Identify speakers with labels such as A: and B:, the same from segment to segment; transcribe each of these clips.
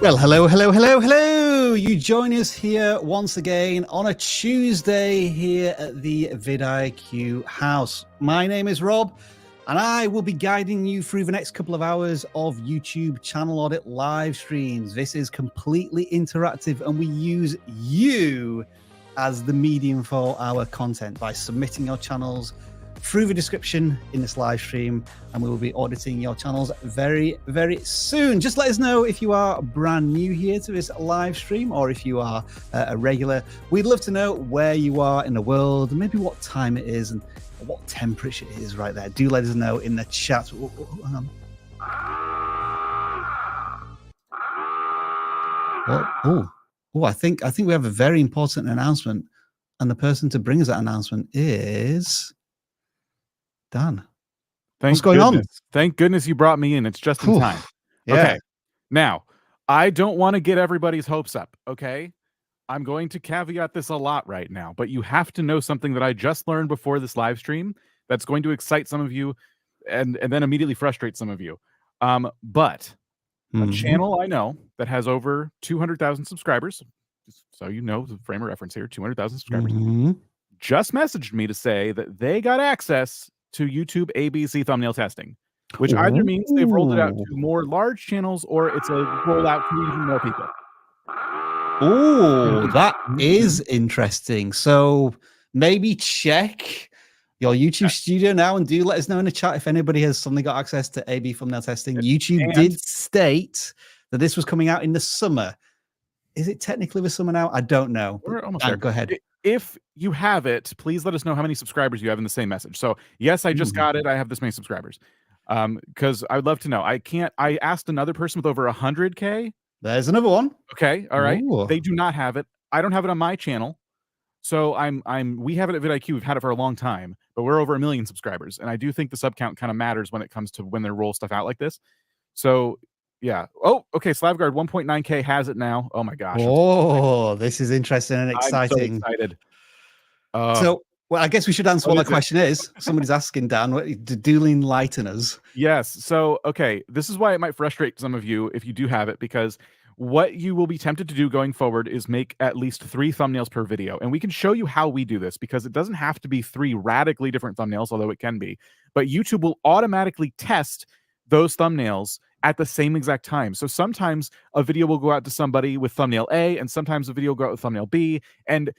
A: Well, hello, hello, hello, hello. You join us here once again on a Tuesday here at the vidIQ house. My name is Rob, and I will be guiding you through the next couple of hours of YouTube channel audit live streams. This is completely interactive, and we use you as the medium for our content by submitting your channels through the description in this live stream, and we will be auditing your channels very, very soon. Just let us know if you are brand new here to this live stream or if you are a regular. We'd love to know where you are in the world, maybe what time it is and what temperature it is right there. Do let us know in the chat. Hang on. I think we have a very important announcement, and the person to bring us that announcement is Dan. What's going on?
B: Thank goodness you brought me in. It's just in time.
A: Yeah.
B: Okay. Now, I don't want to get everybody's hopes up, okay? I'm going to caveat this a lot right now, but you have to know something that I just learned before this live stream that's going to excite some of you and then immediately frustrate some of you. But a channel I know that has over 200,000 subscribers, just so you know the frame of reference here, 200,000 subscribers, just messaged me to say that they got access to YouTube ABC thumbnail testing, which either means they've rolled it out to more large channels or it's a rollout to even more people.
A: Oh, that is interesting. So maybe check your YouTube studio now and do let us know in the chat if anybody has suddenly got access to AB thumbnail testing. YouTube did state that this was coming out in the summer. Is it technically the summer now? I don't know.
B: We're almost there.
A: Go ahead.
B: If you have it, please let us know how many subscribers you have in the same message. So yes, I just got it. I have this many subscribers. Because I'd love to know. I asked another person with over 100K.
A: There's another one.
B: Okay. All right.
A: Ooh.
B: They do not have it. I don't have it on my channel. So we have it at vidIQ. We've had it for a long time, but we're over 1 million subscribers. And I do think the sub count kind of matters when it comes to when they roll stuff out like this. So yeah. Oh, okay. Slavguard 1.9K has it now. Oh my gosh.
A: Oh, this is interesting and exciting.
B: I'm so excited.
A: Well, I guess we should answer what the question is. Somebody's asking, Dan, do enlighten us.
B: Yes. So, okay. This is why it might frustrate some of you if you do have it, because what you will be tempted to do going forward is make at least 3 thumbnails per video. And we can show you how we do this, because it doesn't have to be 3 radically different thumbnails, although it can be. But YouTube will automatically test those thumbnails at the same exact time. So sometimes a video will go out to somebody with thumbnail A, and sometimes a video will go out with thumbnail B. And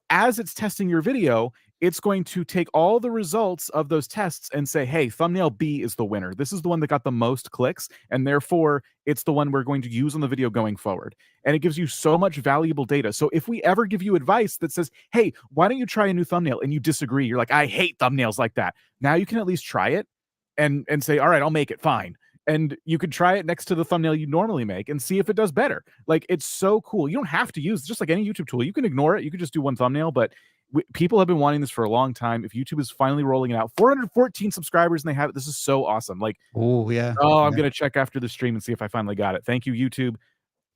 B: as it's testing your video, it's going to take all the results of those tests and say, hey, thumbnail B is the winner. This is the one that got the most clicks, and therefore it's the one we're going to use on the video going forward. And it gives you so much valuable data. So if we ever give you advice that says, hey, why don't you try a new thumbnail, and you disagree, you're like, I hate thumbnails like that. Now you can at least try it and say, all right, I'll make it, fine. And you could try it next to the thumbnail you normally make and see if it does better. Like, it's so cool. You don't have to use, just like any YouTube tool, you can ignore it. You could just do one thumbnail, but people have been wanting this for a long time. If YouTube is finally rolling it out, 414 subscribers, and they have it. This is so awesome. Like,
A: I'm
B: going to check after the stream and see if I finally got it. Thank you, YouTube.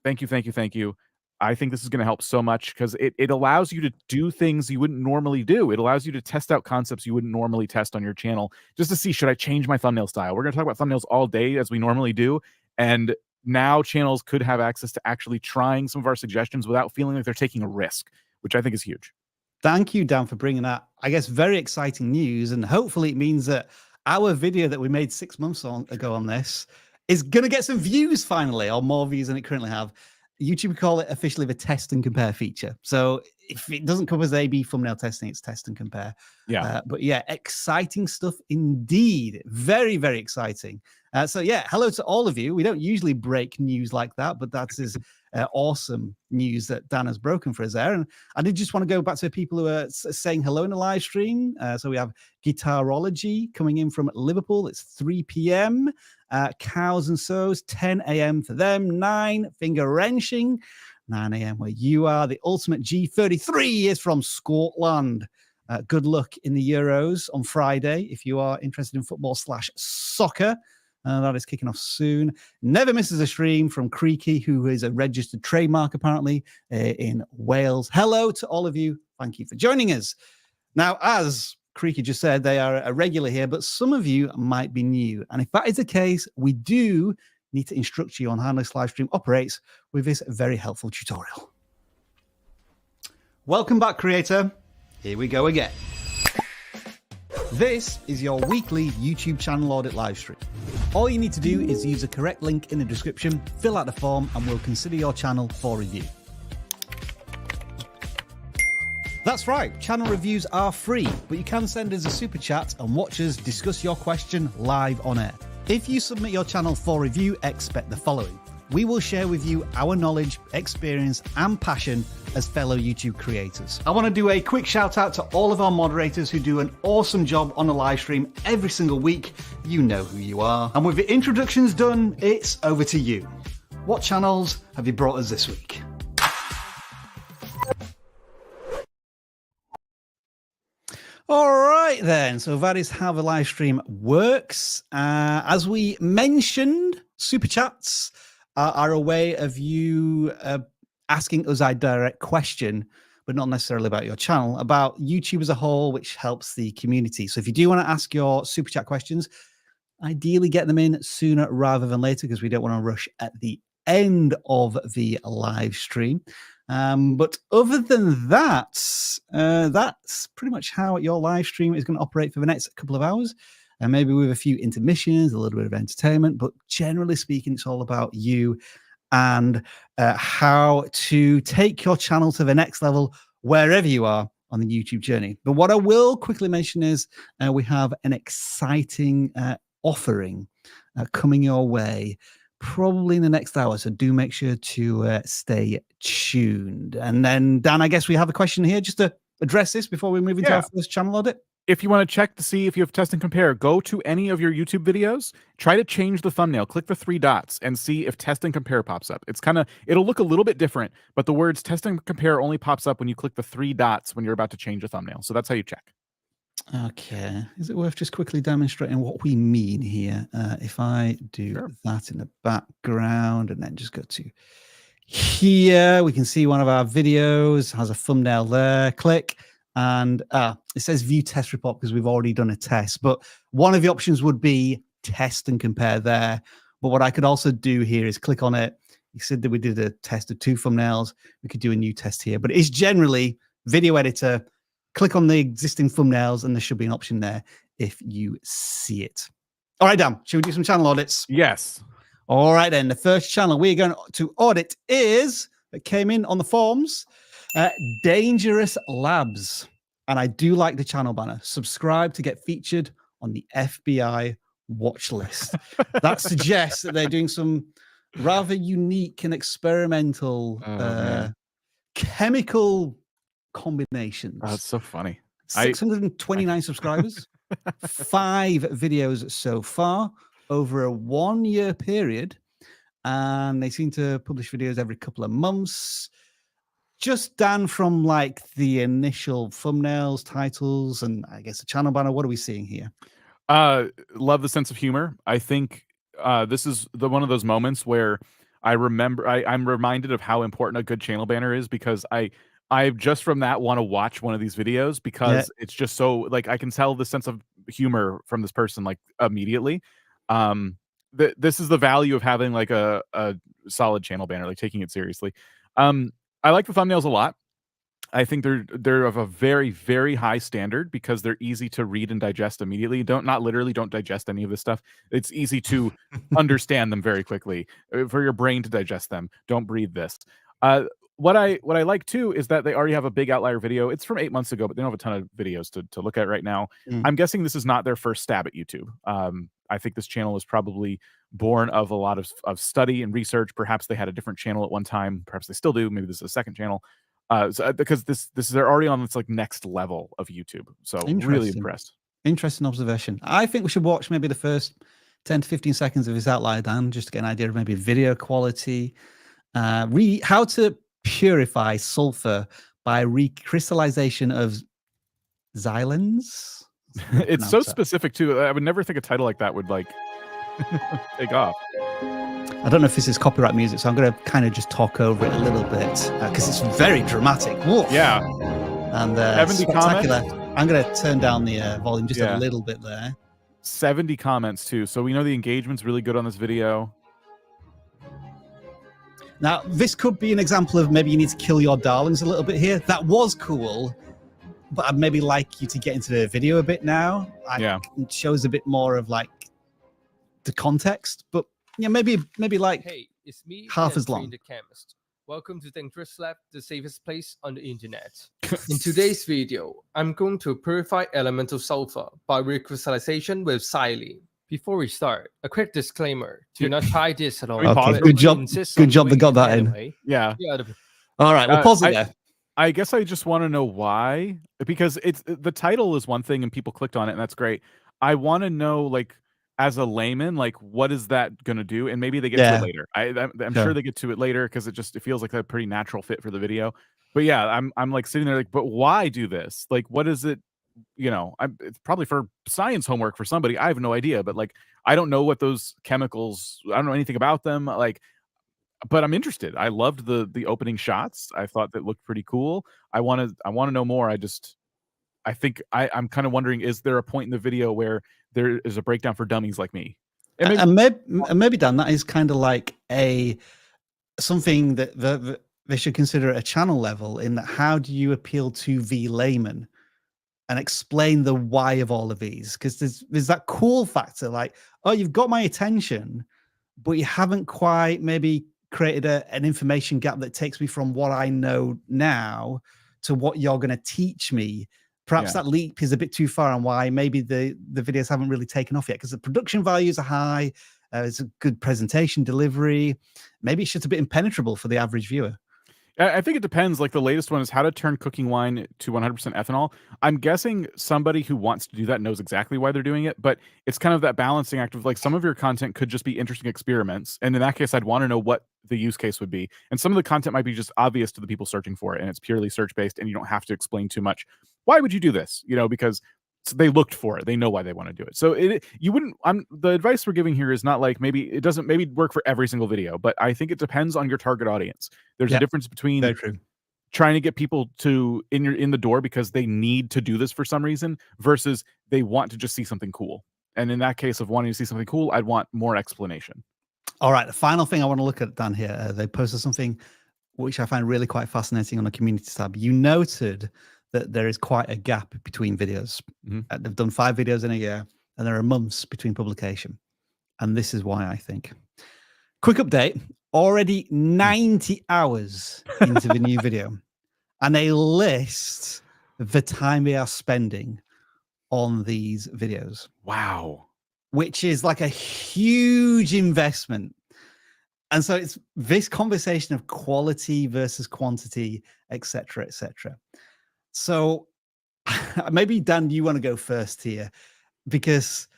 B: Thank you, thank you, thank you. I think this is going to help so much, because it allows you to do things you wouldn't normally do. It allows you to test out concepts you wouldn't normally test on your channel, just to see, should I change my thumbnail style? We're going to talk about thumbnails all day, as we normally do. And now channels could have access to actually trying some of our suggestions without feeling like they're taking a risk, which I think is huge.
A: Thank you, Dan, for bringing that, I guess, very exciting news. And hopefully it means that our video that we made 6 months ago on this is going to get some views finally, or more views than it currently have. YouTube call it officially the test and compare feature. So if it doesn't cover as A/B thumbnail testing, it's test and compare.
B: Yeah.
A: But yeah, exciting stuff indeed. Very, very exciting. So yeah, hello to all of you. We don't usually break news like that, but that is awesome news that Dan has broken for us there. And I did just want to go back to people who are saying hello in the live stream. So we have Guitarology coming in from Liverpool. It's 3 p.m. Cows and Sows, 10 a.m. for them. 9 Finger Wrenching, 9 a.m. where you are. The Ultimate G33 is from Scotland. Good luck in the Euros on Friday if you are interested in football/soccer. That is kicking off soon. Never misses a stream from Creaky, who is a registered trademark apparently in Wales. Hello to all of you. Thank you for joining us. Now, as Creaky just said, they are a regular here, but some of you might be new. And if that is the case, we do need to instruct you on how this live stream operates with this very helpful tutorial. Welcome back, creator. Here we go again. This is your weekly YouTube channel audit live stream. All you need to do is use the correct link in the description, fill out the form, and we'll consider your channel for review. That's right, channel reviews are free, but you can send us a super chat and watch us discuss your question live on air. If you submit your channel for review, expect the following. We will share with you our knowledge, experience, and passion as fellow YouTube creators. I want to do a quick shout out to all of our moderators who do an awesome job on the live stream every single week. You know who you are. And with the introductions done, it's over to you. What channels have you brought us this week? All right, then. So that is how the live stream works. As we mentioned, super chats are a way of you asking us a direct question, but not necessarily about your channel, about YouTube as a whole, which helps the community. So if you do want to ask your super chat questions, ideally get them in sooner rather than later, because we don't want to rush at the end of the live stream. But other than that, that's pretty much how your live stream is going to operate for the next couple of hours, and maybe with a few intermissions, a little bit of entertainment. But generally speaking, it's all about you and how to take your channel to the next level wherever you are on the YouTube journey. But what I will quickly mention is we have an exciting offering coming your way probably in the next hour, so do make sure to stay tuned. And then, Dan, I guess we have a question here just to address this before we move into our first channel audit.
B: If you want to check to see if you have test and compare, go to any of your YouTube videos, try to change the thumbnail, click the 3 dots, and see if test and compare pops up. It's it'll look a little bit different, but the words test and compare only pops up when you click the 3 dots when you're about to change a thumbnail. So that's how you check.
A: Okay. Is it worth just quickly demonstrating what we mean here? If I do that in the background and then just go to here, we can see one of our videos has a thumbnail there. Click. And it says view test report because we've already done a test. But one of the options would be test and compare there. But what I could also do here is click on it. You said that we did a test of 2 thumbnails. We could do a new test here. But it's generally video editor. Click on the existing thumbnails, and there should be an option there if you see it. All right, Dan, should we do some channel audits?
B: Yes.
A: All right, then. The first channel we're going to audit that came in on the forms, Dangerous Labs. And I do like the channel banner. Subscribe to get featured on the FBI watch list. That suggests that they're doing some rather unique and experimental chemical combinations.
B: Oh, that's so funny.
A: 629 subscribers, 5 videos so far over a 1-year period. And they seem to publish videos every couple of months. Just Dan, from like the initial thumbnails, titles, and I guess the channel banner, what are we seeing here?
B: Love the sense of humor. I think this is one of those moments where I'm reminded of how important a good channel banner is, because I just from that want to watch one of these videos, because it's just so, like, I can tell the sense of humor from this person like immediately. This is the value of having like a solid channel banner, like taking it seriously. I like the thumbnails a lot. I think they're of a very, very high standard because they're easy to read and digest immediately. Don't digest any of this stuff. It's easy to understand them very quickly for your brain to digest them. Don't breathe this. What I like too is that they already have a big outlier video. It's from 8 months ago, but they don't have a ton of videos to look at right now. I'm guessing this is not their first stab at YouTube. I think this channel is probably born of a lot of study and research. Perhaps they had a different channel at one time. Perhaps they still do. Maybe this is a second channel. Because they're already on this like next level of YouTube. So really impressed.
A: Interesting observation. I think we should watch maybe the first 10 to 15 seconds of his outlier, Dan, just to get an idea of maybe video quality. How to purify sulfur by recrystallization of xylens.
B: It's so specific too. I would never think a title like that would like take off.
A: I don't know if this is copyright music, so I'm going to kind of just talk over it a little bit because it's very dramatic. Whoa.
B: Yeah.
A: And 70 spectacular. I'm going to turn down the volume just a little bit there.
B: 70 comments too. So we know the engagement's really good on this video.
A: Now, this could be an example of maybe you need to kill your darlings a little bit here. That was cool, but I'd maybe like you to get into the video a bit now. It shows a bit more of like the context, but yeah, maybe like
C: hey, it's me,
A: half as long.
C: The chemist. Welcome to Dangerous Lab, the safest place on the internet. In today's video, I'm going to purify elemental sulfur by recrystallization with xylene. Before we start, a quick disclaimer: do not try this at all.
A: Okay, good job. Good job they got that in.
B: Yeah.
A: All right, we'll pause it there.
B: I guess I just want to know why, because it's the title is one thing and people clicked on it and that's great. I want to know, like, as a layman, like, what is that going to do? And maybe they get to it later. I'm sure they get to it later because it feels like a pretty natural fit for the video. But yeah, I'm like sitting there like, but why do this? Like, what is it? You know, it's probably for science homework for somebody. I have no idea, but like, I don't know what those chemicals, I don't know anything about them. Like, but I'm interested. I loved the opening shots. I thought that looked pretty cool. I want to know more. I think I'm kind of wondering, is there a point in the video where there is a breakdown for dummies like me?
A: And maybe Dan, that is kind of like something that they should consider at a channel level, in that how do you appeal to the layman and explain the why of all of these? Because there's that cool factor, like, oh, you've got my attention, but you haven't quite maybe created an information gap that takes me from what I know now to what you're going to teach me. Perhaps that leap is a bit too far, and why maybe the videos haven't really taken off yet, because the production values are high. It's a good presentation delivery. Maybe it's just a bit impenetrable for the average viewer.
B: I think it depends. Like, the latest one is how to turn cooking wine to 100% ethanol. I'm guessing somebody who wants to do that knows exactly why they're doing it, but it's kind of that balancing act of, like, some of your content could just be interesting experiments. And in that case, I'd want to know what the use case would be. And some of the content might be just obvious to the people searching for it, and it's purely search-based, and you don't have to explain too much. Why would you do this? You know, because they looked for it. They know why they want to do it. So you wouldn't, the advice we're giving here is not like, maybe it doesn't maybe work for every single video, but I think it depends on your target audience. There's a difference between trying to get people in the door because they need to do this for some reason versus they want to just see something cool. And in that case of wanting to see something cool, I'd want more explanation. All
A: right. The final thing I want to look at down here, they posted something which I find really quite fascinating on the community tab. You noted that there is quite a gap between videos. They've done 5 videos in a year, and there are months between publication. And this is why, I think. Quick update, already 90 hours into the new video, and they list the time they are spending on these videos.
B: Wow.
A: Which is like a huge investment. And so it's this conversation of quality versus quantity, etc., etc. So maybe, Dan, you want to go first here, because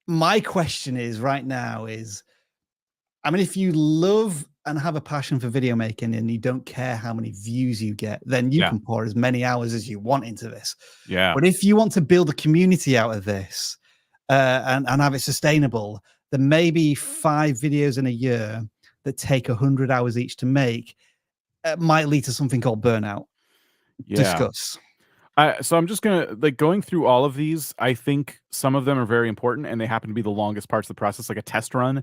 A: my question is right now is, I mean, if you love and have a passion for video making and you don't care how many views you get, then you can pour as many hours as you want into this.
B: Yeah.
A: But if you want to build a community out of this and have it sustainable, then maybe 5 videos in a year that take 100 hours each to make might lead to something called burnout. Discuss.
B: So I'm just gonna, like, going through all of these, I think some of them are very important and they happen to be the longest parts of the process. Like a test run,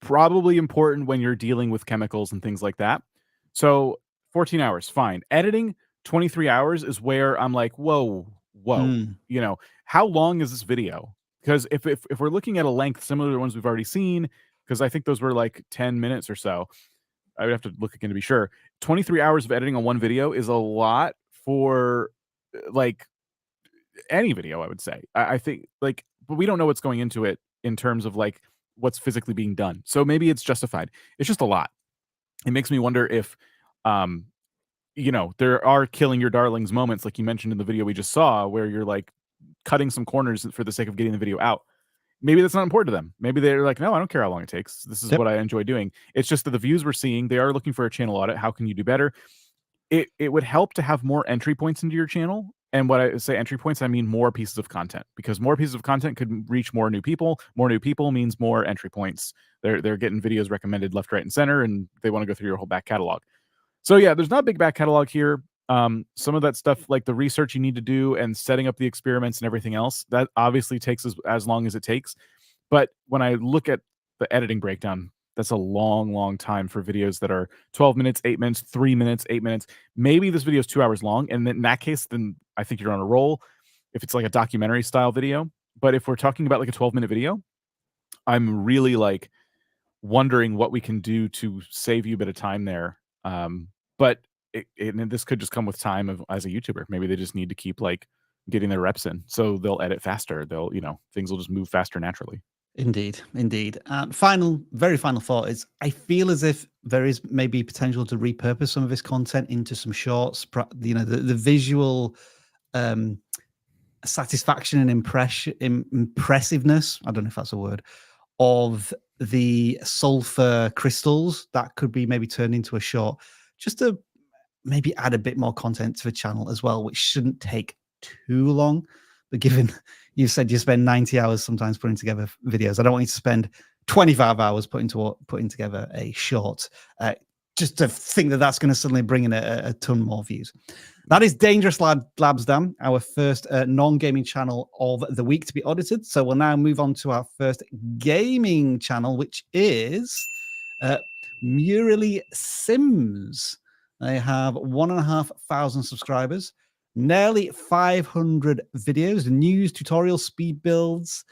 B: probably important when you're dealing with chemicals and things like that. So 14 hours, fine. Editing, 23 hours is where I'm like, whoa. You know, how long is this video? Because if we're looking at a length similar to the ones we've already seen, because I think those were like 10 minutes or so, I would have to look again to be sure. 23 hours of editing on one video is a lot for, like, any video, I would say. I think, like, but we don't know what's going into it in terms of, like, what's physically being done. So maybe it's justified. It's just a lot. It makes me wonder if, you know, there are killing your darlings moments, like you mentioned in the video we just saw, where you're like cutting some corners for the sake of getting the video out. Maybe that's not important to them. Maybe they're like, no, I don't care how long it takes. This is what I enjoy doing. It's just that the views we're seeing, they are looking for a channel audit. How can you do better? It would help to have more entry points into your channel. And when I say entry points, I mean more pieces of content, because more pieces of content could reach more new people. More new people means more entry points. They're getting videos recommended left, right, and center, and they want to go through your whole back catalog. So yeah, there's not a big back catalog here. Some of that stuff, like the research you need to do and setting up the experiments and everything else, that obviously takes as long as it takes. But when I look at the editing breakdown, That's a long time for videos that are 12 minutes, 8 minutes, 3 minutes, 8 minutes. Maybe this video is 2 hours long, and then in that case, then I think you're on a roll if it's like a documentary style video. But if we're talking about like a 12-minute video, I'm really like wondering what we can do to save you a bit of time there. But and this could just come with time as a YouTuber. Maybe they just need to keep like getting their reps in, so they'll edit faster. They'll, things will just move faster naturally.
A: Indeed. Very final thought is, I feel as if there is maybe potential to repurpose some of this content into some shorts. The visual satisfaction and impressiveness, I don't know if that's a word, of the sulfur crystals that could be maybe turned into a short, just to maybe add a bit more content to the channel as well, which shouldn't take too long. But given you said you spend 90 hours sometimes putting together videos, I don't want you to spend 25 hours putting together a short, just to think that that's going to suddenly bring in a ton more views. That is Dangerous Labs, Dan, our first non-gaming channel of the week to be audited. So we'll now move on to our first gaming channel, which is MuirlySims. They have 1,500 subscribers, nearly 500 videos, news, tutorials, speed builds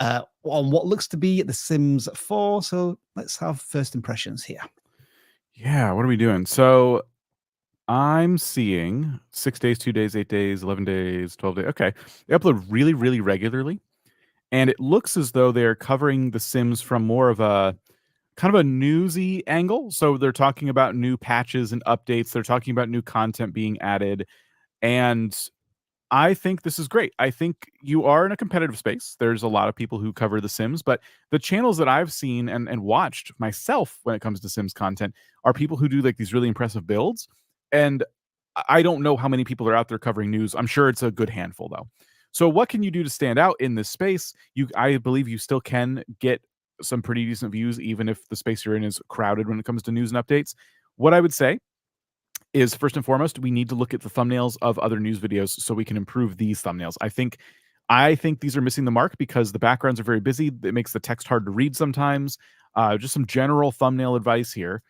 A: on what looks to be The Sims 4. So let's have first impressions here.
B: Yeah, what are we doing? So I'm seeing 6 days, 2 days, 8 days, 11 days, 12 days. Okay. They upload really, really regularly. And it looks as though they're covering The Sims from more of a kind of a newsy angle. So they're talking about new patches and updates. They're talking about new content being added. And I think this is great. I think you are in a competitive space. There's a lot of people who cover The Sims, but the channels that I've seen and watched myself when it comes to Sims content are people who do like these really impressive builds. And I don't know how many people are out there covering news. I'm sure it's a good handful though. So what can you do to stand out in this space? I believe you still can get some pretty decent views, even if the space you're in is crowded when it comes to news and updates. What I would say is, first and foremost, we need to look at the thumbnails of other news videos so we can improve these thumbnails. I think these are missing the mark because the backgrounds are very busy. It makes the text hard to read sometimes. Just some general thumbnail advice here.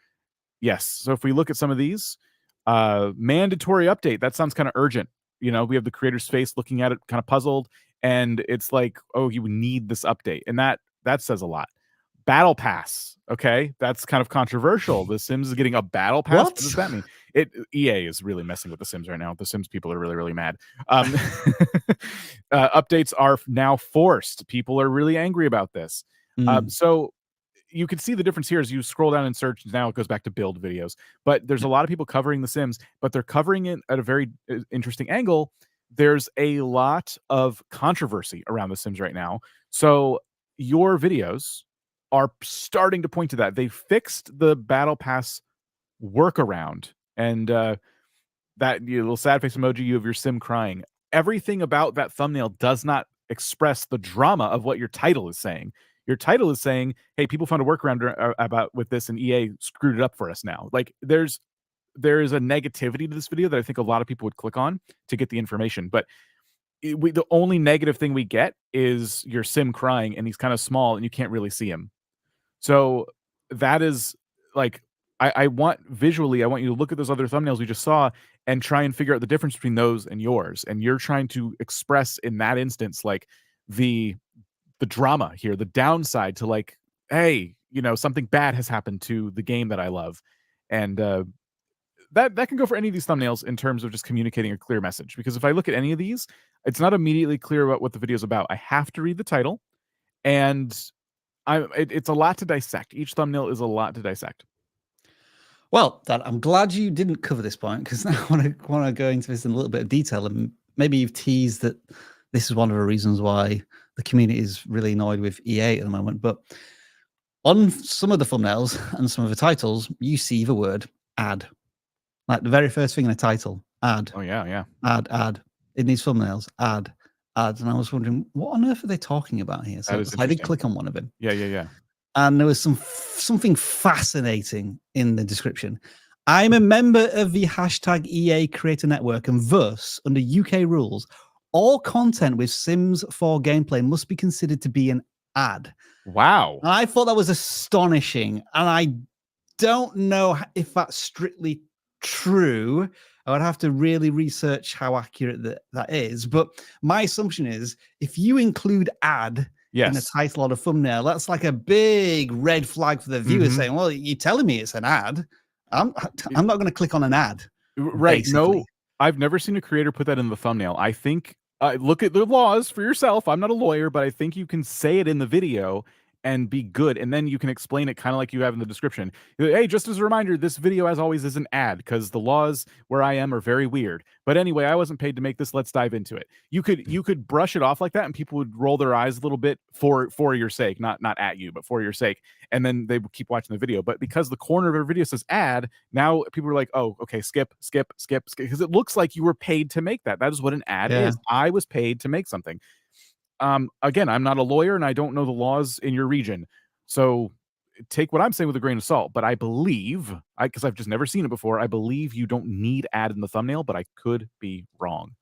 B: Yes. So if we look at some of these, mandatory update, that sounds kind of urgent. We have the creator's face looking at it kind of puzzled, and it's like, oh, you need this update. And that says a lot. Battle pass. Okay. That's kind of controversial. The Sims is getting a battle pass. What does that mean? EA is really messing with The Sims right now. The Sims people are really, really mad. Updates are now forced. People are really angry about this. So you can see the difference here as you scroll down and search. Now it goes back to build videos, but there's a lot of people covering The Sims, but they're covering it at a very interesting angle. There's a lot of controversy around The Sims right now. So your videos are starting to point to that. They fixed the battle pass workaround, and that little sad face emoji, you have your sim crying. Everything about that thumbnail does not express the drama of what your title is saying. Your title is saying, hey, people found a workaround about with this, and EA screwed it up for us now. Like there is a negativity to this video that I think a lot of people would click on to get the information, but the only negative thing we get is your sim crying, and he's kind of small and you can't really see him. So that is like, I want you to look at those other thumbnails we just saw and try and figure out the difference between those and yours. And you're trying to express in that instance, like the drama here, the downside to like, hey, something bad has happened to the game that I love. And that can go for any of these thumbnails in terms of just communicating a clear message. Because if I look at any of these, it's not immediately clear about what the video is about. I have to read the title, and it's a lot to dissect. Each thumbnail is a lot to dissect.
A: Well, Dan, I'm glad you didn't cover this point, because now I want to go into this in a little bit of detail, and maybe you've teased that this is one of the reasons why the community is really annoyed with EA at the moment. But on some of the thumbnails and some of the titles, you see the word ad. Like the very first thing in the title, ad.
B: Oh, yeah.
A: Ad. In these thumbnails, ad. And I was wondering, what on earth are they talking about here? So I did click on one of them.
B: Yeah.
A: And there was something fascinating in the description. I'm a member of the hashtag EA Creator Network, and thus, under UK rules, all content with Sims 4 gameplay must be considered to be an ad.
B: Wow.
A: And I thought that was astonishing. And I don't know if that's strictly true. I would have to really research how accurate that is. But my assumption is if you include ad in a title or a thumbnail, that's like a big red flag for the viewer saying, well, you're telling me it's an ad. I'm not going to click on an ad.
B: Right.
A: Basically.
B: No, I've never seen a creator put that in the thumbnail. I think look at the laws for yourself. I'm not a lawyer, but I think you can say it in the video and be good. And then you can explain it kind of like you have in the description. Hey, just as a reminder, this video, as always, is an ad because the laws where I am are very weird. But anyway, I wasn't paid to make this. Let's dive into it. You could brush it off like that, and people would roll their eyes a little bit for your sake, not at you, but for your sake. And then they would keep watching the video. But because the corner of their video says ad, now people are like, oh, okay, skip, because it looks like you were paid to make that. That is what an ad is. I was paid to make something. Again, I'm not a lawyer and I don't know the laws in your region. So take what I'm saying with a grain of salt, but I believe, because I've just never seen it before, I believe you don't need ad in the thumbnail, but I could be wrong.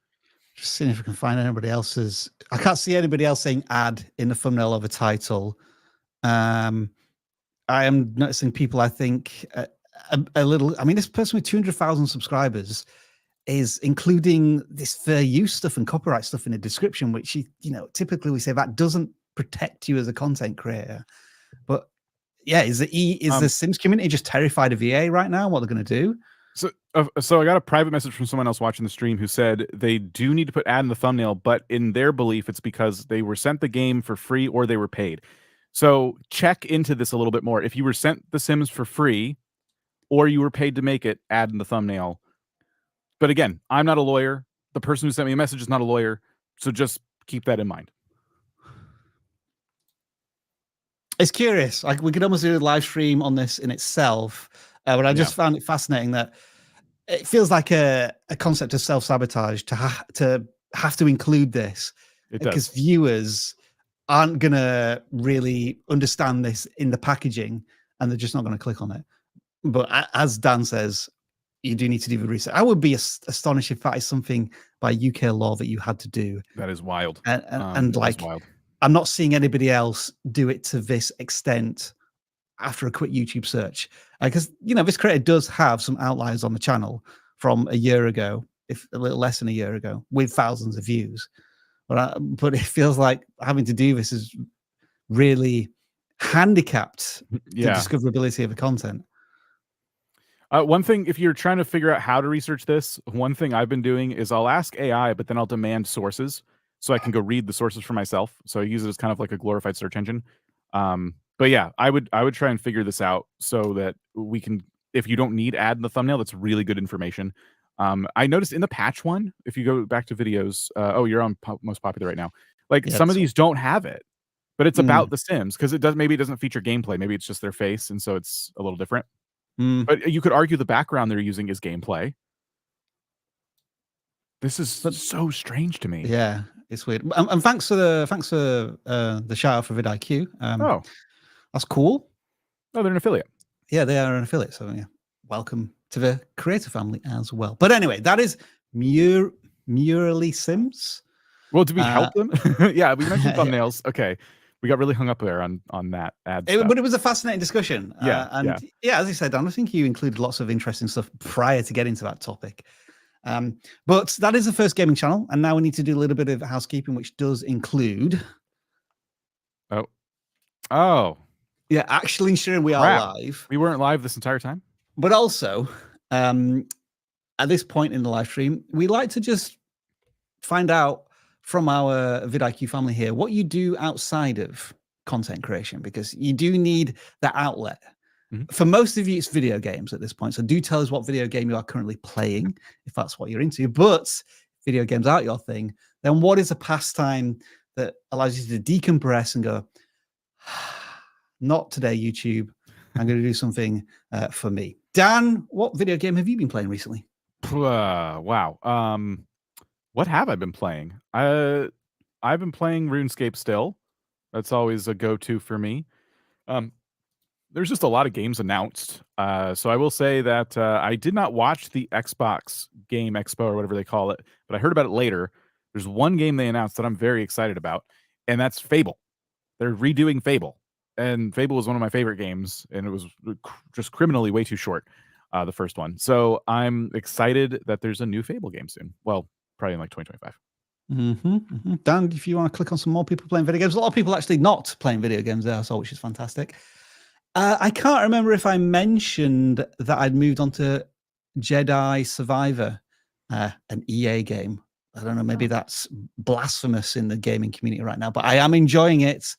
A: Just seeing if I can find anybody else's. I can't see anybody else saying ad in the thumbnail of a title. I am noticing people, I think, a little. I mean, this person with 200,000 subscribers is including this fair use stuff and copyright stuff in the description, which typically we say that doesn't protect you as a content creator. But yeah, is the Sims community just terrified of VA right now? What they're going to do?
B: So I got a private message from someone else watching the stream who said they do need to put ad in the thumbnail, but in their belief, it's because they were sent the game for free or they were paid. So check into this a little bit more. If you were sent The Sims for free or you were paid to make it, ad in the thumbnail. But again, I'm not a lawyer. The person who sent me a message is not a lawyer. So just keep that in mind.
A: It's curious. Like we could almost do a live stream on this in itself. But I just found it fascinating that it feels like a concept of self-sabotage to have to include this. Because viewers aren't going to really understand this in the packaging and they're just not going to click on it. But as Dan says, you do need to do the research. I would be astonished if that is something by UK law that you had to do.
B: That is wild.
A: And like, wild. I'm not seeing anybody else do it to this extent after a quick YouTube search. Because, this creator does have some outliers on the channel from a year ago, if a little less than a year ago, with thousands of views. But it feels like having to do this is really handicapped the discoverability of the content.
B: One thing, if you're trying to figure out how to research this, one thing I've been doing is I'll ask AI, but then I'll demand sources so I can go read the sources for myself. So I use it as kind of like a glorified search engine. But yeah, I would try and figure this out so that we can, if you don't need ad in the thumbnail, that's really good information. I noticed in the patch one, if you go back to videos, you're on most popular right now. Like some of these don't have it, but it's about The Sims because maybe it doesn't feature gameplay. Maybe it's just their face. And so it's a little different. But you could argue the background they're using is gameplay. This is so strange to me.
A: Yeah, it's weird. And thanks for the shout out for vidIQ. That's cool.
B: Oh, they're an affiliate.
A: Yeah, they are an affiliate. So yeah, welcome to the creator family as well. But anyway, that is MuirlySims.
B: Well, did we help them? Yeah, we mentioned thumbnails. Okay. We got really hung up there on that ad stuff.
A: But it was a fascinating discussion. As you said, Dan, I think you included lots of interesting stuff prior to getting to that topic. But that is the first gaming channel. And now we need to do a little bit of housekeeping, which does include...
B: Oh.
A: Yeah, actually ensuring we are live.
B: We weren't live this entire time?
A: But also, at this point in the live stream, we like to just find out from our vidIQ family here what you do outside of content creation, because you do need that outlet. For most of you, it's video games at this point. So do tell us what video game you are currently playing, if that's what you're into. But if video games aren't your thing, then what is a pastime that allows you to decompress and go, not today, YouTube. I'm going to do something for me. Dan, what video game have you been playing recently?
B: Wow. What have I been playing? I've been playing RuneScape still. That's always a go-to for me. There's just a lot of games announced. So I will say that I did not watch the Xbox Game Expo or whatever they call it, but I heard about it later. There's one game they announced that I'm very excited about, and that's Fable. they're redoing Fable, and Fable was one of my favorite games, and it was just criminally way too short, the first one. So I'm excited that there's a new Fable game soon. Well, probably in like 2025.
A: Dan, if you want to click on some more people playing video games, a lot of people actually not playing video games there, so which is fantastic. I can't remember if I mentioned that I'd moved on to Jedi Survivor, an EA game. I don't know, maybe that's blasphemous in the gaming community right now, but I am enjoying it.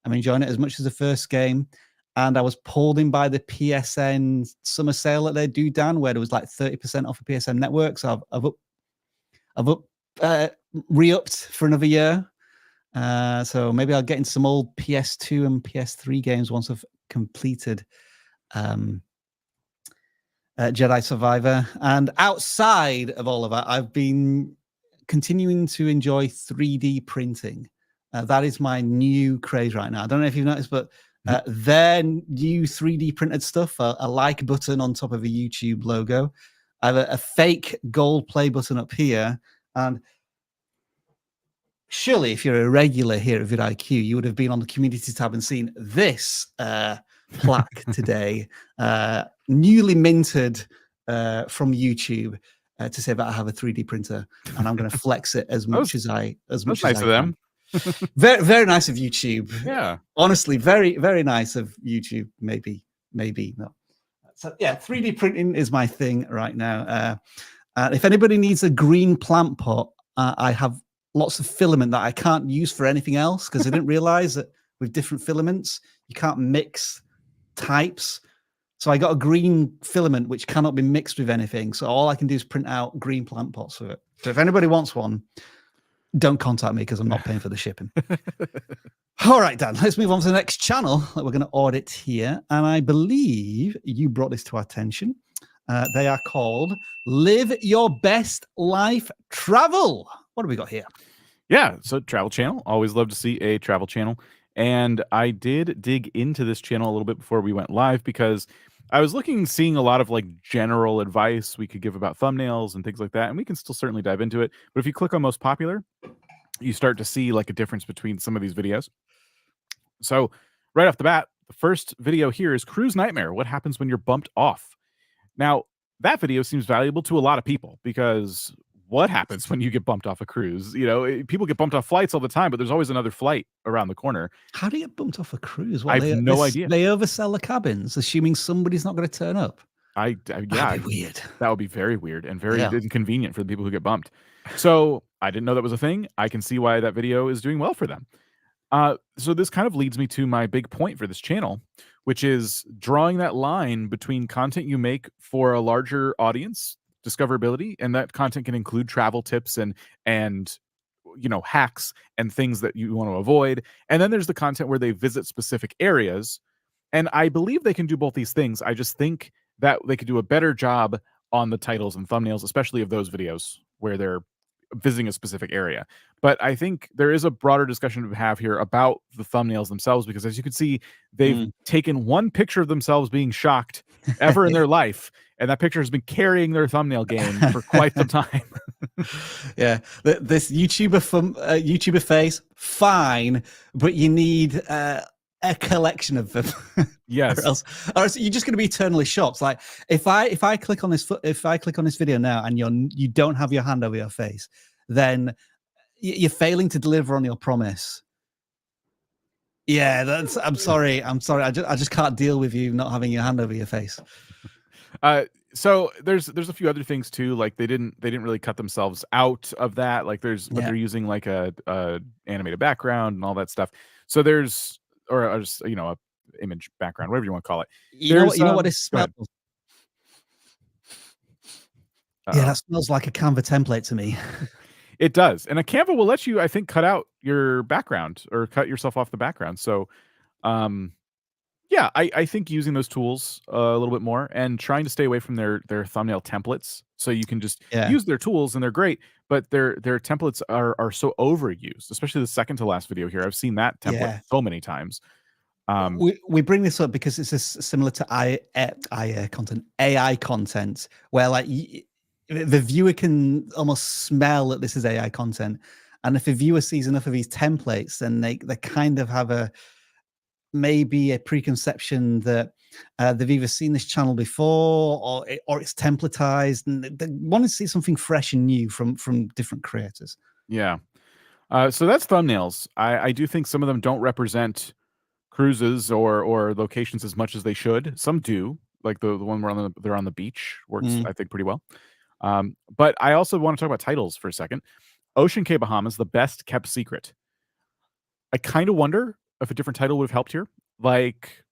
A: I'm enjoying it as much as the first game. And I was pulled in by the PSN summer sale that they do, Dan, where there was like 30% off of PSN Network. So I've re-upped for another year. So maybe I'll get into some old PS2 and PS3 games once I've completed Jedi Survivor. And outside of all of that, I've been continuing to enjoy 3D printing. That is my new craze right now. I don't know if you've noticed, but their new 3D printed stuff, a like button on top of a YouTube logo. I have a fake gold play button up here. And surely if you're a regular here at vidIQ, you would have been on the community tab and seen this plaque today, newly minted from YouTube, to say that I have a 3D printer, and I'm going to flex it as much as I can. Very, very nice of YouTube.
B: Yeah,
A: honestly, very, very nice of YouTube. Maybe not. So yeah, 3D printing is my thing right now. If anybody needs a green plant pot, I have lots of filament that I can't use for anything else, because I didn't realize that with different filaments you can't mix types. So I got a green filament which cannot be mixed with anything. So all I can do is print out green plant pots with it. So if anybody wants one, don't contact me, because I'm not paying for the shipping. All right, Dan, let's move on to the next channel that we're going to audit here. And I believe you brought this to our attention. They are called Live Your Best Life Travel. What have we got here?
B: Yeah, so travel channel. Always love to see a travel channel. And I did dig into this channel a little bit before we went live, because I was seeing a lot of like general advice we could give about thumbnails and things like that. And we can still certainly dive into it. But if you click on most popular, you start to see like a difference between some of these videos. So right off the bat, the first video here is Cruise Nightmare. What happens when you're bumped off? Now, that video seems valuable to a lot of people, because what happens when you get bumped off a cruise? You know, people get bumped off flights all the time, but there's always another flight around the corner.
A: How do you get bumped off a cruise?
B: I have no idea.
A: They oversell the cabins, assuming somebody's not going to turn up.
B: Yeah,
A: that'd be weird.
B: That would be very weird and very inconvenient for the people who get bumped. So I didn't know that was a thing. I can see why that video is doing well for them. So this kind of leads me to my big point for this channel, which is drawing that line between content you make for a larger audience, discoverability, and that content can include travel tips and you know, hacks and things that you want to avoid. And then there's the content where they visit specific areas. And I believe they can do both these things. I just think that they could do a better job on the titles and thumbnails, especially of those videos where they're visiting a specific area. But I think there is a broader discussion to have here about the thumbnails themselves, because as you can see, they've taken one picture of themselves being shocked ever in their life, and that picture has been carrying their thumbnail game for quite some time.
A: Yeah, this YouTuber face, fine, but you need a collection of them.
B: Yes,
A: or else you're just going to be eternally shocked. Like if I click on this video now and you don't have your hand over your face, then you're failing to deliver on your promise. Yeah, I'm sorry. I just can't deal with you not having your hand over your face.
B: So there's a few other things too. Like they didn't really cut themselves out of that. Like but they're using like a animated background and all that stuff. So there's or just, you know, a image background, whatever you want to call it.
A: You know what it smells? Yeah, that smells like a Canva template to me.
B: It does. And a Canva will let you, I think, cut out your background or cut yourself off the background. So yeah, I think using those tools a little bit more and trying to stay away from their thumbnail templates, so you can just use their tools, and they're great, but their templates are so overused, especially the second to last video here. I've seen that template so many times.
A: We bring this up because it's similar to AI content, where like the viewer can almost smell that this is AI content, And if a viewer sees enough of these templates, then they kind of have maybe a preconception that they've either seen this channel before or it's templatized, and they want to see something fresh and new from different creators.
B: Yeah. So that's thumbnails. I do think some of them don't represent cruises or locations as much as they should. Some do, like the one where they're on the beach works, I think, pretty well. But I also want to talk about titles for a second. Ocean Cay Bahamas, the best kept secret. I kind of wonder if a different title would have helped here. Like,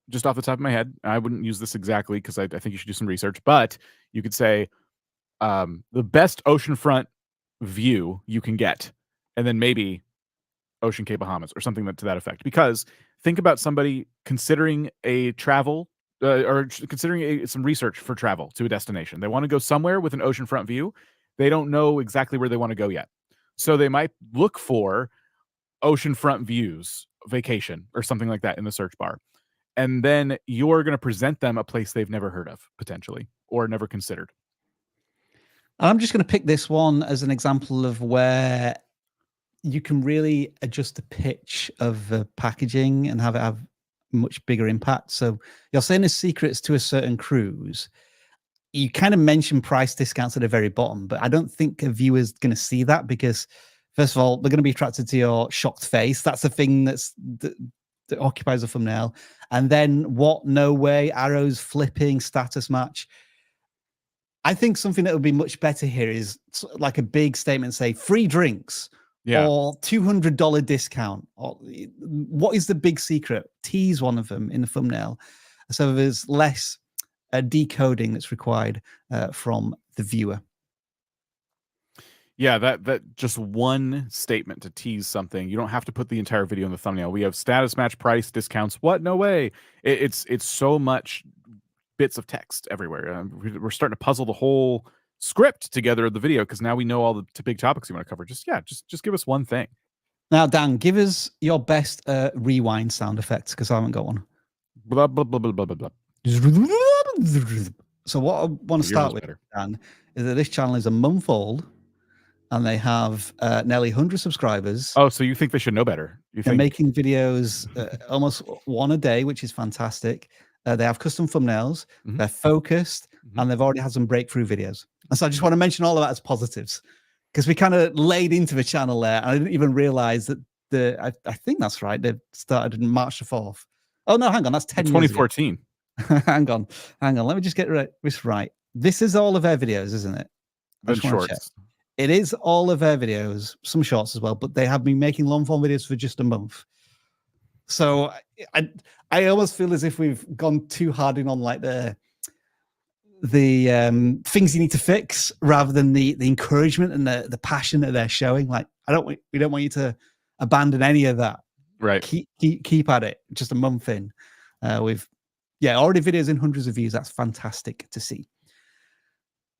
B: just off the top of my head, I wouldn't use this exactly because I think you should do some research, but you could say the best oceanfront view you can get, and then maybe Ocean Cay Bahamas or something to that effect. Because think about somebody considering a travel or considering some research for travel to a destination. They want to go somewhere with an oceanfront view. They don't know exactly where they want to go yet. So they might look for oceanfront views, vacation, or something like that in the search bar. And then you're going to present them a place they've never heard of, potentially, or never considered.
A: I'm just going to pick this one as an example of where you can really adjust the pitch of the packaging and have it have much bigger impact. So you're saying there's secrets to a certain cruise. You kind of mention price discounts at the very bottom, but I don't think a viewer's going to see that because, first of all, they're going to be attracted to your shocked face. That's the thing that occupies a thumbnail. And then what? No way, arrows flipping, status match. I think something that would be much better here is like a big statement, say free drinks or $200 discount. Or what is the big secret? Tease one of them in the thumbnail. So there's less decoding that's required from the viewer.
B: Yeah, that just one statement to tease something. You don't have to put the entire video in the thumbnail. We have status match, price, discounts. What? No way. It's so much bits of text everywhere. We're starting to puzzle the whole script together of the video because now we know all the big topics you want to cover. Just give us one thing.
A: Now, Dan, give us your best rewind sound effects because I haven't got one.
B: Blah blah blah blah blah blah blah.
A: So what I want to start with, Dan, is that this channel is a month old and they have nearly 100 subscribers.
B: Oh, so you think they should know better?
A: They're making videos almost one a day, which is fantastic. They have custom thumbnails, they're focused, and they've already had some breakthrough videos. And so I just want to mention all of that as positives because we kind of laid into the channel there. And I didn't even realize that I think that's right. They started in March the 4th. Oh, no, hang on. That's 10
B: 2014.
A: hang on. Let me just get this right. This is all of their videos, isn't it?
B: And shorts.
A: It is all of their videos, some shorts as well, but they have been making long form videos for just a month. So I almost feel as if we've gone too hard in on like the things you need to fix rather than the encouragement and the passion that they're showing. Like we don't want you to abandon any of that.
B: Right.
A: Keep at it. Just a month in, already videos in hundreds of views. That's fantastic to see.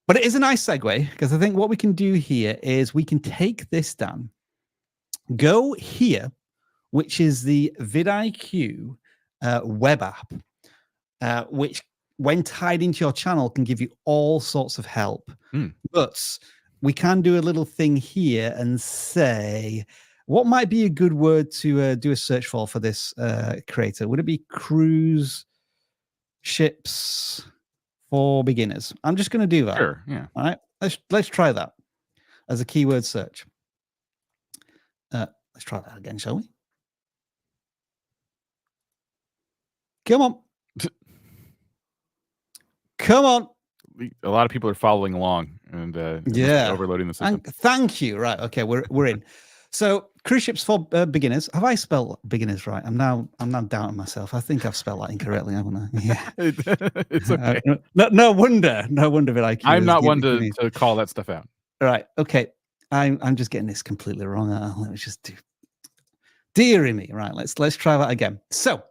A: But it is a nice segue because I think what we can do here is we can take this down, go here, which is the vidIQ web app, which when tied into your channel can give you all sorts of help. But we can do a little thing here and say, what might be a good word to do a search for this creator? Would it be cruise ships for beginners? I'm just going to do that.
B: Sure, yeah.
A: All right, let's try that as a keyword search. Let's try that again, shall we? Come on. Come on.
B: A lot of people are following along and overloading the system.
A: Thank you. Right. Okay, we're in. So cruise ships for beginners. Have I spelled beginners right? I'm now doubting myself. I think I've spelled that incorrectly, haven't I? Yeah.
B: It's okay.
A: No wonder that
B: I'm not one to call that stuff out.
A: All right. Okay. I'm just getting this completely wrong. Let me just do. Dearie me. Right. Let's try that again. So,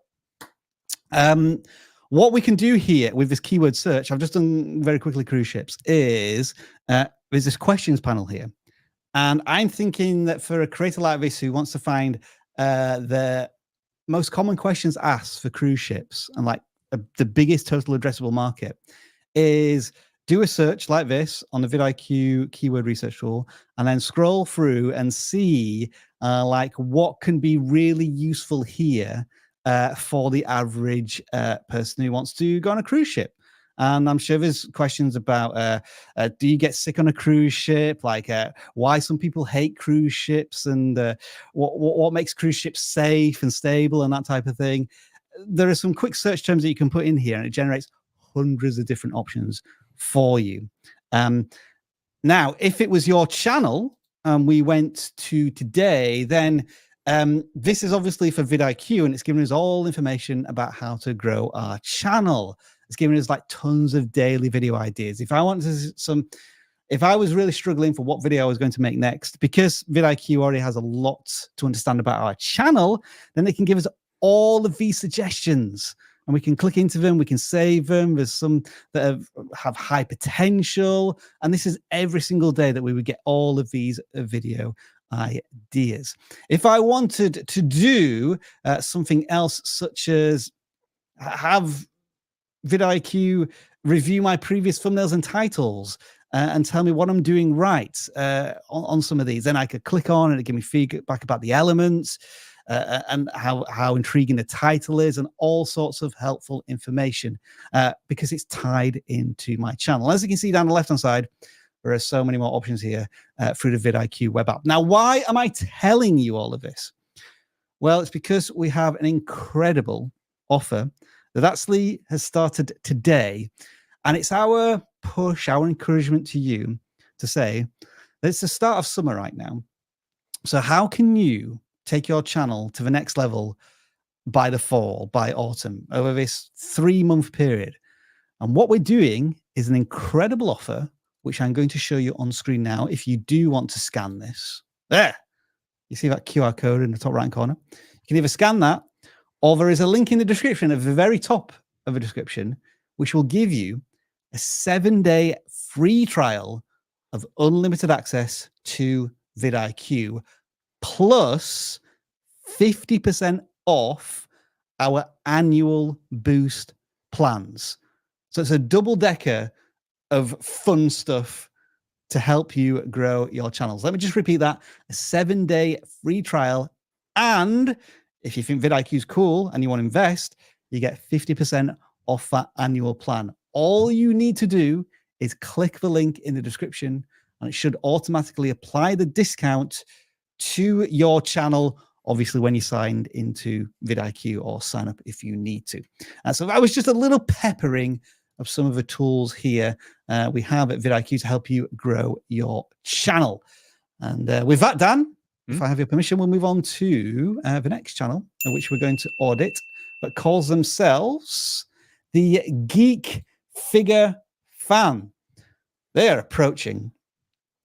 A: what we can do here with this keyword search, I've just done very quickly cruise ships, is there's this questions panel here. And I'm thinking that for a creator like this who wants to find the most common questions asked for cruise ships and like the biggest total addressable market is do a search like this on the vidIQ keyword research tool, and then scroll through and see like what can be really useful here for the average person who wants to go on a cruise ship. And I'm sure there's questions about do you get sick on a cruise ship? Like why some people hate cruise ships, and what makes cruise ships safe and stable and that type of thing. There are some quick search terms that you can put in here, and it generates hundreds of different options for you. Now, if it was your channel and we went to today, then this is obviously for vidIQ, and it's giving us all information about how to grow our channel. It's giving us like tons of daily video ideas. If I wanted if I was really struggling for what video I was going to make next, because vidIQ already has a lot to understand about our channel, then they can give us all of these suggestions, and we can click into them, we can save them. There's some that have high potential, and this is every single day that we would get all of these video ideas. If I wanted to do something else, such as have vidIQ review my previous thumbnails and titles and tell me what I'm doing right on some of these, then I could click on and it give me feedback about the elements and how intriguing the title is, and all sorts of helpful information because it's tied into my channel. As you can see down the left-hand side, there are so many more options here through the vidIQ web app. Now, why am I telling you all of this? Well, it's because we have an incredible offer that actually has started today, and it's our push, our encouragement to you to say that it's the start of summer right now. So how can you take your channel to the next level by the fall, by autumn, over this 3-month period? And what we're doing is an incredible offer, which I'm going to show you on screen now. If you do want to scan this, there, you see that QR code in the top right corner. You can either scan that, or there is a link in the description at the very top of the description, which will give you a 7-day free trial of unlimited access to vidIQ, plus 50% off our annual boost plans. So it's a double-decker of fun stuff to help you grow your channels. Let me just repeat that: a 7-day free trial, and if you think vidIQ is cool and you want to invest, you get 50% off that annual plan. All you need to do is click the link in the description, and it should automatically apply the discount to your channel, obviously when you signed into vidIQ, or sign up if you need to. So that was just a little peppering of some of the tools here we have at vidIQ to help you grow your channel. And with that, Dan, if I have your permission, we'll move on to the next channel, which we're going to audit, that calls themselves the Geek Figure Fan. They are approaching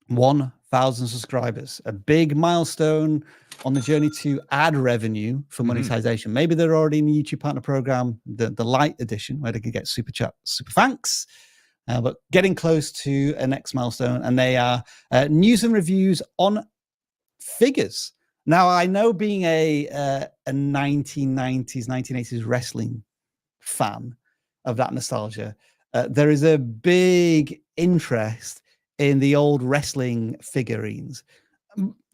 A: 1,000 subscribers, a big milestone on the journey to ad revenue for monetization. Maybe they're already in the YouTube Partner Program, the Light Edition, where they can get super chat, super thanks. But getting close to a next milestone, and they are news and reviews on figures. Now, I know, being a 1990s, 1980s wrestling fan of that nostalgia, there is a big interest in the old wrestling figurines.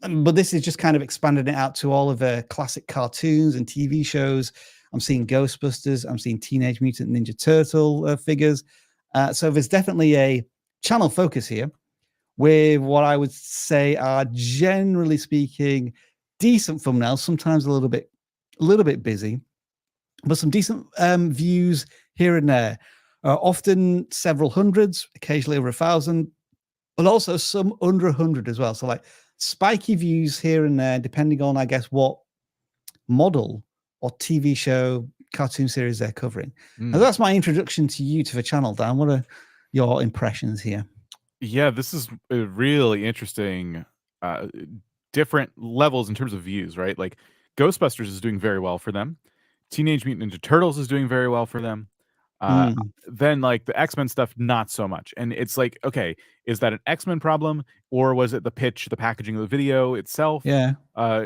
A: But this is just kind of expanding it out to all of the classic cartoons and TV shows. I'm seeing Ghostbusters, I'm seeing Teenage Mutant Ninja Turtle figures. So there's definitely a channel focus here, with what I would say are, generally speaking, decent thumbnails, sometimes a little bit busy, but some decent views here and there. Often several hundreds, occasionally over 1,000, but also some under 100 as well. So like spiky views here and there, depending on, I guess, what model or TV show, cartoon series they're covering. And that's my introduction to you, to the channel, Dan. What are your impressions here?
B: Yeah, this is a really interesting, different levels in terms of views, right? Like Ghostbusters is doing very well for them. Teenage Mutant Ninja Turtles is doing very well for them. Then like the X-Men stuff, not so much. And it's like, okay, is that an X-Men problem, or was it the pitch, the packaging of the video itself?
A: Yeah.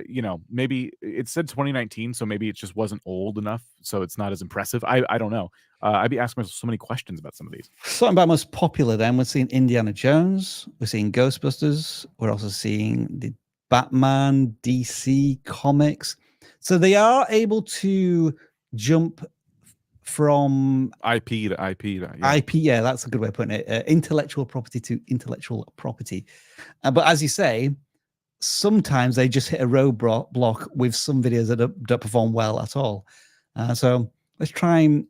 B: You know, maybe it said 2019, so maybe it just wasn't old enough, so it's not as impressive. I don't know. I'd be asking myself so many questions about some of these.
A: Something about most popular then, we're seeing Indiana Jones, we're seeing Ghostbusters, we're also seeing the Batman, DC comics. So they are able to jump from
B: IP to IP to,
A: yeah. IP, yeah, that's a good way of putting it. Intellectual property to intellectual property. But as you say, sometimes they just hit a roadblock with some videos that don't perform well at all. So let's try and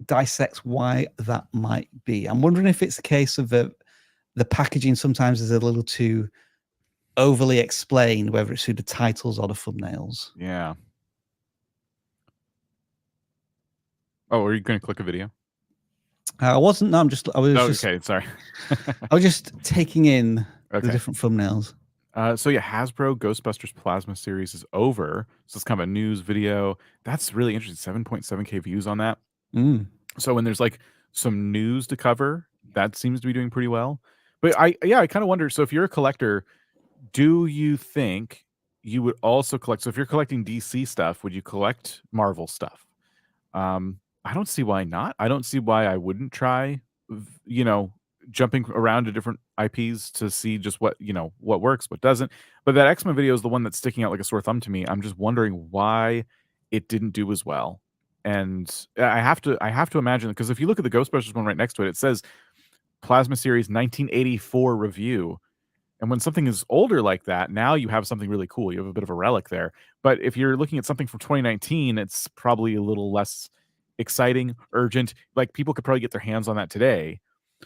A: dissect why that might be. I'm wondering if it's a case of the packaging sometimes is a little too overly explained, whether it's through the titles or the thumbnails.
B: Yeah. Oh, are you going to click a video?
A: I wasn't. No, I was just.
B: Okay, sorry.
A: I was just taking in the different thumbnails.
B: So yeah, Hasbro Ghostbusters Plasma series is over. So it's kind of a news video. That's really interesting. 7.7K views on that. So when there's like some news to cover, that seems to be doing pretty well. But I kind of wonder. So if you're a collector, do you think you would also collect? So if you're collecting DC stuff, would you collect Marvel stuff? I don't see why not. I don't see why I wouldn't try, you know, jumping around to different IPs to see just what, you know, what works, what doesn't. But that X-Men video is the one that's sticking out like a sore thumb to me. I'm just wondering why it didn't do as well. And I have to imagine, because if you look at the Ghostbusters one right next to it, it says Plasma Series 1984 review. And when something is older like that, now you have something really cool. You have a bit of a relic there. But if you're looking at something from 2019, it's probably a little less exciting, urgent. Like people could probably get their hands on that today.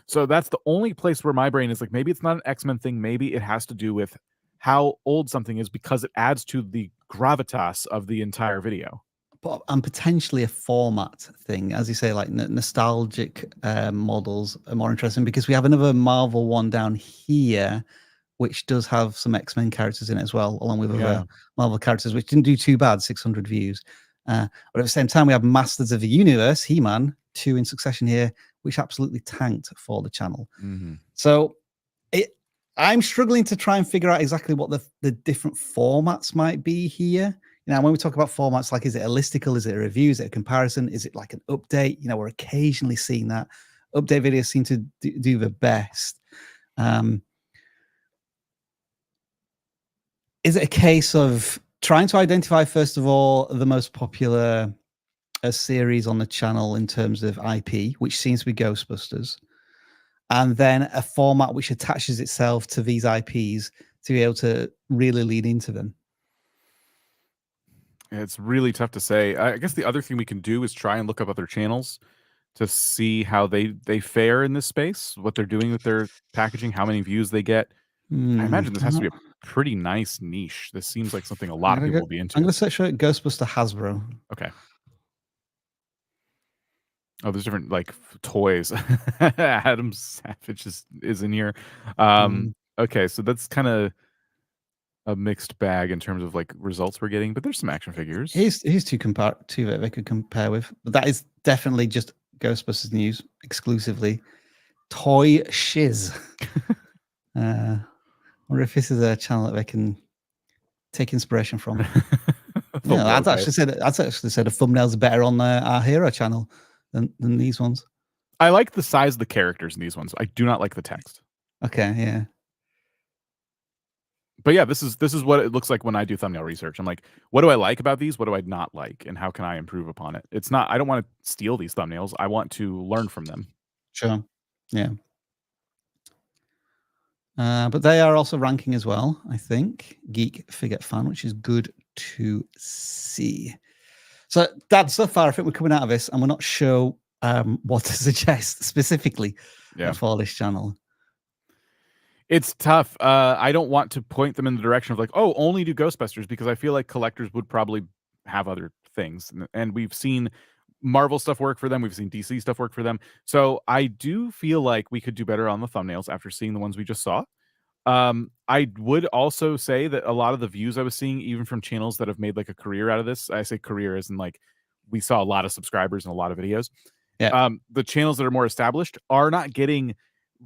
B: So that's the only place where my brain is like, maybe it's not an X-Men thing. Maybe it has to do with how old something is, because it adds to the gravitas of the entire video.
A: And potentially a format thing, as you say, like nostalgic models are more interesting, because we have another Marvel one down here, which does have some X-Men characters in it as well, along with other Marvel characters, which didn't do too bad, 600 views. But at the same time, we have Masters of the Universe, He-Man, 2 in succession here, which absolutely tanked for the channel. So I'm struggling to try and figure out exactly what the different formats might be here. You know, when we talk about formats, like, is it a listicle? Is it a review? Is it a comparison? Is it like an update? You know, we're occasionally seeing that. Update videos seem to do the best. Is it a case of trying to identify, first of all, the most popular series on the channel in terms of IP, which seems to be Ghostbusters, and then a format which attaches itself to these IPs to be able to really lean into them?
B: It's really tough to say. I guess the other thing we can do is try and look up other channels to see how they fare in this space, what they're doing with their packaging, how many views they get. I imagine this has to be a pretty nice niche. This seems like something a lot of people will be into.
A: I'm going to search for Ghostbuster Hasbro.
B: Okay. Oh, there's different like toys. Adam Savage is in here. Okay, so that's kind of a mixed bag in terms of like results we're getting, but there's some action figures.
A: Here's two that they could compare with. But that is definitely just Ghostbusters news exclusively. Toy Shiz. I wonder if this is a channel that they can take inspiration from. Yeah, I'd actually say the thumbnails are better on our hero channel than these ones.
B: I like the size of the characters in these ones. I do not like the text.
A: Okay, yeah.
B: But yeah, this is what it looks like when I do thumbnail research. I'm like, what do I like about these? What do I not like? And how can I improve upon it? It's not, I don't want to steal these thumbnails. I want to learn from them.
A: Sure. Yeah. But they are also ranking as well, I think. Geek Figure Fan, which is good to see. So, Dad, so far, I think we're coming out of this and we're not sure what to suggest specifically for this channel.
B: It's tough. I don't want to point them in the direction of like, oh, only do Ghostbusters, because I feel like collectors would probably have other things. And we've seen Marvel stuff work for them. We've seen DC stuff work for them. So I do feel like we could do better on the thumbnails after seeing the ones we just saw. I would also say that a lot of the views I was seeing, even from channels that have made like a career out of this, I say career as in like we saw a lot of subscribers and a lot of videos.
A: Yeah.
B: The channels that are more established are not getting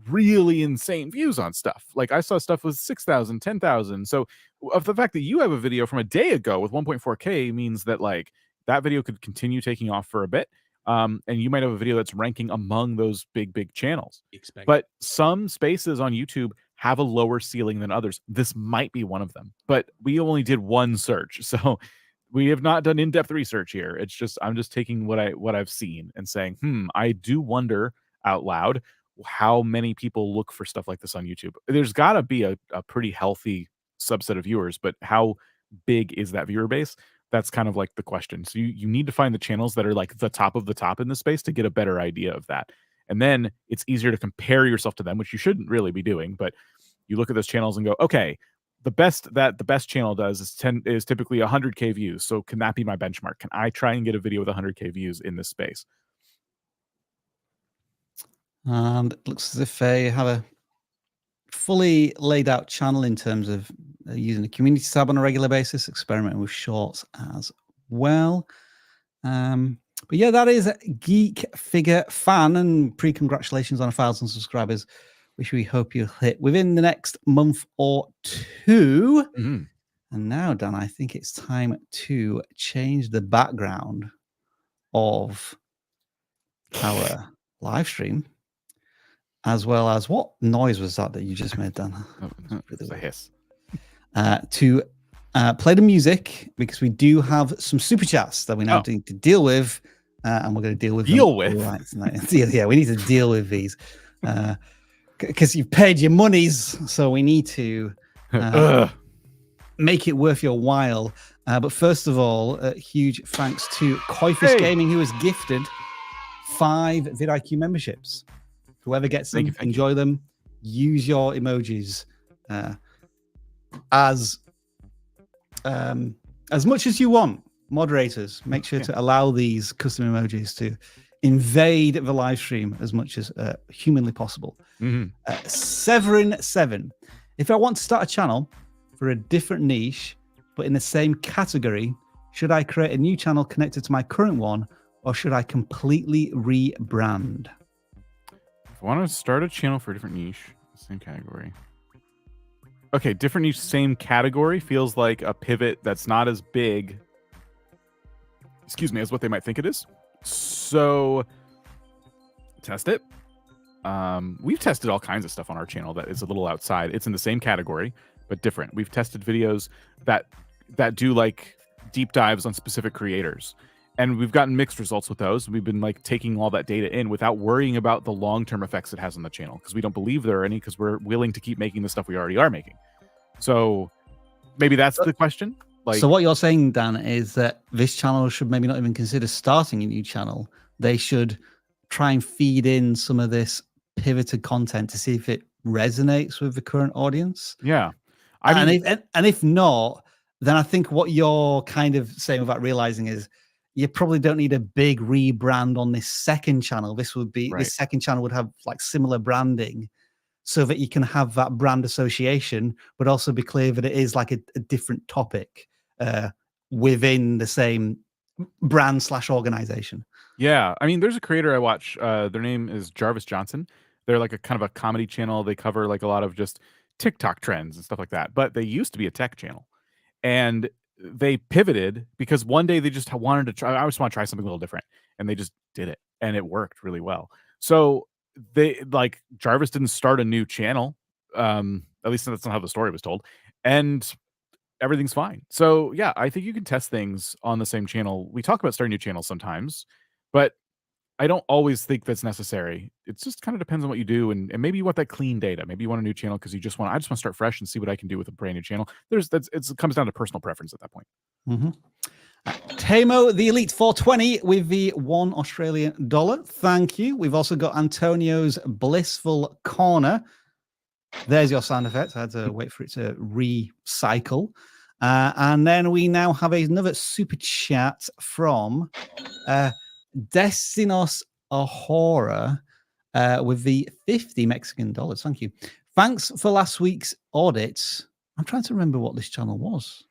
B: really insane views on stuff. Like I saw stuff with 6,000, 10,000. So of the fact that you have a video from a day ago with 1.4K means that like that video could continue taking off for a bit. And you might have a video that's ranking among those big channels. But some spaces on YouTube have a lower ceiling than others. This might be one of them, but we only did one search. So we have not done in-depth research here. It's just, I'm just taking what I've seen and saying, I do wonder out loud how many people look for stuff like this on YouTube. There's got to be a pretty healthy subset of viewers, but how big is that viewer base? That's kind of like the question. So you need to find the channels that are like the top of the top in the space to get a better idea of that. And then it's easier to compare yourself to them, which you shouldn't really be doing. But you look at those channels and go, okay, the best channel does is typically 100K views. So can that be my benchmark? Can I try and get a video with 100K views in this space?
A: And it looks as if they have a fully laid out channel in terms of using a community tab on a regular basis, experimenting with shorts as well. But yeah, that is Geek Figure Fan, and pre-congratulations on 1,000 subscribers, which we hope you'll hit within the next month or two.
B: Mm-hmm.
A: And now, Dan, I think it's time to change the background of our live stream, as well as what noise was that you just made, Dan?
B: It's a hiss.
A: To play the music, because we do have some super chats that we now need to deal with, and we're going to deal with them right tonight. Yeah, we need to deal with these because you've paid your monies, so we need to make it worth your while. But first of all, huge thanks to Koifish Gaming, who has gifted 5 vidIQ memberships. Whoever gets them, enjoy them. Use your emojis as much as you want. Moderators, make sure to allow these custom emojis to invade the live stream as much as humanly possible. Severin 7. If I want to start a channel for a different niche, but in the same category, should I create a new channel connected to my current one, or should I completely rebrand?
B: If I want to start a channel for a different niche, same category. Okay, different niche, same category feels like a pivot that's not as big, as what they might think it is. So test it. We've tested all kinds of stuff on our channel that is a little outside. It's in the same category, but different. We've tested videos that do like deep dives on specific creators. And we've gotten mixed results with those. We've been like taking all that data in without worrying about the long-term effects it has on the channel, because we don't believe there are any, because we're willing to keep making the stuff we already are making. So maybe that's the question. Like,
A: so what you're saying, Dan, is that this channel should maybe not even consider starting a new channel. They should try and feed in some of this pivoted content to see if it resonates with the current audience.
B: Yeah.
A: And if not, then I think what you're kind of saying without realizing is you probably don't need a big rebrand on this second channel. This would be this second channel would have like similar branding, so that you can have that brand association, but also be clear that it is like a different topic within the same brand / organization.
B: Yeah, I mean, there's a creator I watch. Their name is Jarvis Johnson. They're like a kind of a comedy channel. They cover like a lot of just TikTok trends and stuff like that. But they used to be a tech channel, and they pivoted because one day they just wanted to try. I just want to try something a little different, and they just did it, and it worked really well. So they like Jarvis didn't start a new channel. At least that's not how the story was told, and everything's fine. So yeah, I think you can test things on the same channel. We talk about starting new channels sometimes, but I don't always think that's necessary. It just kind of depends on what you do, and maybe you want that clean data. Maybe you want a new channel because I just want to start fresh and see what I can do with a brand new channel. It comes down to personal preference at that point.
A: Tamo the Elite 420 with the $1 Australian. Thank you. We've also got Antonio's Blissful Corner. There's your sound effect. I had to wait for it to recycle. And then we now have another super chat from Destinos Ahora with the $50 Mexican. Thank you. Thanks for last week's audit. I'm trying to remember what this channel was.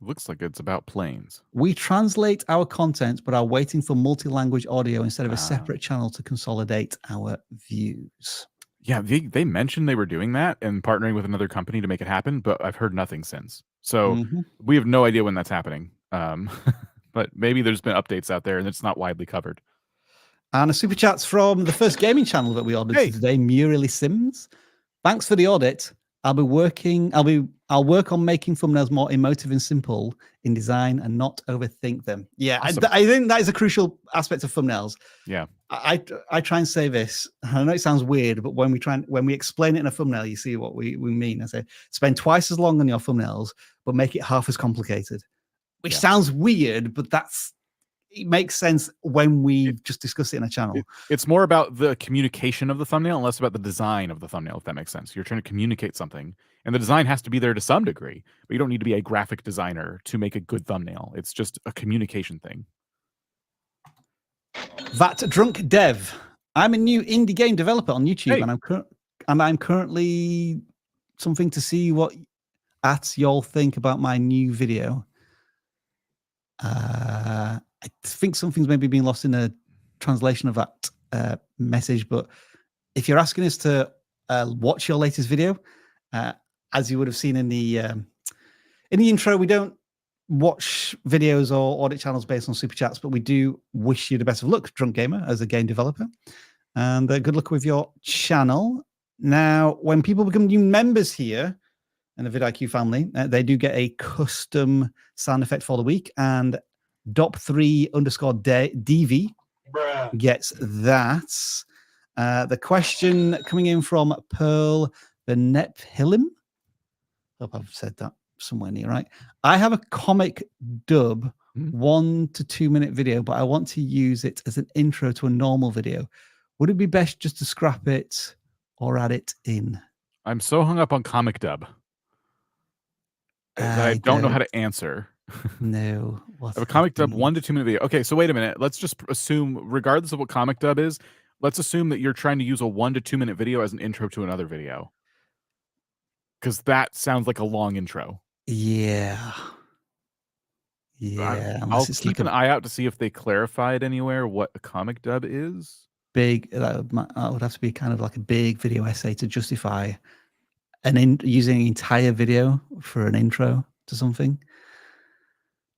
B: looks like it's about planes.
A: We translate our content, but are waiting for multi-language audio instead of a separate channel to consolidate our views.
B: Yeah, they mentioned they were doing that and partnering with another company to make it happen, but I've heard nothing since. So we have no idea when that's happening. But maybe there's been updates out there and it's not widely covered.
A: And a super chat's from the first gaming channel that we audited today, MuirlySims. Thanks for the audit. I'll work on making thumbnails more emotive and simple in design and not overthink them. Yeah,
B: Awesome.
A: I think that is a crucial aspect of thumbnails.
B: Yeah.
A: I try and say this. I know it sounds weird, but when we explain it in a thumbnail, you see what we mean. I say, spend twice as long on your thumbnails, but make it half as complicated. Which sounds weird, but it makes sense when we just discuss it in a channel.
B: It's more about the communication of the thumbnail and less about the design of the thumbnail, if that makes sense. You're trying to communicate something, and the design has to be there to some degree, but you don't need to be a graphic designer to make a good thumbnail. It's just a communication thing.
A: That Drunk Dev. I'm a new indie game developer on YouTube, and I'm currently something to see what y'all think about my new video. I think something's maybe been lost in the translation of that message, but if you're asking us to watch your latest video, as you would have seen in the intro, we don't watch videos or audit channels based on super chats, but we do wish you the best of luck, Drunk Gamer, as a game developer, and good luck with your channel. Now, when people become new members here in the vidIQ family, they do get a custom sound effect for the week, and Dop3_DV gets that. The question coming in from Pearl Benephilim. Hope I've said that somewhere near right. I have a comic dub 1 to 2 minute video, but I want to use it as an intro to a normal video. Would it be best just to scrap it or add it in?
B: I'm so hung up on comic dub that I don't know how to answer.
A: No.
B: I have a comic dub 1 to 2 minute video. Okay, so wait a minute. Let's just assume, regardless of what comic dub is, let's assume that you're trying to use a 1 to 2 minute video as an intro to another video. Because that sounds like a long intro.
A: Yeah.
B: I'll keep an eye out to see if they clarified anywhere what a comic dub is.
A: Big, that would have to be kind of like a big video essay to justify using an entire video for an intro to something.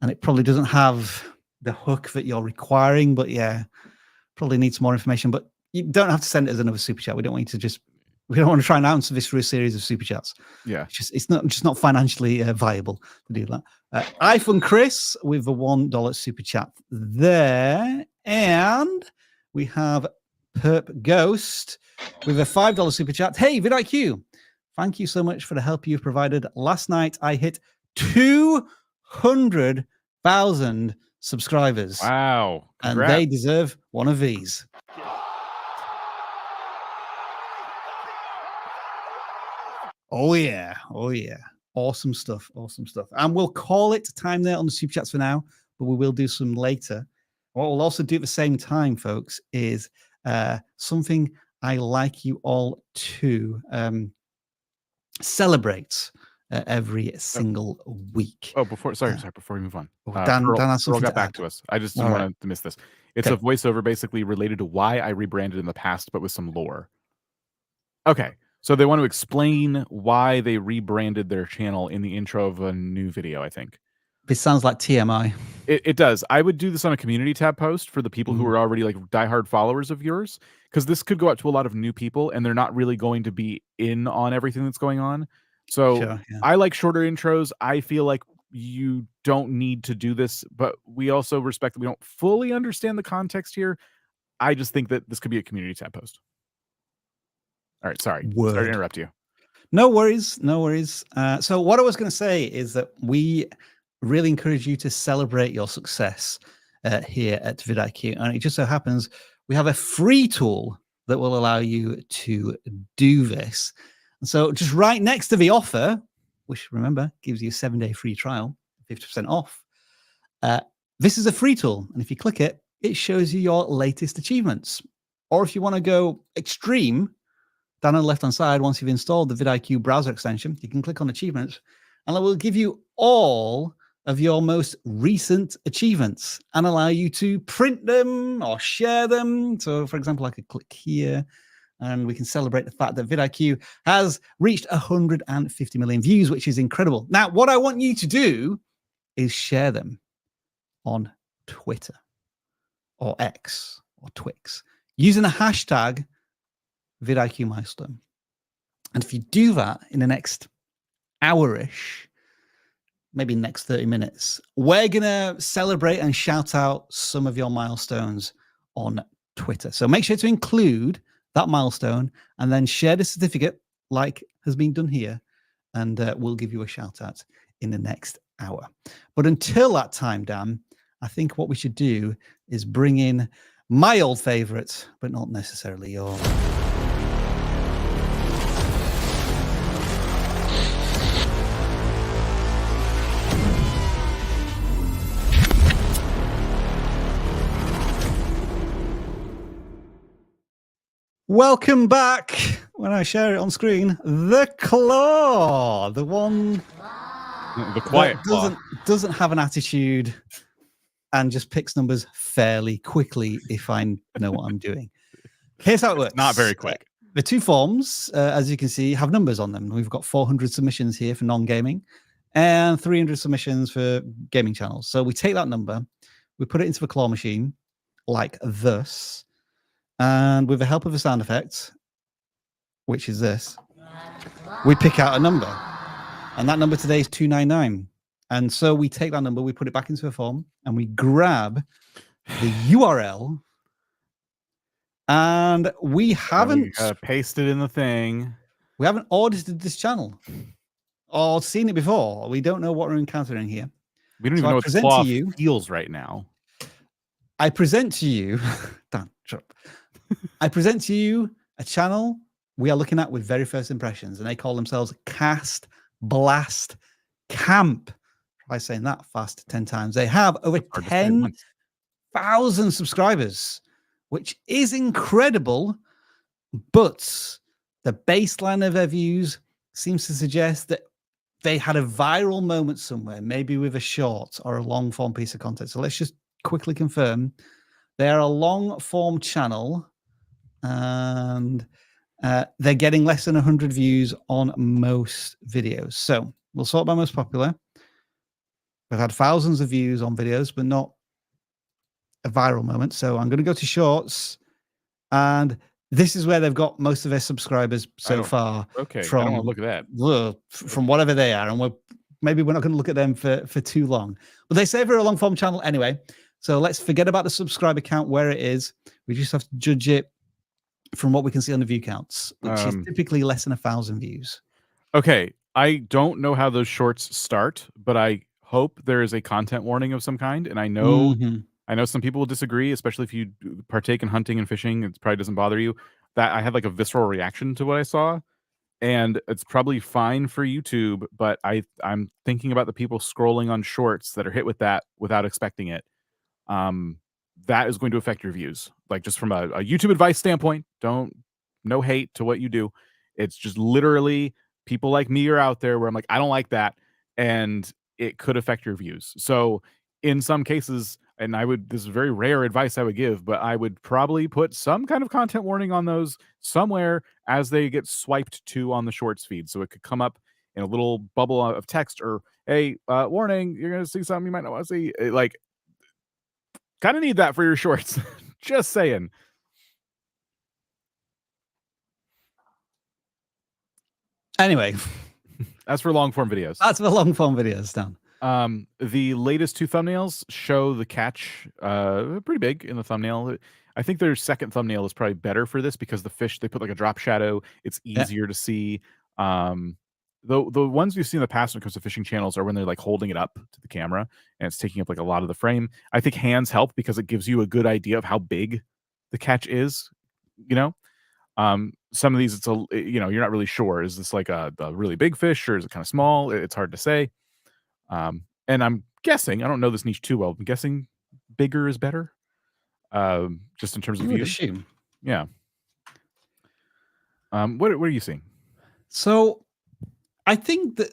A: And it probably doesn't have the hook that you're requiring, but yeah, probably needs more information. But you don't have to send it as another super chat. We don't want you to we don't want to try and answer this through a series of super chats.
B: Yeah,
A: it's not financially viable to do that. iPhone Chris with a $1 super chat there, and we have Perp Ghost with a $5 super chat. Hey, vidIQ, thank you so much for the help you've provided. Last night I hit 200,000 subscribers.
B: Wow.
A: Congrats. And they deserve one of these. Oh yeah. Awesome stuff. And we'll call it time there on the super chats for now, but we will do some later. What we'll also do at the same time, folks, is something I like you all to celebrate every single week.
B: Oh, before we move on.
A: Dan has
B: Pearl
A: something
B: got
A: to
B: back
A: add.
B: to us. I just didn't want to miss this. It's a voiceover basically related to why I rebranded in the past, but with some lore. Okay. So they want to explain why they rebranded their channel in the intro of a new video, I think.
A: This sounds like TMI.
B: It does. I would do this on a community tab post for the people who are already like diehard followers of yours, because this could go out to a lot of new people and they're not really going to be in on everything that's going on. So I like shorter intros. I feel like you don't need to do this, but we also respect that we don't fully understand the context here. I just think that this could be a community tab post. All right, sorry to interrupt you.
A: No worries. So what I was going to say is that we really encourage you to celebrate your success here at vidIQ, and it just so happens we have a free tool that will allow you to do this. And so just right next to the offer, which remember gives you a 7-day free trial, 50% off, this is a free tool, and if you click it, it shows you your latest achievements. Or if you want to go extreme, down on the left-hand side, once you've installed the vidIQ browser extension, you can click on achievements, and it will give you all of your most recent achievements and allow you to print them or share them. So, for example, I could click here and we can celebrate the fact that vidIQ has reached 150 million views, which is incredible. Now, what I want you to do is share them on Twitter or X or Twix using the hashtag vidIQ milestone. And if you do that in the next hour-ish, maybe next 30 minutes, we're going to celebrate and shout out some of your milestones on Twitter. So make sure to include that milestone and then share the certificate like has been done here. And we'll give you a shout out in the next hour. But until that time, Dan, I think what we should do is bring in my old favorite, but not necessarily yours. Welcome back. When I share it on screen, the CLAAAW, the one
B: the quiet
A: that doesn't have an attitude and just picks numbers fairly quickly if I know what I'm doing. Here's how it works.
B: Not very quick.
A: The two forms, as you can see, have numbers on them. We've got 400 submissions here for non-gaming and 300 submissions for gaming channels. So we take that number, we put it into the CLAAAW machine like this. And with the help of a sound effect, which is this, we pick out a number. And that number today is 299. And so we take that number, we put it back into a form, and we grab the URL. And we haven't
B: pasted in the thing.
A: We haven't audited this channel or seen it before. We don't know what we're encountering here.
B: We don't even know what CLAAAW feels right now.
A: I present to you, Dan, shut up. I present to you a channel we are looking at with very first impressions, and they call themselves Cast Blast Camp. Try saying that fast 10 times. They have over 10,000 subscribers, which is incredible, but the baseline of their views seems to suggest that they had a viral moment somewhere, maybe with a short or a long form piece of content. So let's just quickly confirm. They are a long form channel, and they're getting less than 100 views on most videos. So we'll sort by most popular. We've had thousands of views on videos, but not a viral moment. So I'm going to go to shorts, and this is where they've got most of their subscribers so far.
B: Okay,
A: from,
B: I don't want to look at that.
A: From whatever they are, and maybe we're not going to look at them for too long. But they say they're a long form channel anyway. So let's forget about the subscriber count where it is. We just have to judge it from what we can see on the view counts, which is typically less than 1,000 views.
B: Okay, I don't know how those shorts start, but I hope there is a content warning of some kind. And I know, I know some people will disagree, especially if you partake in hunting and fishing. It probably doesn't bother you. That I had like a visceral reaction to what I saw, and it's probably fine for YouTube. But I'm thinking about the people scrolling on shorts that are hit with that without expecting it. That is going to affect your views. Like, just from a YouTube advice standpoint, no hate to what you do. It's just literally people like me are out there where I'm like, I don't like that, and it could affect your views. So in some cases, and this is very rare advice I would give, but I would probably put some kind of content warning on those somewhere as they get swiped to on the shorts feed. So it could come up in a little bubble of text, or, hey, warning, you're going to see something you might not want to see. Like, kind of need that for your shorts. Just saying.
A: Anyway,
B: as for long form videos,
A: that's for long form videos, Dan.
B: The latest two thumbnails show the catch pretty big in the thumbnail. I think their second thumbnail is probably better for this because the fish, they put like a drop shadow. It's easier to see. The ones we've seen in the past when it comes to fishing channels are when they're like holding it up to the camera and it's taking up like a lot of the frame. I think hands help because it gives you a good idea of how big the catch is, you know. Some of these, it's you're not really sure. Is this like a really big fish, or is it kind of small? It's hard to say. And I'm guessing, I don't know this niche too well, I'm guessing bigger is better. Just in terms of views. Yeah. What are you seeing?
A: So I think that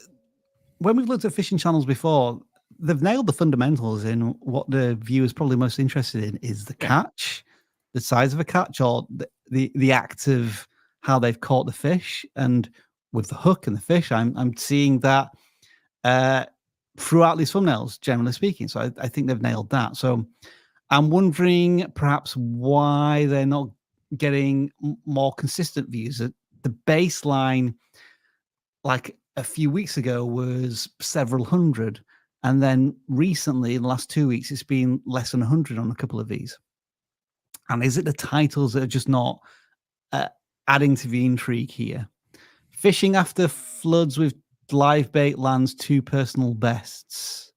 A: when we've looked at fishing channels before, they've nailed the fundamentals in what the viewer's probably most interested in is the catch, the size of a catch, or the act of how they've caught the fish. And with the hook and the fish, I'm seeing that throughout these thumbnails, generally speaking. So I think they've nailed that. So I'm wondering perhaps why they're not getting more consistent views. The baseline, like a few weeks ago, was several hundred. And then recently, in the last 2 weeks, it's been less than 100 on a couple of these. And is it the titles that are just not adding to the intrigue here? Fishing after floods with live bait lands 2 personal bests.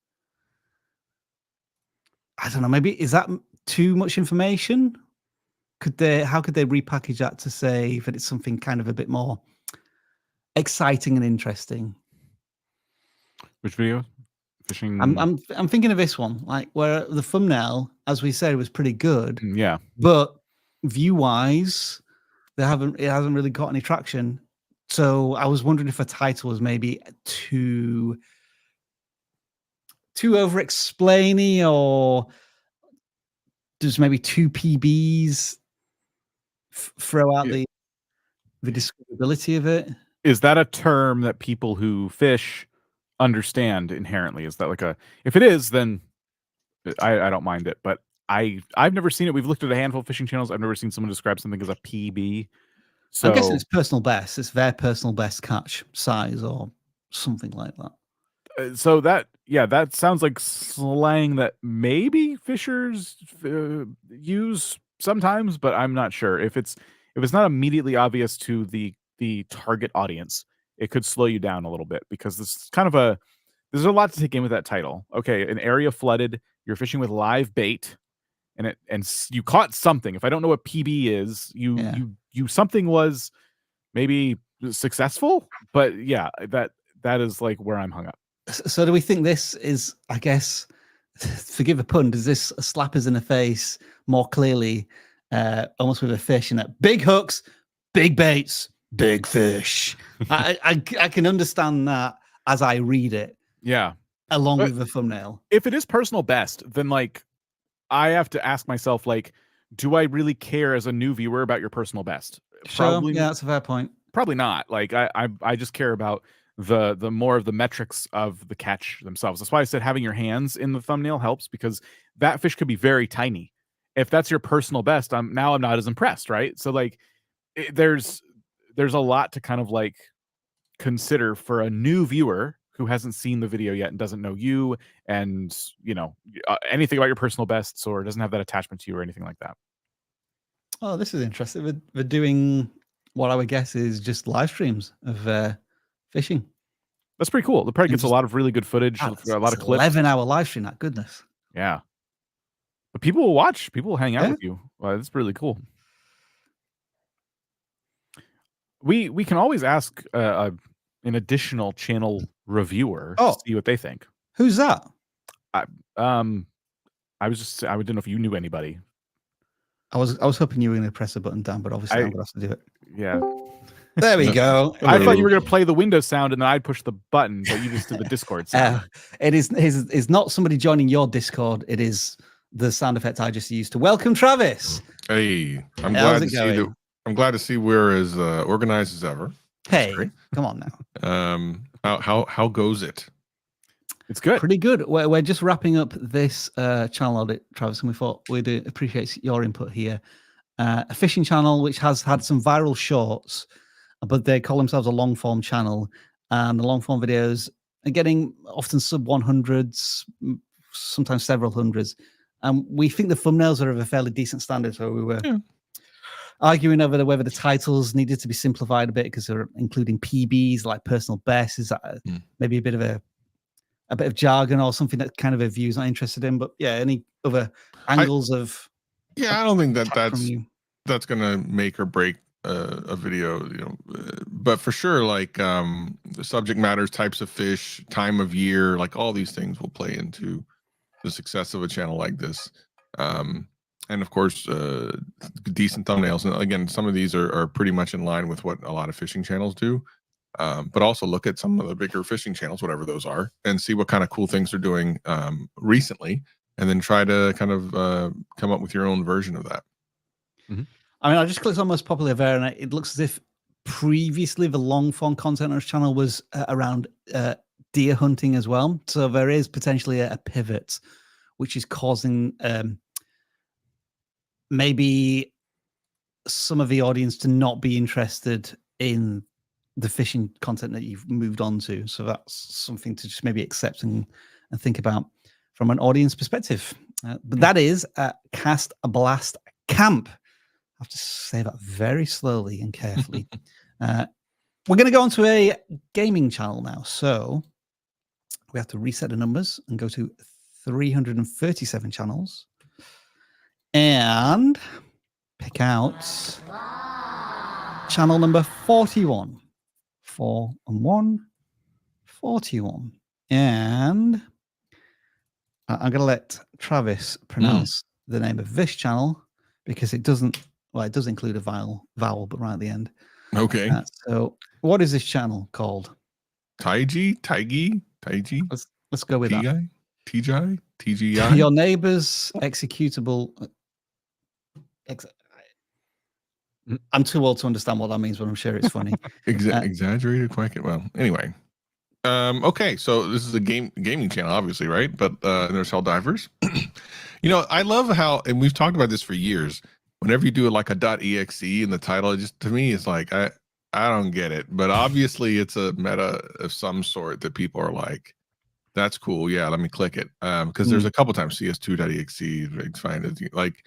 A: I don't know. Maybe is that too much information? How could they repackage that to say that it's something kind of a bit more exciting and interesting?
B: Which video? Fishing.
A: I'm thinking of this one, like where the thumbnail, as we said, was pretty good.
B: Yeah.
A: But view wise, it hasn't really got any traction. So I was wondering if a title was maybe too over explainy, or just maybe 2 PBs throw out the discoverability of it.
B: Is that a term that people who fish understand inherently? Is that like if it is, then I don't mind it, but I've never seen it. We've looked at a handful of fishing channels. I've never seen someone describe something as a PB. So
A: I'm guessing it's personal best. It's their personal best catch size or something like that.
B: So that sounds like slang that maybe fishers use sometimes, but I'm not sure if it's not immediately obvious to the target audience. It could slow you down a little bit, because this is kind of there's a lot to take in with that title. Okay, an area flooded. You're fishing with live bait, and you caught something. If I don't know what PB is, you something was maybe successful, but yeah, that is like where I'm hung up.
A: So do we think this is, I guess, forgive the pun, does this slap us in the face more clearly, almost with a fish, in that big hooks, big baits, big fish? I can understand that as I read it.
B: Yeah.
A: Along with the thumbnail.
B: If it is personal best, then like I have to ask myself, like, do I really care as a new viewer about your personal best?
A: Probably, yeah, that's a fair point.
B: Probably not. Like I just care about the more of the metrics of the catch themselves. That's why I said having your hands in the thumbnail helps, because that fish could be very tiny. If that's your personal best, I'm not as impressed, right? So like there's a lot to kind of like consider for a new viewer who hasn't seen the video yet and doesn't know you, and anything about your personal bests, or doesn't have that attachment to you or anything like that.
A: Oh, this is interesting. They're doing what I would guess is just live streams of fishing.
B: That's pretty cool. The probably gets a lot of really good footage, a lot of clips.
A: 11-hour live stream, that goodness.
B: Yeah. But people will watch. People will hang out with you. That's really cool. We can always ask an additional channel reviewer to see what they think.
A: Who's that?
B: I didn't know if you knew anybody.
A: I was hoping you were going to press a button down, but obviously I'm going to have to do it.
B: Yeah.
A: There we go.
B: I thought you were going to play the Windows sound and then I'd push the button, but you just did the Discord sound.
A: It is not somebody joining your Discord. It is the sound effect I just used to welcome Travis.
D: Hey, I'm glad to see we're as organized as ever.
A: Hey, come on now.
D: How goes it?
B: It's good.
A: Pretty good. We're just wrapping up this channel audit, Travis, and we thought we'd appreciate your input here. A fishing channel which has had some viral shorts, but they call themselves a long form channel, and the long form videos are getting often sub 100s, sometimes several hundreds. And we think the thumbnails are of a fairly decent standard, so we were arguing over whether the titles needed to be simplified a bit, because they're including PBs like personal best. Is that maybe a bit of jargon or something that kind of a view's not interested in? But yeah, any other angles of?
D: Yeah, I don't think that's gonna make or break a video, but for sure, like the subject matters, types of fish, time of year, like all these things will play into the success of a channel like this. And of course, decent thumbnails. And again, some of these are pretty much in line with what a lot of fishing channels do. but also look at some of the bigger fishing channels, whatever those are, and see what kind of cool things they're doing recently, and then try to kind of come up with your own version of that.
A: I mean, I just clicked on most popular there, and it looks as if previously the long form content on his channel was around deer hunting as well. So there is potentially a pivot, which is causing maybe some of the audience to not be interested in the fishing content that you've moved on to. So that's something to just maybe accept and think about from an audience perspective. But that is Cast a Blast Camp. I have to say that very slowly and carefully. We're going to go on to a gaming channel now. So we have to reset the numbers and go to 337 channels and pick out channel number 41. 4 and 1, 41. And I'm going to let Travis pronounce the name of this channel because it doesn't, well, it does include a vowel, but right at the end.
D: Okay.
A: So what is this channel called?
D: TyGi.
A: Let's go with that.
D: TyGi.
A: Your neighbor's executable. I'm too old to understand what that means, but I'm sure it's funny.
D: Exaggerated quack. Well, anyway. Okay, so this is a gaming channel, obviously, right? But there's Helldivers. You know, I love how, and we've talked about this for years. Whenever you do like a .exe in the title, it just, to me, it's like I don't get it. But obviously, it's a meta of some sort that people are like, "That's cool, yeah, let me click it." Because there's a couple times CS2.exe, like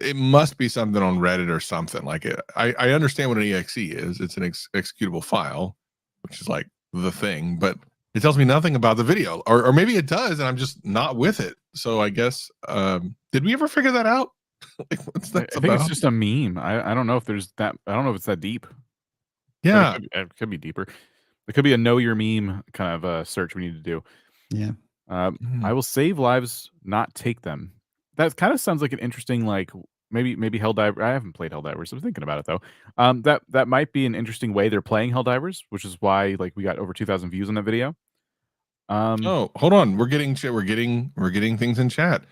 D: it must be something on Reddit or something like it. I understand what an exe is. It's an executable file, which is like the thing, but it tells me nothing about the video, or maybe it does, and I'm just not with it. So I guess did we ever figure that out? Like, what's that
B: I think it's just a meme. I don't know if there's that. I don't know if it's that deep.
D: Yeah,
B: it could be deeper. It could be a know your meme kind of search we need to do.
A: Yeah.
B: I will save lives, not take them. That kind of sounds like an interesting, like maybe Helldiver. I haven't played Helldivers. I'm thinking about it though. That might be an interesting way they're playing Helldivers, which is why like we got over 2,000 views on that video.
D: Oh, hold on. We're getting things in chat.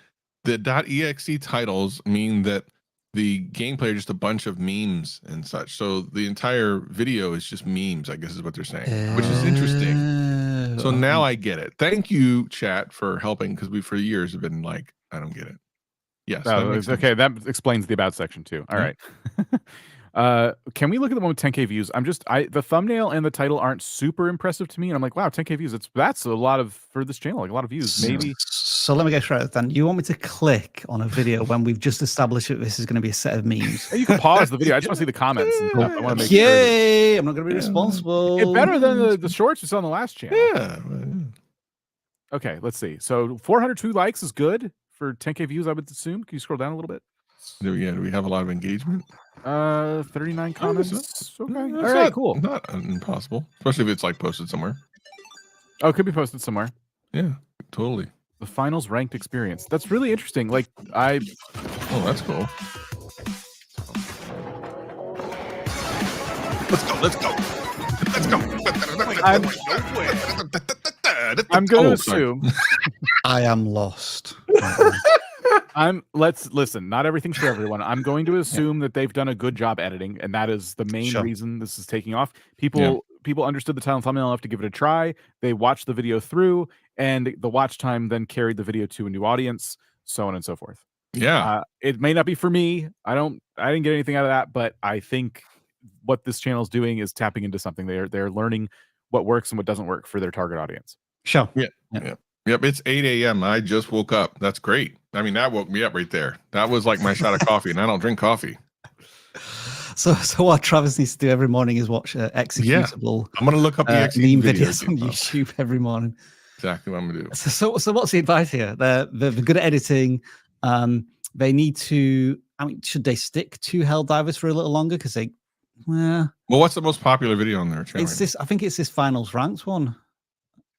D: The .exe titles mean that the gameplay are just a bunch of memes and such. So the entire video is just memes, I guess is what they're saying, which is interesting. So now I get it. Thank you, chat, for helping, because we for years have been like, I don't get it. Yes.
B: Okay, that explains the about section too. All right. Can we look at the one with 10K views? The thumbnail and the title aren't super impressive to me, and I'm like, wow, 10K views. That's a lot of for this channel, like a lot of views. Maybe.
A: So let me get straight. Then you want me to click on a video when we've just established that this is going to be a set of memes?
B: You can pause the video. I just want to see the comments. And I want to make
A: Yay! Sure I'm not going to be responsible.
B: It's better than the shorts we saw on the last channel.
D: Yeah.
B: Okay, let's see. So 402 likes is good for 10K views, I would assume. Can you scroll down a little bit?
D: Do we have a lot of engagement?
B: 39 comments. Okay. All right,
D: not,
B: cool.
D: Not impossible, especially if it's like posted somewhere.
B: Oh, it could be posted somewhere.
D: Yeah, totally.
B: The finals ranked experience. That's really interesting. Like
D: Oh, that's cool. Let's go.
B: I'm going to assume.
A: I am lost.
B: Let's listen. Not everything's for everyone. I'm going to assume that they've done a good job editing, and that is the main reason this is taking off. People understood the title and thumbnail enough to give it a try. They watched the video through, and the watch time then carried the video to a new audience, so on and so forth.
D: Yeah.
B: It may not be for me. I didn't get anything out of that, but I think what this channel is doing is tapping into something. They're learning what works and what doesn't work for their target audience.
A: Sure.
D: Yeah. Yep, it's 8 a.m. I just woke up. That's great. I mean, that woke me up right there. That was like my shot of coffee, and I don't drink coffee.
A: So what Travis needs to do every morning is watch executable.
D: I'm gonna look up the
A: meme videos on YouTube every morning.
D: Exactly what I'm gonna do.
A: So what's the advice here? They're good at editing. They need to. I mean, should they stick to Helldivers for a little longer? Because well,
D: what's the most popular video on their channel?
A: It's this. I think it's this finals ranked one.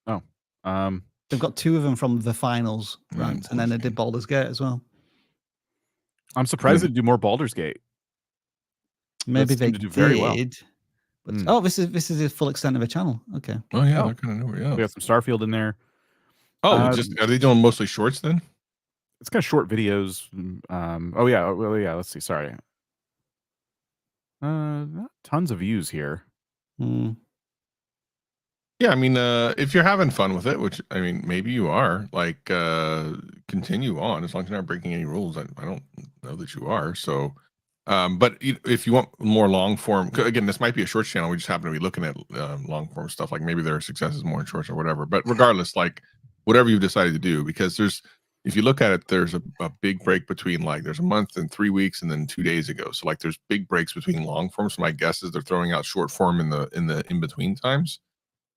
B: Oh,
A: they've got 2 of them from the finals ranked, and then they did Baldur's Gate as well. I'm
B: surprised they do more Baldur's Gate.
A: Maybe they
B: do very well.
A: but But oh, this is the full extent of a channel. Okay.
D: Oh yeah, they're kind of new. Yeah.
B: We got some Starfield in there.
D: Oh, just are they doing mostly shorts then?
B: It's kind of short videos. Oh yeah. Well, yeah. Let's see. Sorry. Not tons of views here.
D: Yeah, I mean, if you're having fun with it, which I mean, maybe you are, like, continue on as long as you're not breaking any rules. I don't know that you are. So, but if you want more long form, again, this might be a shorts channel. We just happen to be looking at long form stuff. Like maybe their success is more in shorts or whatever. But regardless, like whatever you've decided to do, because if you look at it, there's a big break between like there's a month and 3 weeks and then 2 days ago. So like there's big breaks between long form. So my guess is they're throwing out short form in the in between times.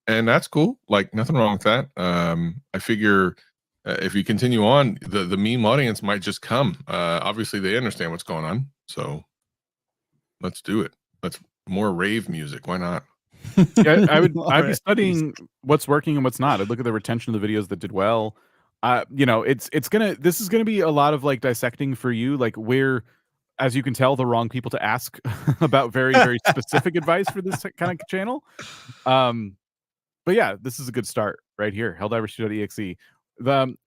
D: And that's cool. Like nothing wrong with that. I figure if you continue on, the meme audience might just come. Obviously, they understand what's going on, so let's do it. Let's more rave music. Why not?
B: Yeah, I'd be studying what's working and what's not. I'd look at the retention of the videos that did well. You know, this is gonna be a lot of like dissecting for you, like where, as you can tell, the wrong people to ask about very very specific advice for this kind of channel. But yeah, this is a good start right here. Helldivers2.exe.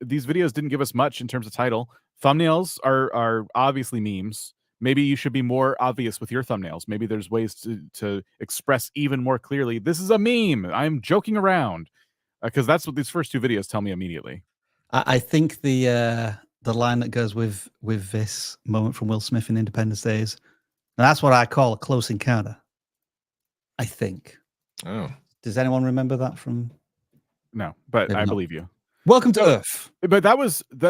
B: These videos didn't give us much in terms of title. Thumbnails are obviously memes. Maybe you should be more obvious with your thumbnails. Maybe there's ways to express even more clearly. This is a meme. I'm joking around, because that's what these first 2 videos tell me immediately.
A: I think the line that goes with this moment from Will Smith in Independence Days, that's what I call a close encounter. I think.
D: Oh.
A: Does anyone remember that from?
B: No, but I believe you.
A: Welcome to Earth.
B: But that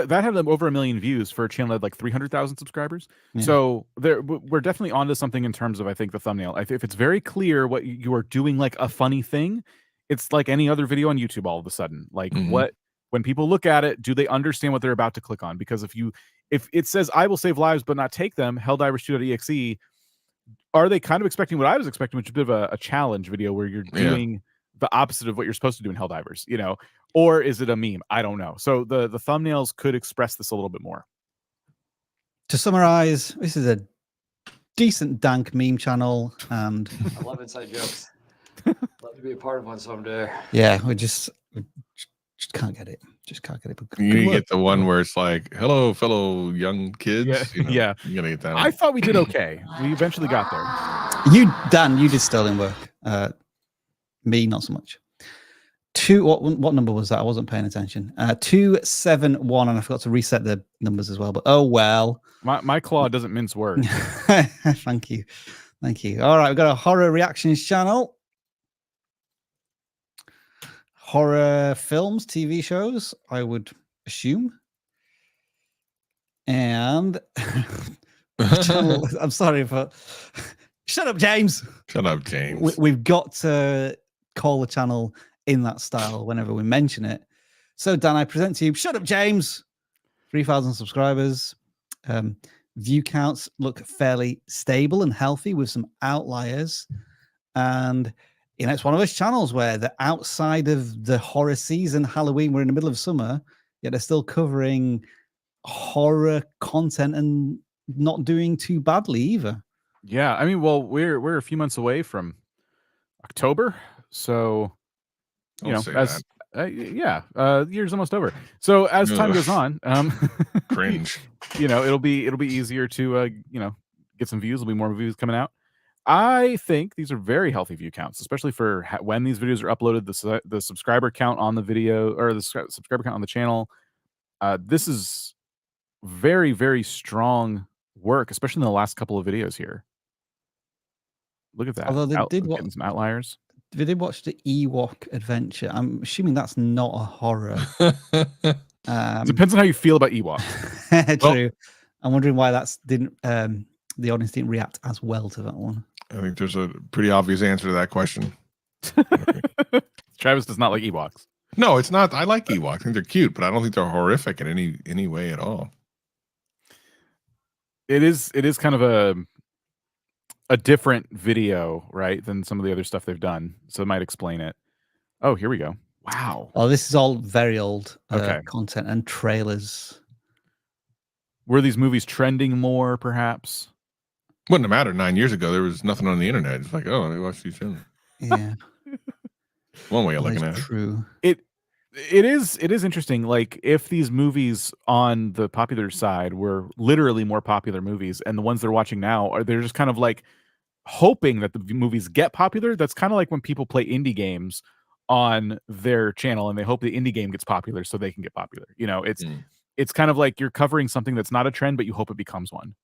B: had over 1 million views for a channel that had like 300,000 subscribers. Yeah. So we're definitely onto something in terms of, I think, the thumbnail. If it's very clear what you are doing, like a funny thing, it's like any other video on YouTube all of a sudden. Like when people look at it, do they understand what they're about to click on? Because if it says I will save lives but not take them, helldivers2.exe, are they kind of expecting what I was expecting, which is a bit of a challenge video where you're doing the opposite of what you're supposed to do in Helldivers, you know? Or is it a meme? I don't know. So the thumbnails could express this a little bit more.
A: To summarize, this is a decent dank meme channel, and
E: I love inside jokes. Love to be a part of one someday.
A: Yeah, we just can't get it. Just can't get it. But
D: you get the one where it's like, "Hello, fellow young kids."
B: Yeah,
D: you know,
B: yeah.
D: You gotta get that one.
B: I thought we did okay. We eventually got there.
A: Dan, you did sterling work. Me, not so much. What number was that? I wasn't paying attention. 271, and I forgot to reset the numbers as well. But oh well.
B: My claw doesn't mince words.
A: Thank you. All right, we've got a horror reactions channel. Horror films, TV shows, I would assume. And I'm sorry for. Shut up, James.
D: Shut up, James.
A: We've got to call the channel in that style whenever we mention it. So, Dan, I present to you. Shut up, James. 3,000 subscribers. View counts look fairly stable and healthy with some outliers. And you know, it's one of those channels where the outside of the horror season, Halloween, we're in the middle of summer, yet they're still covering horror content and not doing too badly either.
B: Yeah, I mean, well, we're a few months away from October, so you know, as year's almost over. So as time goes on,
D: cringe.
B: You know, it'll be easier to you know, get some views. There'll be more views coming out. I think these are very healthy view counts, especially for when these videos are uploaded. The subscriber count on the video, or the subscriber count on the channel. This is very, very strong work, especially in the last couple of videos here. Look at that.
A: Although they did
B: getting some outliers.
A: They did watch the Ewok adventure. I'm assuming that's not a horror.
B: Depends on how you feel about Ewok.
A: True. Well, I'm wondering why the audience didn't react as well to that one.
D: I think there's a pretty obvious answer to that question.
B: Travis does not like Ewoks.
D: No, it's not. I like Ewoks. I think they're cute, but I don't think they're horrific in any way at all.
B: It is kind of a different video, right, than some of the other stuff they've done. So it might explain it. Oh, here we go. Wow.
A: Oh, this is all very old content and trailers.
B: Were these movies trending more, perhaps?
D: Wouldn't have mattered 9 years ago. There was nothing on the internet. It's like, oh, I watch these channels.
A: Yeah.
D: One way of
A: That
D: looking
A: is
D: at it.
A: true.
B: It is interesting. Like if these movies on the popular side were literally more popular movies, and the ones they're watching now are they're just kind of like hoping that the movies get popular. That's kind of like when people play indie games on their channel and they hope the indie game gets popular so they can get popular. You know, it's kind of like you're covering something that's not a trend, but you hope it becomes one.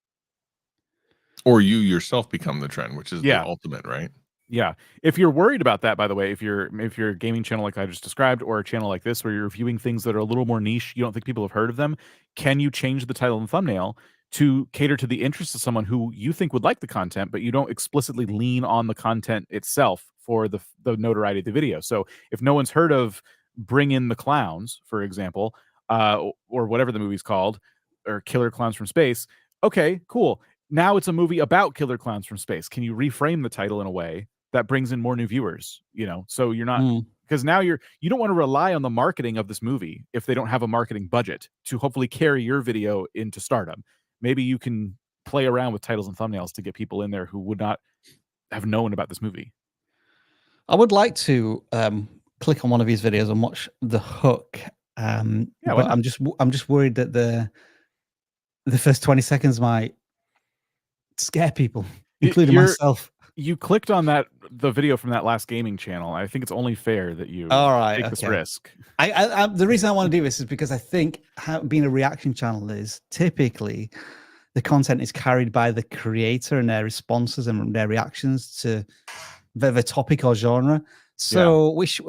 D: Or you yourself become the trend, which is
B: Yeah.
D: the ultimate, right?
B: Yeah. If you're worried about that, by the way, if you're a gaming channel like I just described, or a channel like this where you're reviewing things that are a little more niche, you don't think people have heard of them, can you change the title and thumbnail to cater to the interests of someone who you think would like the content, but you don't explicitly lean on the content itself for the notoriety of the video? So if no one's heard of Bring in the Clowns, for example, or whatever the movie's called, or Killer Clowns from Space, okay, cool. Now it's a movie about killer clowns from space. Can you reframe the title in a way that brings in more new viewers? You know, so you're not, because now you don't want to rely on the marketing of this movie if they don't have a marketing budget to hopefully carry your video into stardom. Maybe you can play around with titles and thumbnails to get people in there who would not have known about this movie.
A: I would like to click on one of these videos and watch The Hook. But I'm just worried that the first 20 seconds might scare people, including myself.
B: You clicked on the video from that last gaming channel. I think it's only fair that you take this risk.
A: I the reason I want to do this is because I think being a reaction channel is typically the content is carried by the creator and their responses and their reactions to the topic or genre. So which,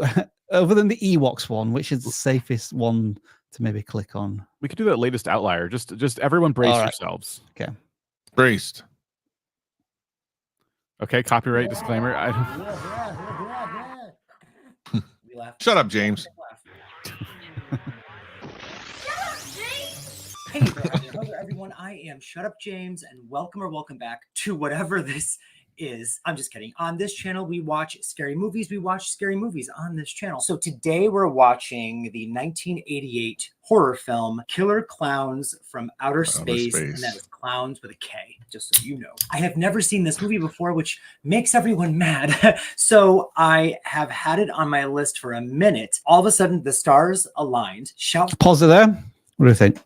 A: other than the Ewoks one, which is the safest one to maybe click on?
B: We could do that latest outlier. Just everyone brace yourselves.
A: Okay.
D: Braced.
B: Okay, copyright disclaimer.
D: Shut up, James.
F: Hey there, everyone. I am Shut Up James, and welcome back to whatever this is. I'm just kidding. On this channel, we watch scary movies. We watch scary movies on this channel. So today we're watching the 1988 horror film Killer Clowns from Outer Space, and that is clowns with a K, just so you know. I have never seen this movie before, which makes everyone mad. So I have had it on my list for a minute. All of a sudden, the stars aligned.
A: Pause it there. What do you think?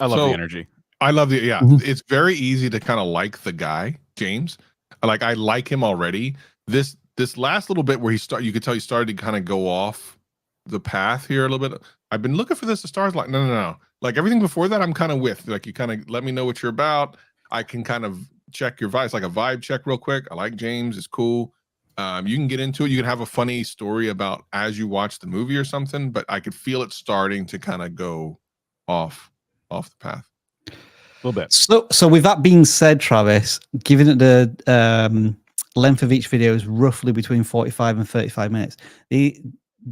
B: I love the energy.
D: I love the It's very easy to kind of like the guy, James. Like I like him already. This last little bit where you could tell he started to kind of go off the path here a little bit. I've been looking for this. The stars like no. Like everything before that, I'm kind of with. Like you kind of let me know what you're about. I can kind of check your vibe. It's like a vibe check real quick. I like James. It's cool. You can get into it. You can have a funny story about as you watch the movie or something. But I could feel it starting to kind of go off the path.
B: A little bit.
A: So with that being said, Travis, given that the length of each video is roughly between 45 and 35 minutes,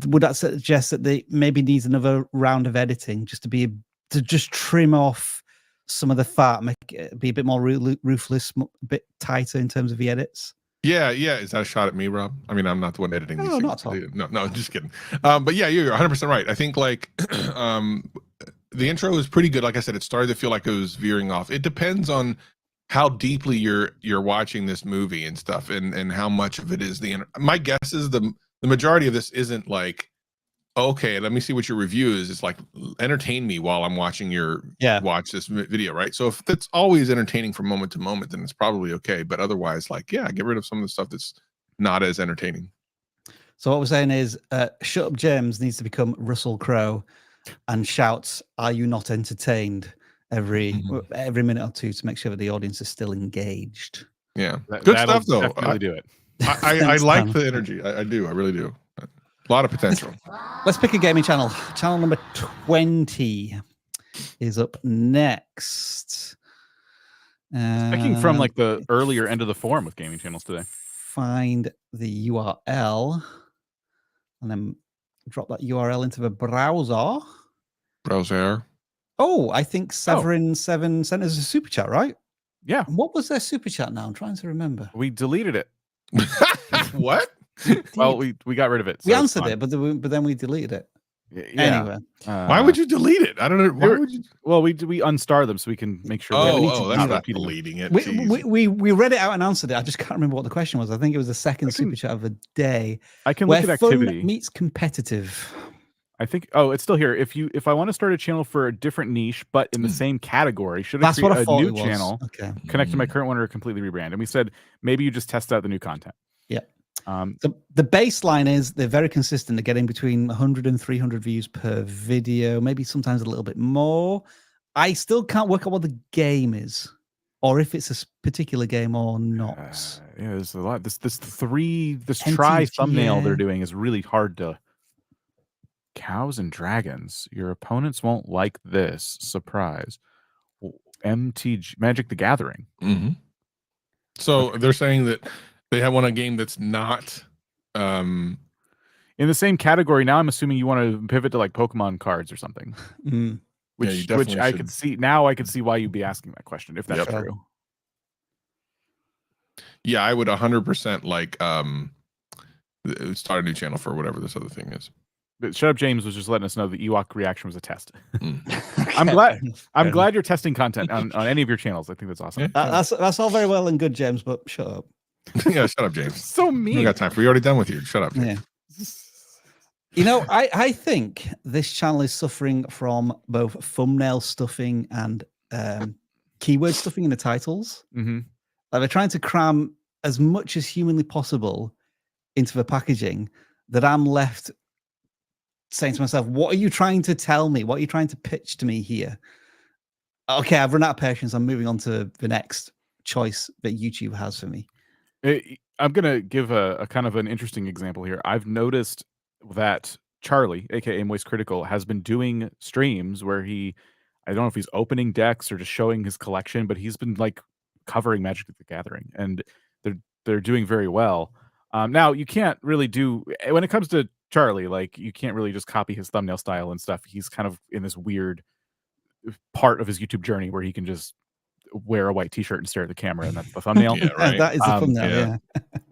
A: would that suggest that they maybe needs another round of editing just to just trim off some of the fat, make it be a bit more ruthless, a bit tighter in terms of the edits?
D: Yeah. Is that a shot at me, Rob? I mean, I'm not the one editing these things.
A: Not at all.
D: No, just kidding. But yeah, you're 100% right. I think like the intro is pretty good. Like I said, it started to feel like it was veering off. It depends on how deeply you're watching this movie and stuff, and how much of it is my guess is the majority of this isn't like, okay, let me see what your review is. It's like, entertain me while I'm watching watch this video, right? So if it's always entertaining from moment to moment, then it's probably okay. But otherwise, like, yeah, get rid of some of the stuff that's not as entertaining.
A: So what we're saying is, Shut Up James needs to become Russell Crowe and shouts, "Are you not entertained?" every minute or two to make sure that the audience is still engaged.
D: Yeah, good stuff though.
B: Definitely do it.
D: I like the energy. I do. I really do. A lot of potential.
A: Let's pick a gaming channel. Channel number 20 is up next.
B: Picking from like the earlier end of the forum with gaming channels today.
A: Find the URL and then drop that URL into the browser. Oh, I think Severin 7 sent us a super chat, right?
B: Yeah.
A: What was their super chat now? I'm trying to remember.
B: We deleted it.
D: What?
B: Well, we got rid of it.
A: So we answered it, but then we deleted it. Anyway,
D: why would you delete it? I don't know. Why would you?
B: Well, we unstar them so we can make sure.
A: we need to
D: That's
A: do
D: not
B: repeating them.
D: deleting it.
A: we read it out and answered it. I just can't remember what the question was. I think it was the second super chat of the day.
B: I can
A: where
B: look at
A: fun
B: activity.
A: meets competitive.
B: I think. Oh, it's still here. If I want to start a channel for a different niche but in the same category, should I
A: That's
B: create
A: what I
B: a
A: thought
B: new
A: it was.
B: channel,
A: Okay.
B: connect to my current one, or completely rebrand? And we said maybe you just test out the new content.
A: Yeah. The baseline is they're very consistent. They're getting between 100 and 300 views per video, maybe sometimes a little bit more. I still can't work out what the game is, or if it's a particular game or not.
B: Yeah, there's a lot. This
A: NTG,
B: try thumbnail
A: yeah.
B: they're doing is really hard to. Cows and dragons. Your opponents won't like this. Surprise. MTG Magic the Gathering.
D: So they're saying that they have a game that's not
B: in the same category. Now I'm assuming you want to pivot to like Pokemon cards or something. Which I could see now. I could see why you'd be asking that question if that's true.
D: Yeah, I would 100% like start a new channel for whatever this other thing is.
B: But Shut Up James was just letting us know the Ewok reaction was a test.
A: Okay,
B: I'm glad you're testing content on any of your channels. I think that's awesome.
A: That's all very well and good, James, but shut up.
D: Yeah, shut up, James.
B: So mean.
D: We got time for you. Already done with you. Shut up, James.
A: Yeah. You know, I think this channel is suffering from both thumbnail stuffing and keyword stuffing in the titles. Like they're trying to cram as much as humanly possible into the packaging that I'm left saying to myself, what are you trying to tell me? What are you trying to pitch to me here? Okay, I've run out of patience. I'm moving on to the next choice that YouTube has for me.
B: I'm going to give a kind of an interesting example here. I've noticed that Charlie, aka Moist Critical, has been doing streams where I don't know if he's opening decks or just showing his collection, but he's been like covering Magic the Gathering, and they're doing very well. Now you can't really do, when it comes to Charlie, like you can't really just copy his thumbnail style and stuff. He's kind of in this weird part of his YouTube journey where he can just wear a white t-shirt and stare at the camera, and that's the thumbnail.
D: Yeah, right.
A: That is the thumbnail, yeah.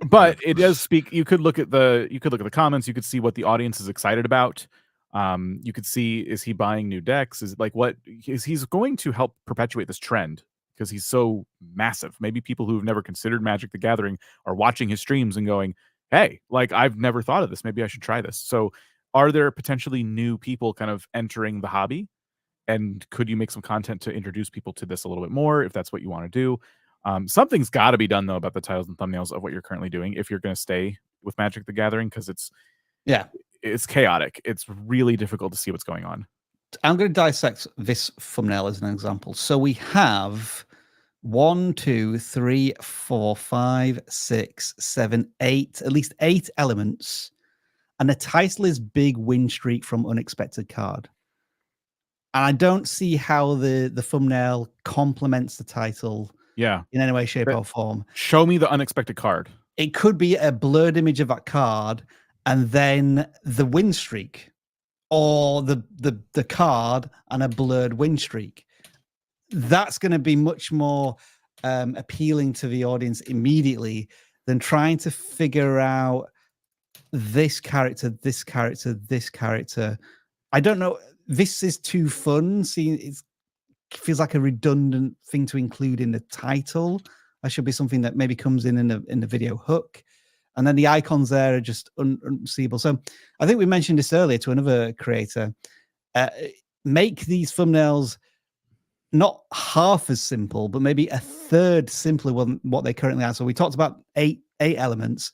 B: But it does speak. You could look at the comments. You could see what the audience is excited about. You could see, is he buying new decks? Is like what is he's going to help perpetuate this trend because he's so massive. Maybe people who have never considered Magic the Gathering are watching his streams and going, hey, like I've never thought of this. Maybe I should try this. So are there potentially new people kind of entering the hobby? And could you make some content to introduce people to this a little bit more if that's what you want to do? Something's got to be done, though, about the titles and thumbnails of what you're currently doing if you're going to stay with Magic the Gathering, because it's chaotic. It's really difficult to see what's going on.
A: I'm going to dissect this thumbnail as an example. So we have 1, 2, 3, 4, 5, 6, 7, 8, at least 8 elements. And the title is Big Win Streak from Unexpected Card. And I don't see how the thumbnail complements the title in any way, shape, or form.
B: Show me the unexpected card.
A: It could be a blurred image of that card and then the win streak, or the card and a blurred win streak. That's going to be much more appealing to the audience immediately than trying to figure out this character, this character, this character. I don't know. This is too fun. See, it feels like a redundant thing to include in the title. That should be something that maybe comes in the video hook. And then the icons there are just unseeable. So I think we mentioned this earlier to another creator. Make these thumbnails not half as simple, but maybe a third simpler than what they currently are. So we talked about eight elements.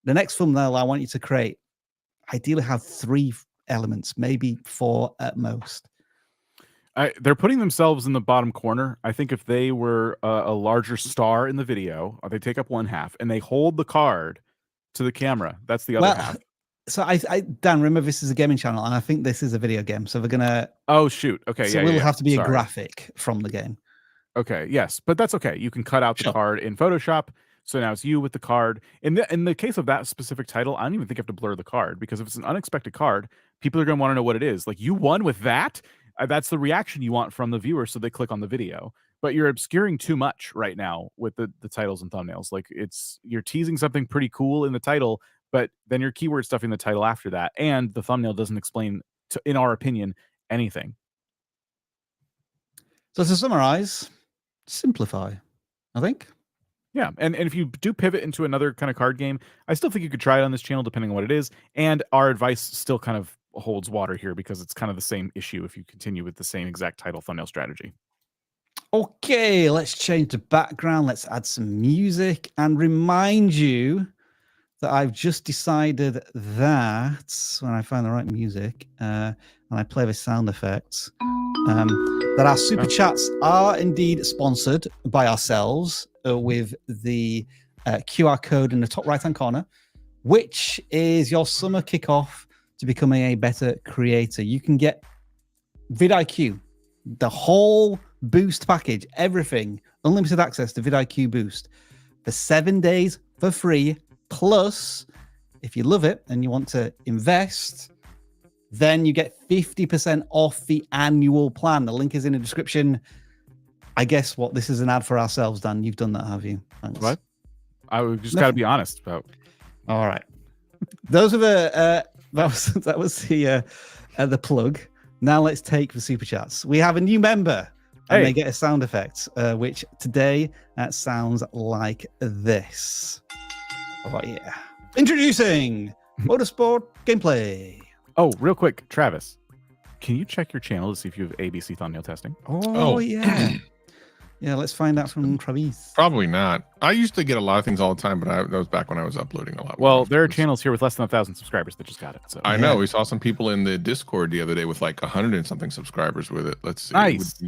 A: The next thumbnail I want you to create, ideally have 3 elements, maybe 4 at most.
B: They're putting themselves in the bottom corner. I think if they were a larger star in the video, they take up 1/2 and they hold the card to the camera. That's the other half.
A: So Dan, remember this is a gaming channel, and I think this is a video game. So we're gonna.
B: Oh shoot! Okay,
A: so will have to be a graphic from the game.
B: Okay, yes, but that's okay. You can cut out the card in Photoshop. So now it's you with the card. In the case of that specific title, I don't even think you have to blur the card, because if it's an unexpected card, people are going to want to know what it is. Like, you won with that? That's the reaction you want from the viewer, so they click on the video. But you're obscuring too much right now with the titles and thumbnails. Like, you're teasing something pretty cool in the title, but then you're keyword stuffing the title after that, and the thumbnail doesn't explain in our opinion, anything.
A: So to summarize, simplify, I think.
B: Yeah, and if you do pivot into another kind of card game, I still think you could try it on this channel depending on what it is. And our advice still kind of holds water here because it's kind of the same issue if you continue with the same exact title thumbnail strategy.
A: Okay, let's change the background. Let's add some music and remind you that I've just decided that when I find the right music and I play the sound effects, that our super chats are indeed sponsored by ourselves with the QR code in the top right-hand corner, which is your summer kickoff to becoming a better creator. You can get vidIQ, the whole boost package, everything, unlimited access to vidIQ Boost for 7 days for free. Plus, if you love it and you want to invest, then you get 50% off the annual plan. The link is in the description. I guess what this is an ad for ourselves, Dan. You've done that, have you? Thanks.
B: What? I just got to be honest about.
A: All right. Those are the that was the plug. Now let's take the super chats. We have a new member, and they get a sound effect, which today sounds like this. Oh yeah! Introducing Motorsport Gameplay.
B: Oh, real quick, Travis, can you check your channel to see if you have ABC thumbnail testing?
A: Oh yeah. Yeah, let's find out from Travis.
D: Probably not. I used to get a lot of things all the time, but that was back when I was uploading a lot.
B: Well, there are channels here with less than 1,000 subscribers that just got it. So
D: I know we saw some people in the Discord the other day with like 100 and something subscribers with it. Let's see.
B: Nice.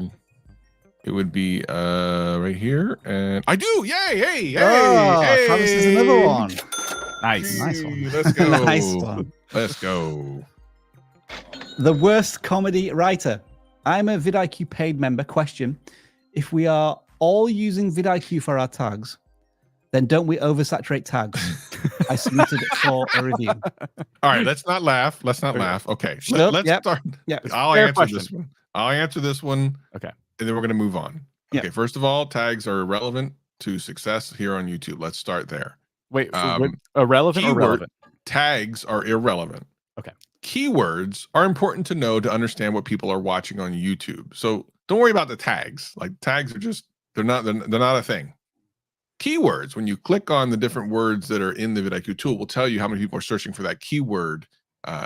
D: It would be right here, and I do. Yay! Hey!
A: Hey! Travis is another one.
B: Nice.
A: Nice one.
D: Let's go.
A: Nice one.
D: Let's go.
A: The worst comedy writer. I'm a vidIQ paid member. Question: if we are all using vidIQ for our tags, then don't we oversaturate tags? I submitted it for a review.
D: All right, let's not laugh. Let's not laugh. Okay,
A: Nope,
D: let's start.
A: Yeah,
D: I'll
B: fair
D: answer
B: question.
D: this one. I'll answer this one.
B: Okay.
D: And then we're going to move on.
A: Yeah.
D: Okay, first of all, tags are irrelevant to success here on YouTube. Let's start there.
B: Wait, irrelevant or relevant?
D: Tags are irrelevant.
B: Okay.
D: Keywords are important to know to understand what people are watching on YouTube. So don't worry about the tags. Like tags are just they're not a thing. Keywords, when you click on the different words that are in the vidIQ tool, will tell you how many people are searching for that keyword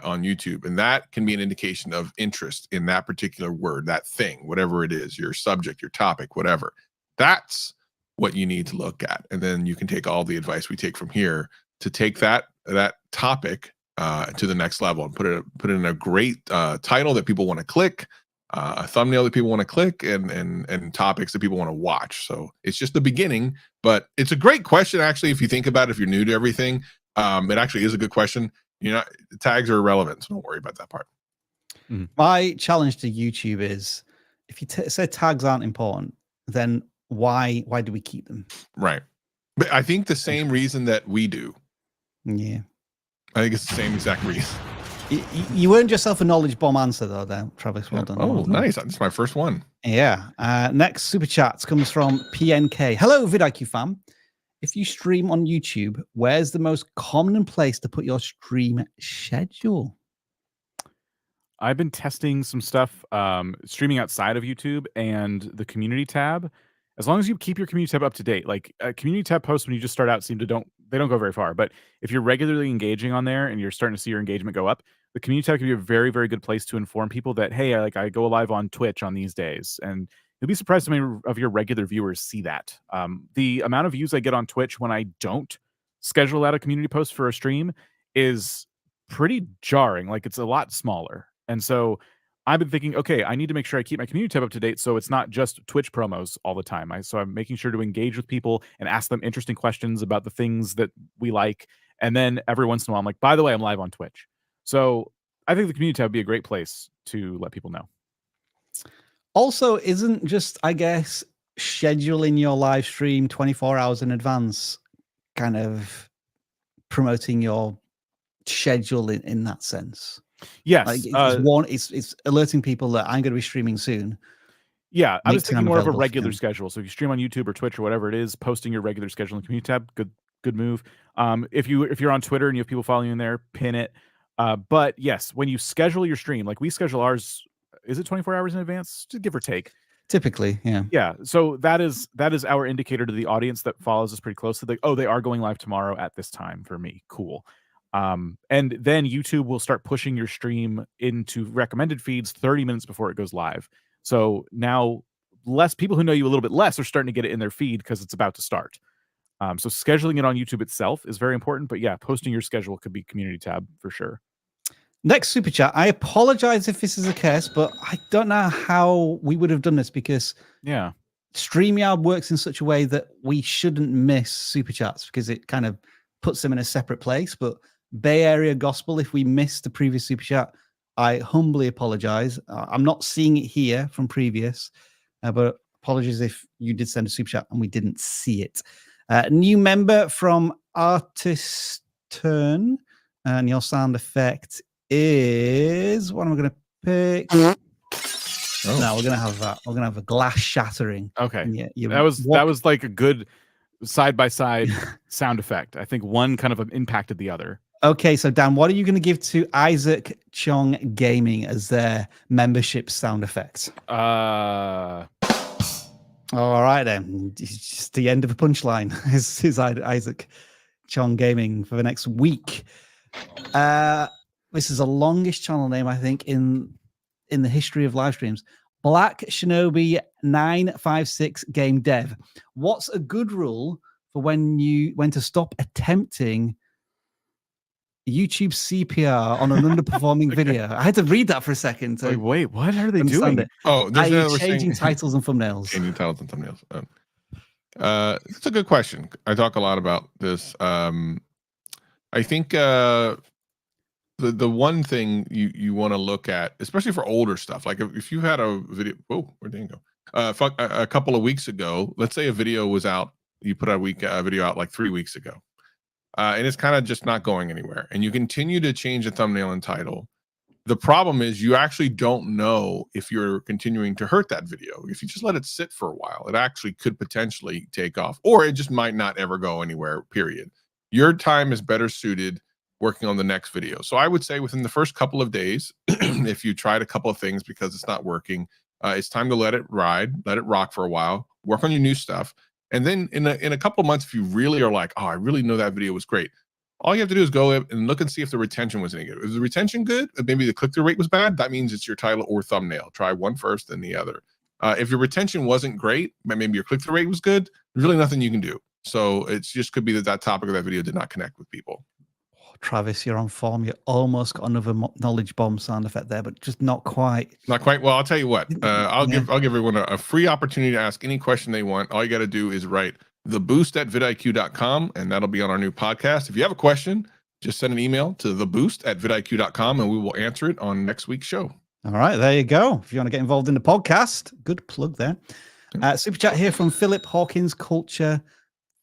D: on YouTube, and that can be an indication of interest in that particular word, that thing, whatever it is, your subject, your topic, whatever. That's what you need to look at, and then you can take all the advice we take from here to take that topic to the next level and put it in a great title that people want to click, a thumbnail that people want to click, and topics that people want to watch. So it's just the beginning, but it's a great question actually. If you think about it, if you're new to everything, it actually is a good question. You know, tags are irrelevant, so don't worry about that part.
A: My challenge to YouTube is, if you say tags aren't important, then why do we keep them?
D: Right. But I think the same reason that we do.
A: Yeah.
D: I think it's the same exact reason.
A: You earned yourself a knowledge bomb answer though, there, Travis. Well done.
D: Oh,
A: well done.
D: nice. That's my first one.
A: Yeah. Next super chat comes from PNK. Hello, vidIQ fam. If you stream on YouTube, where's the most common place to put your stream schedule?
B: I've been testing some stuff streaming outside of YouTube and the community tab. As long as you keep your community tab up to date, like community tab posts when you just start out they don't go very far. But if you're regularly engaging on there and you're starting to see your engagement go up, the community tab can be a very, very good place to inform people that, hey, I go live on Twitch on these days. And you'll be surprised how many of your regular viewers see that. The amount of views I get on Twitch when I don't schedule out a community post for a stream is pretty jarring. Like it's a lot smaller. And so I've been thinking, okay, I need to make sure I keep my community tab up to date so it's not just Twitch promos all the time. So I'm making sure to engage with people and ask them interesting questions about the things that we like. And then every once in a while, I'm like, by the way, I'm live on Twitch. So I think the community tab would be a great place to let people know.
A: Also, isn't just, I guess, scheduling your live stream 24 hours in advance kind of promoting your schedule in that sense?
B: Yes.
A: Like it's alerting people that I'm going to be streaming soon.
B: Yeah, I was thinking more of a regular
A: again.
B: schedule. So if you stream on YouTube or Twitch or whatever it is, posting your regular schedule in the community tab, good move. If you're on Twitter and you have people following you in there, pin it. But yes, when you schedule your stream, like we schedule ours, is it 24 hours in advance? Just give or take.
A: Typically, yeah.
B: Yeah. So that is our indicator to the audience that follows us pretty closely. Like, oh, they are going live tomorrow at this time for me. Cool. And then YouTube will start pushing your stream into recommended feeds 30 minutes before it goes live. So now less people who know you a little bit less are starting to get it in their feed because it's about to start. So scheduling it on YouTube itself is very important, but yeah, posting your schedule could be community tab for sure.
A: Next super chat. I apologize if this is a case, but I don't know how we would have done this because StreamYard works in such a way that we shouldn't miss super chats because it kind of puts them in a separate place. But Bay Area Gospel, if we missed the previous super chat, I humbly apologize. I'm not seeing it here from previous, but apologies if you did send a super chat and we didn't see it. New member from Artist Turn, and your sound effect is what am I going to pick? No, we're going to have that. We're going to have a glass shattering.
B: Okay,
A: yeah,
B: that was like a good side by side sound effect. I think one kind of impacted the other.
A: Okay, so Dan, what are you going to give to Isaac Chong Gaming as their membership sound effect?
B: All
A: right then, it's just the end of a punchline. is Isaac Chong Gaming for the next week. This is the longest channel name I think in the history of live streams. Black Shinobi 956 Game Dev. What's a good rule for when to stop attempting YouTube CPR on an underperforming video? I had to read that for a second.
B: Like, wait, what are they doing?
A: It.
D: Oh, there's
A: changing titles and thumbnails.
D: Changing titles and thumbnails. It's a good question. I talk a lot about this. I think the one thing you want to look at, especially for older stuff, like if you had a video, where did it go? A couple of weeks ago, let's say a video was out, you put a video out like 3 weeks ago, and it's kind of just not going anywhere, and you continue to change the thumbnail and title. The problem is you actually don't know if you're continuing to hurt that video. If you just let it sit for a while, it actually could potentially take off, or it just might not ever go anywhere, period. Your time is better suited working on the next video. So I would say within the first couple of days, if you tried a couple of things because it's not working, it's time to let it ride, let it rock for a while, work on your new stuff. And then in a couple of months, if you really are like, oh, I really know that video was great, all you have to do is go and look and see if the retention was any good. Is the retention good? Maybe the click-through rate was bad. That means it's your title or thumbnail. Try one first, then the other. If your retention wasn't great, but maybe your click-through rate was good, there's really nothing you can do. So it just could be that topic of that video did not connect with people.
A: Travis, you're on form. You almost got another knowledge bomb sound effect there, but just not quite.
D: Not quite. Well, I'll tell you what. I'll give everyone a free opportunity to ask any question they want. All you got to do is write theboost@vidiq.com, and that'll be on our new podcast. If you have a question, just send an email to theboost@vidiq.com, and we will answer it on next week's show.
A: All right, there you go. If you want to get involved in the podcast, good plug there. Super chat here from Philip Hawkins Culture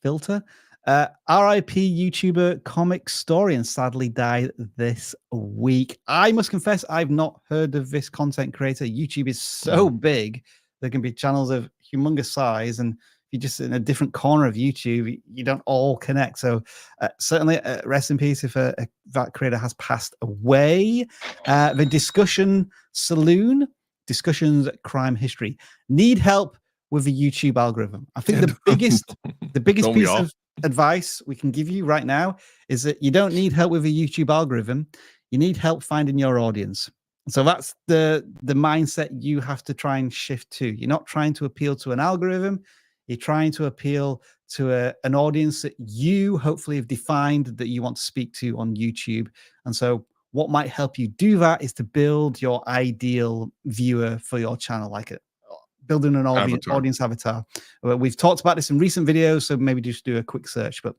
A: Filter. RIP YouTuber Comic Storian sadly died this week. I must confess, I've not heard of this content creator. YouTube is so big. There can be channels of humongous size, and if you're just in a different corner of YouTube, you don't all connect. So certainly rest in peace if that creator has passed away. The Discussion Saloon, Discussions Crime History. Need help with the YouTube algorithm. I think the biggest piece of advice we can give you right now is that you don't need help with a YouTube algorithm. You need help finding your audience. So that's the mindset you have to try and shift to. You're not trying to appeal to an algorithm. You're trying to appeal to an audience that you hopefully have defined that you want to speak to on YouTube. And so what might help you do that is to build your ideal viewer for your channel, like building an audience avatar. We've talked about this in recent videos, so maybe just do a quick search. But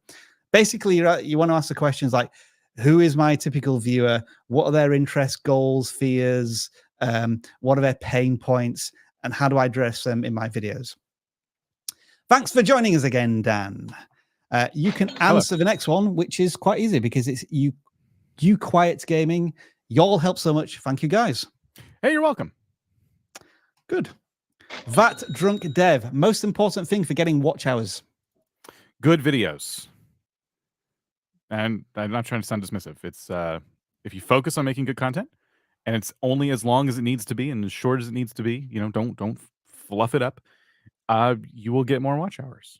A: basically, you want to ask the questions like, who is my typical viewer? What are their interests, goals, fears? What are their pain points? And how do I address them in my videos? Thanks for joining us again, Dan. You can answer the next one, which is quite easy because it's you Quiet Gaming. Y'all help so much. Thank you, guys.
B: Hey, you're welcome.
A: Good. That Drunk Dev, most important thing for getting watch hours? Good
B: videos. And I'm not trying to sound dismissive. If you focus on making good content, and it's only as long as it needs to be and as short as it needs to be, you know, don't fluff it up. You will get more watch hours.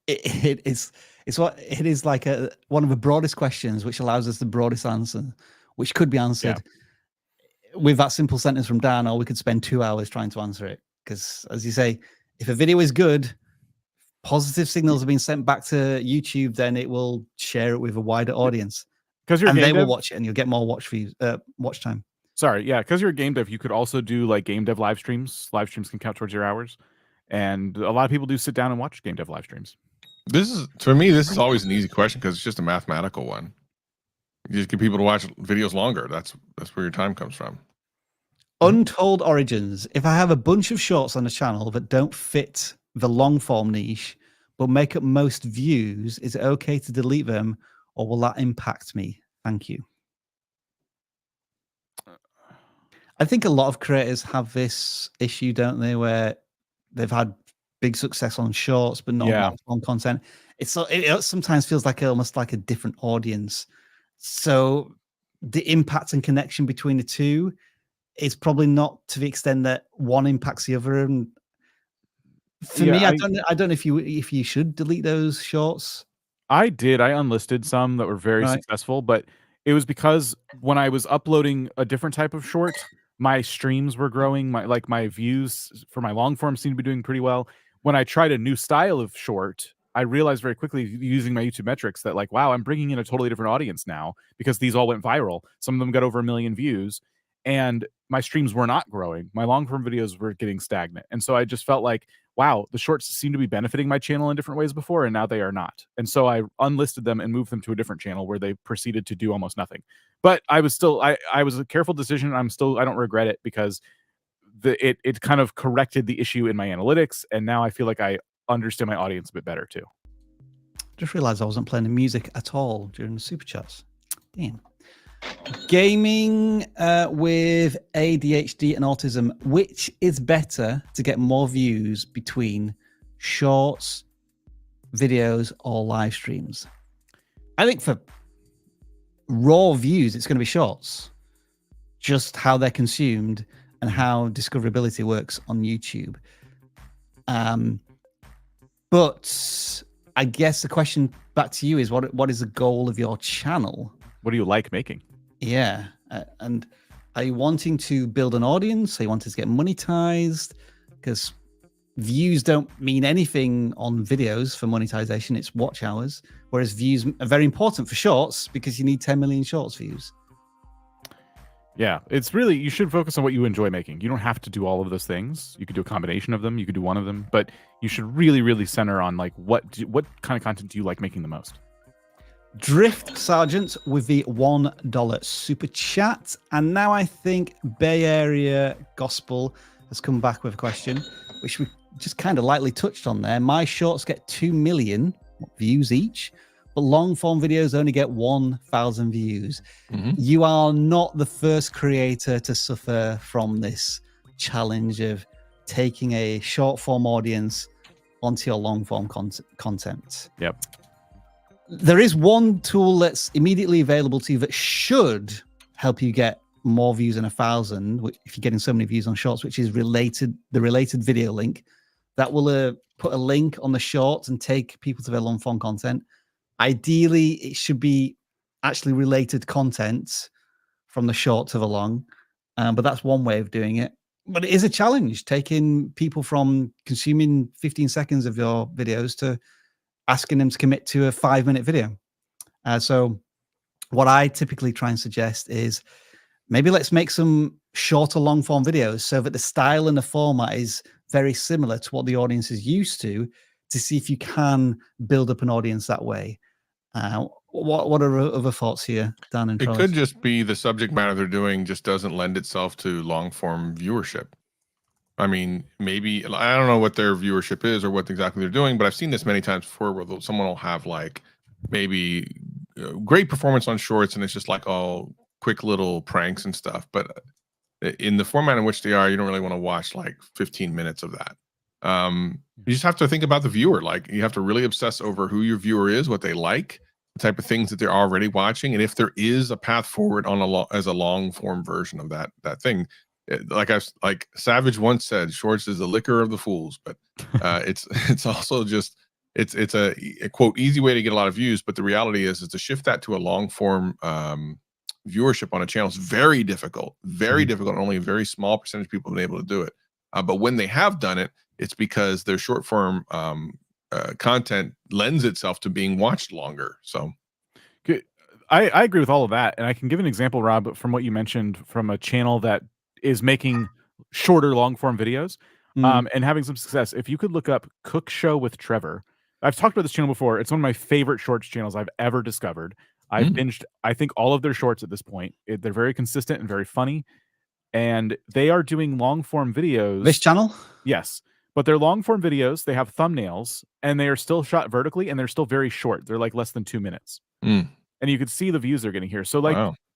A: It is like one of the broadest questions, which allows us the broadest answer, which could be answered with that simple sentence from Dan, or we could spend 2 hours trying to answer it. Because, as you say, if a video is good, positive signals are being sent back to YouTube, then it will share it with a wider audience,
B: because
A: they will watch it, and you'll get more watch time.
B: Sorry, yeah, because you're a game dev, you could also do like game dev live streams. Live streams can count towards your hours, and a lot of people do sit down and watch game dev live streams.
D: This is always an easy question because it's just a mathematical one. You just get people to watch videos longer. That's where your time comes from.
A: Untold Origins. If I have a bunch of shorts on the channel that don't fit the long form niche, but make up most views, is it okay to delete them, or will that impact me? Thank you. I think a lot of creators have this issue, don't they, where they've had big success on shorts, but not on content. It sometimes feels like almost like a different audience. So the impact and connection between the two is probably not to the extent that one impacts the other. And for me, I don't know if you should delete those shorts.
B: I did. I unlisted some that were very successful, but it was because when I was uploading a different type of short, my streams were growing. My views for my long form seemed to be doing pretty well. When I tried a new style of short, I realized very quickly using my YouTube metrics that like, wow, I'm bringing in a totally different audience now because these all went viral. Some of them got over 1 million views, and my streams were not growing. My long form videos were getting stagnant. And so I just felt like, wow, the shorts seem to be benefiting my channel in different ways before, and now they are not. And so I unlisted them and moved them to a different channel where they proceeded to do almost nothing. But I was still, I was a careful decision. I don't regret it, because it kind of corrected the issue in my analytics, and now I feel like I understand my audience a bit better too.
A: Just realized I wasn't playing the music at all during the super chats. Damn. Gaming with ADHD and autism, which is better to get more views between shorts, videos, or live streams? I think for raw views, it's going to be shorts. Just how they're consumed and how discoverability works on YouTube. But I guess the question back to you is, what is the goal of your channel?
B: What do you like making?
A: Yeah. And are you wanting to build an audience? Are you wanting to get monetized? Because views don't mean anything on videos for monetization. It's watch hours. Whereas views are very important for shorts, because you need 10 million shorts views.
B: Yeah, it's really, you should focus on what you enjoy making. You don't have to do all of those things. You could do a combination of them. You could do one of them, but you should really, really center on like what kind of content do you like making the most?
A: Drift Sergeant with the $1 super chat. And now I think Bay Area Gospel has come back with a question, which we just kind of lightly touched on there. My shorts get 2 million views each, but long form videos only get 1,000 views. You are not the first creator to suffer from this challenge of taking a short form audience onto your long form content.
B: Yep.
A: There is one tool that's immediately available to you that should help you get more views than 1,000 if you're getting so many views on shorts, which is the related video link. That will put a link on the shorts and take people to their long form content. Ideally, it should be actually related content from the short to the long, but that's one way of doing it. But it is a challenge, taking people from consuming 15 seconds of your videos to asking them to commit to a 5-minute video. So what I typically try and suggest is maybe let's make some shorter long form videos so that the style and the format is very similar to what the audience is used to see if you can build up an audience that way. What are other thoughts here, Dan and Charles?
D: It could just be the subject matter they're doing just doesn't lend itself to long form viewership. I mean, maybe, I don't know what their viewership is or what exactly they're doing, but I've seen this many times before where someone will have like maybe great performance on shorts, and it's just like all quick little pranks and stuff. But in the format in which they are, you don't really want to watch like 15 minutes of that. You just have to think about the viewer. Like, you have to really obsess over who your viewer is, what they like, type of things that they're already watching, and if there is a path forward on as a long form version of that thing. Like Savage once said, shorts is the liquor of the fools, but it's also just it's a quote easy way to get a lot of views. But the reality is to shift that to a long form viewership on a channel is very difficult, very difficult. Only a very small percentage of people have been able to do it. But when they have done it, it's because their short form content lends itself to being watched longer. So
B: I agree with all of that, and I can give an example, Rob, from what you mentioned from a channel that is making shorter long form videos and having some success. If you could look up Cook Show with Trevor, I've talked about this channel before. It's one of my favorite shorts channels I've ever discovered. I've binged, I think, all of their shorts at this point. They're very consistent and very funny, and they are doing long form videos.
A: This channel?
B: Yes, but they're long form videos. They have thumbnails, and they are still shot vertically, and they're still very short. They're like less than 2 minutes. And you could see the views they're getting here. So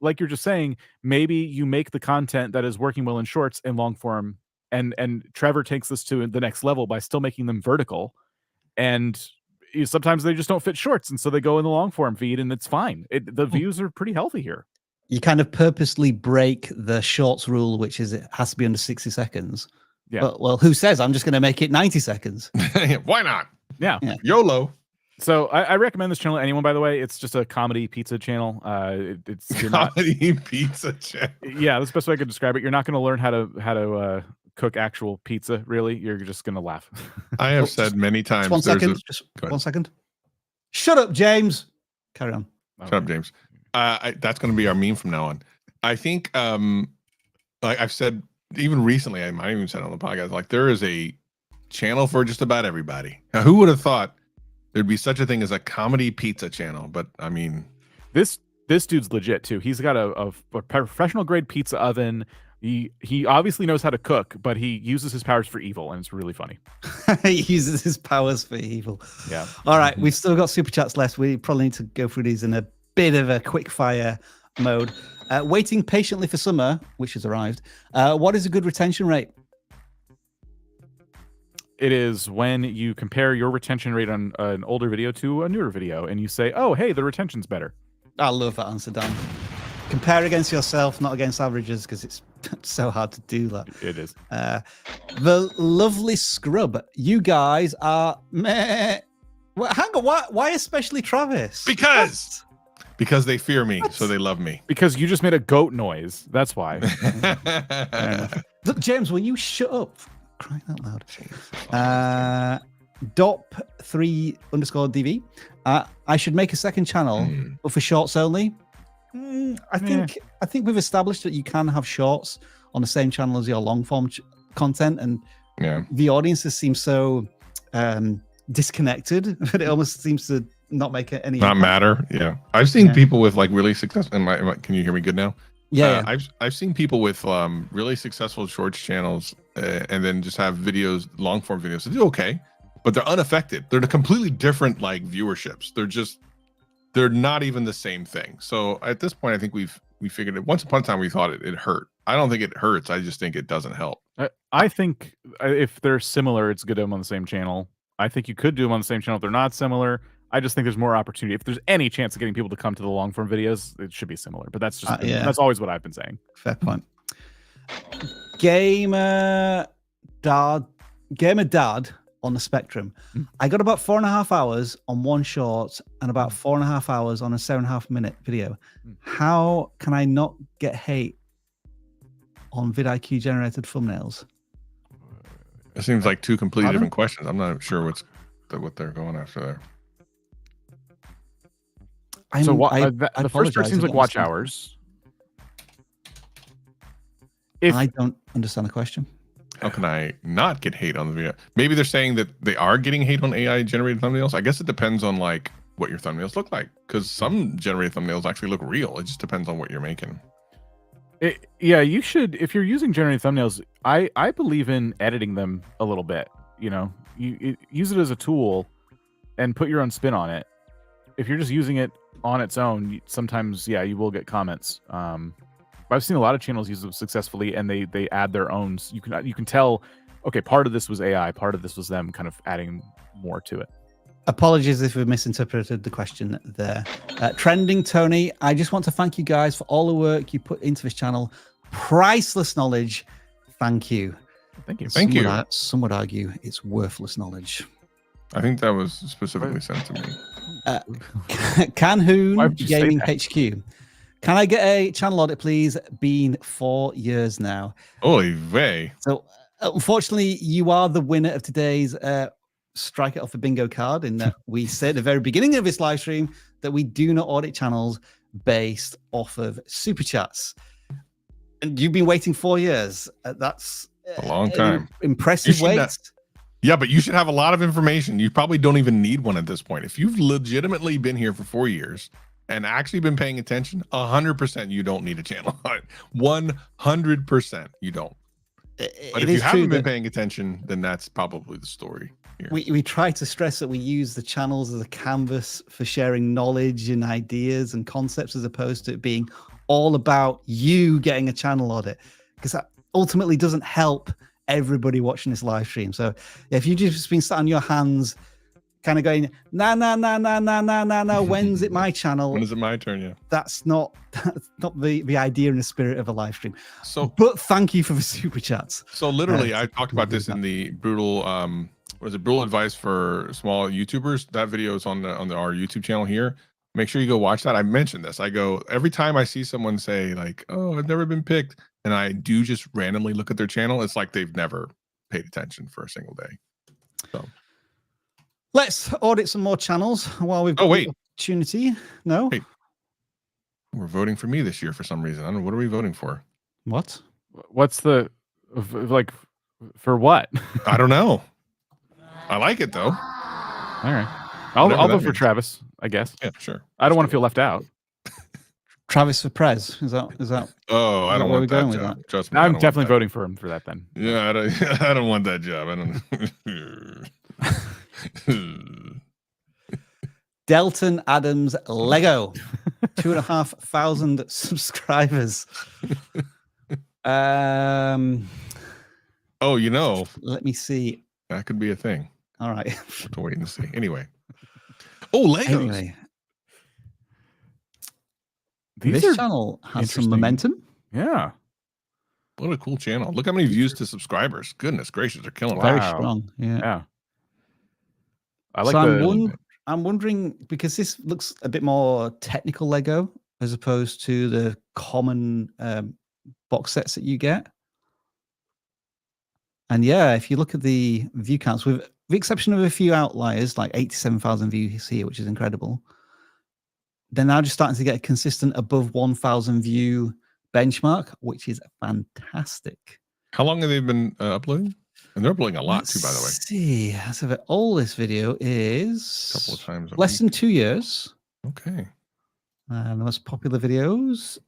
B: like you're just saying, maybe you make the content that is working well in shorts and long form, and Trevor takes this to the next level by still making them vertical. And sometimes they just don't fit shorts, and so they go in the long form feed, and it's fine. The views are pretty healthy here.
A: You kind of purposely break the shorts rule, which is it has to be under 60 seconds.
B: Yeah.
A: But, well, who says I'm just going to make it 90 seconds?
D: Why not?
B: Yeah.
D: YOLO.
B: So I recommend this channel to anyone, by the way. It's just a comedy pizza channel. It's
D: comedy pizza channel.
B: Yeah, that's the best way I could describe it. You're not going to learn how to cook actual pizza, really. You're just going to laugh.
D: I have said many times.
A: Just 1 second. Just 1 second. Shut up, James. Carry on.
D: Shut up, James. That's going to be our meme from now on. I think, like I've said, even recently, I might even said on the podcast, like there is a channel for just about everybody. Now, who would have thought there'd be such a thing as a comedy pizza channel? But I mean,
B: this dude's legit too. He's got a professional grade pizza oven. He obviously knows how to cook, but he uses his powers for evil, and it's really funny.
A: He uses his powers for evil.
B: Yeah.
A: All right, we've still got super chats left. We probably need to go through these in a bit of a quick fire mode. Waiting patiently for summer, which has arrived. What is a good retention rate?
B: It is when you compare your retention rate on an older video to a newer video, and you say, "Oh, hey, the retention's better."
A: I love that answer, Dan. Compare against yourself, not against averages, because it's so hard to do that.
B: It is.
A: The lovely scrub. You guys are meh. Well, hang on, why especially Travis?
D: Because they fear me, so they love me.
B: Because you just made a goat noise. That's why.
A: Look, James, will you shut up? Crying out loud. Dop3_DV. I should make a second channel, but for shorts only. I think we've established that you can have shorts on the same channel as your long form content, and the audiences seem so disconnected that it almost seems to not make any
D: matter. Yeah, I've seen people with like really successful. Can you hear me good now?
A: Yeah,
D: I've seen people with really successful shorts channels and then just have videos, long form videos. They do okay, but they're unaffected. They're completely different like viewerships. They're not even the same thing. So at this point, I think we figured it. Once upon a time, we thought it hurt. I don't think it hurts. I just think it doesn't help.
B: I think if they're similar, it's good to do them on the same channel. I think you could do them on the same channel if they're not similar. I just think there's more opportunity. If there's any chance of getting people to come to the long form videos, it should be similar. But that's just that's always what I've been saying.
A: Fair point. Gamer dad on the spectrum. I got about 4.5 hours on one short and about 4.5 hours on a 7.5 minute video. How can I not get hate on vidIQ generated thumbnails?
D: It seems like two completely different questions. I'm not sure what they're going after there.
B: The first part seems like watch hours.
A: I don't understand the question.
D: How can I not get hate on the video? Maybe they're saying that they are getting hate on AI generated thumbnails. I guess it depends on like what your thumbnails look like, because some generated thumbnails actually look real. It just depends on what you're making.
B: Yeah, you should. If you're using generated thumbnails, I believe in editing them a little bit. You know, you use it as a tool and put your own spin on it. If you're just using it on its own, sometimes you will get comments. But I've seen a lot of channels use them successfully, and they add their own. You can tell, okay, part of this was AI, part of this was them kind of adding more to it.
A: Apologies if we misinterpreted the question there. Trending Tony, I just want to thank you guys for all the work you put into this channel. Priceless knowledge. Thank you.
B: Thank you.
D: Thank you.
A: Some would argue it's worthless knowledge.
D: I think that was specifically sent to me.
B: Why
A: Canhoon
B: would you say
A: Gaming
B: that?
A: HQ. Can I get a channel audit, please? Been 4 years now.
D: Holy way.
A: So, unfortunately, you are the winner of today's strike it off a bingo card, in that we said at the very beginning of this live stream that we do not audit channels based off of super chats. And you've been waiting 4 years. That's
D: A long time.
A: Impressive
D: should
A: wait.
D: not- Yeah, but you should have a lot of information. You probably don't even need one at this point. If you've legitimately been here for 4 years and actually been paying attention, 100% you don't need a channel. 100% you don't. But if you haven't been paying attention, then that's probably the story here.
A: We try to stress that we use the channels as a canvas for sharing knowledge and ideas and concepts, as opposed to it being all about you getting a channel audit, because that ultimately doesn't help everybody watching this live stream. So if you've just been sat on your hands kind of going, nah, when's it my channel?
D: When is it my turn? Yeah.
A: That's not the idea and the spirit of a live stream.
D: So,
A: But thank you for the super chats.
D: so literally, I talked about this in the brutal, brutal advice for small YouTubers. That video is on our YouTube channel here. Make sure you go watch that. I mentioned this. I go, every time I see someone say like, oh, I've never been picked, and I do just randomly look at their channel, it's like they've never paid attention for a single day. So
A: Let's audit some more channels while we've got the opportunity. No?
D: Hey, we're voting for me this year for some reason. I don't know. What are we voting for?
A: What?
B: What's the, like, for what?
D: I don't know. I like it though.
B: All right. I'll vote for Travis, I guess.
D: Yeah, sure.
B: I don't want to feel left out.
A: Travis for Prez. Is that?
D: Oh, I don't want that job. Trust me.
B: I'm definitely voting for him for that then.
D: Yeah, I don't want that job. I don't.
A: Delton Adams Lego, 2,500 subscribers.
D: Oh, you know,
A: let me see.
D: That could be a thing.
A: All right.
D: Have to wait and see. Anyway. Oh, Legos.
A: Anyway. This channel has some momentum.
B: Yeah.
D: What a cool channel. Look how many views to subscribers. Goodness gracious, they're killing it.
A: Very strong. Yeah.
B: I like
A: so I'm wondering, because this looks a bit more technical Lego as opposed to the common box sets that you get. And yeah, if you look at the view counts, with the exception of a few outliers, like 87,000 views here, which is incredible, they're now just starting to get a consistent above 1,000 view benchmark, which is fantastic.
D: How long have they been uploading? And they're uploading a lot too, by the way.
A: Let's see. So the oldest video is
D: a couple of times
A: less than 2 years.
D: Okay.
A: And the most popular videos,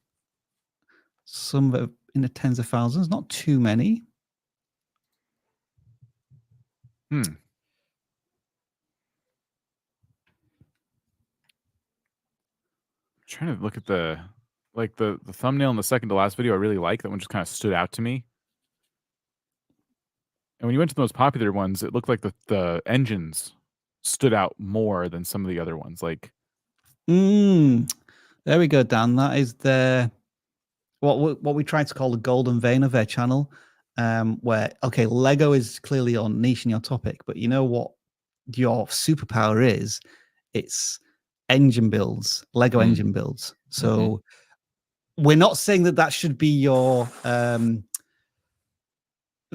A: some that are in the tens of thousands, not too many.
B: Trying to look at the thumbnail in the second to last video. I really like that one, just kind of stood out to me. And when you went to the most popular ones, it looked like the engines stood out more than some of the other ones. Like,
A: there we go, Dan. That is what we try to call the golden vein of their channel, where Lego is clearly your niche and your topic, but you know what your superpower is? It's engine builds, Lego engine builds. So we're not saying that should be your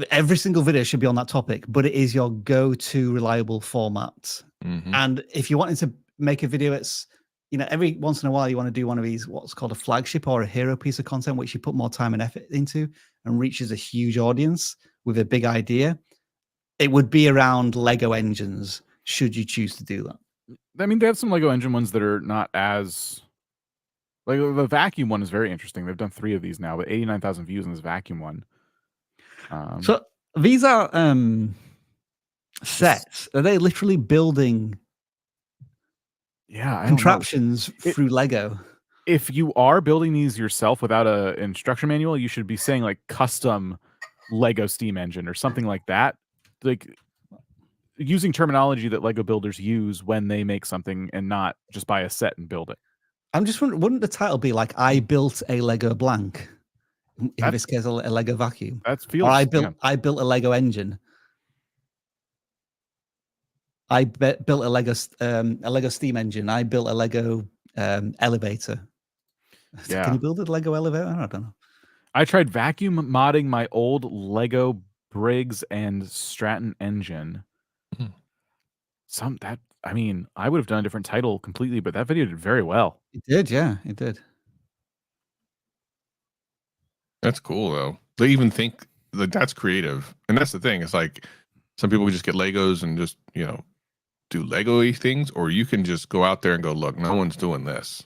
A: every single video should be on that topic, but it is your go-to reliable format. And if you wanted to make a video, it's, every once in a while you want to do one of these, what's called a flagship or a hero piece of content, which you put more time and effort into and reaches a huge audience with a big idea. It would be around Lego engines, should you choose to do that.
B: I mean, they have some Lego engine ones that are not as, like, the vacuum one is very interesting. They've done 3 of these now, but 89,000 views on this vacuum one.
A: So these are sets. Are they literally building contraptions through Lego?
B: If you are building these yourself without an instruction manual, you should be saying like custom Lego steam engine or something like that. Like, using terminology that Lego builders use when they make something and not just buy a set and build it.
A: I'm just wondering, wouldn't the title be like "I built a Lego blank"? In this case, a Lego vacuum.
B: That feels.
A: Or I built a Lego engine. I built a Lego steam engine. I built a Lego elevator.
B: Yeah.
A: Can you build a Lego elevator? I don't know.
B: I tried vacuum modding my old Lego Briggs and Stratton engine. I mean, I would have done a different title completely, but that video did very well.
A: It did, yeah, it did.
D: That's cool though. They even think that that's creative, and that's the thing. It's like some people just get Legos and just do Lego-y things, or you can just go out there and go, look, no one's doing this.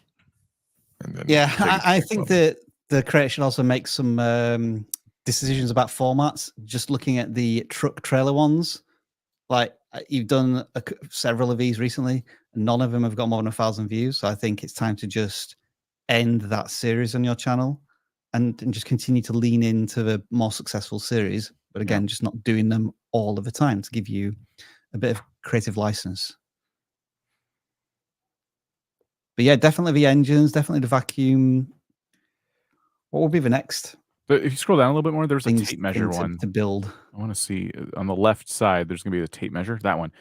D: And then
A: I think that the creator should also make some decisions about formats. Just looking at the truck trailer ones, like you've done several of these recently, and none of them have got more than 1,000 views. So I think it's time to just end that series on your channel and just continue to lean into the more successful series. But again, just not doing them all of the time to give you a bit of creative license. But yeah, definitely the engines, definitely the vacuum. What will be the next?
B: But if you scroll down a little bit more, there's a tape measure one
A: to build.
B: I want to see on the left side. There's going to be the tape measure. That one,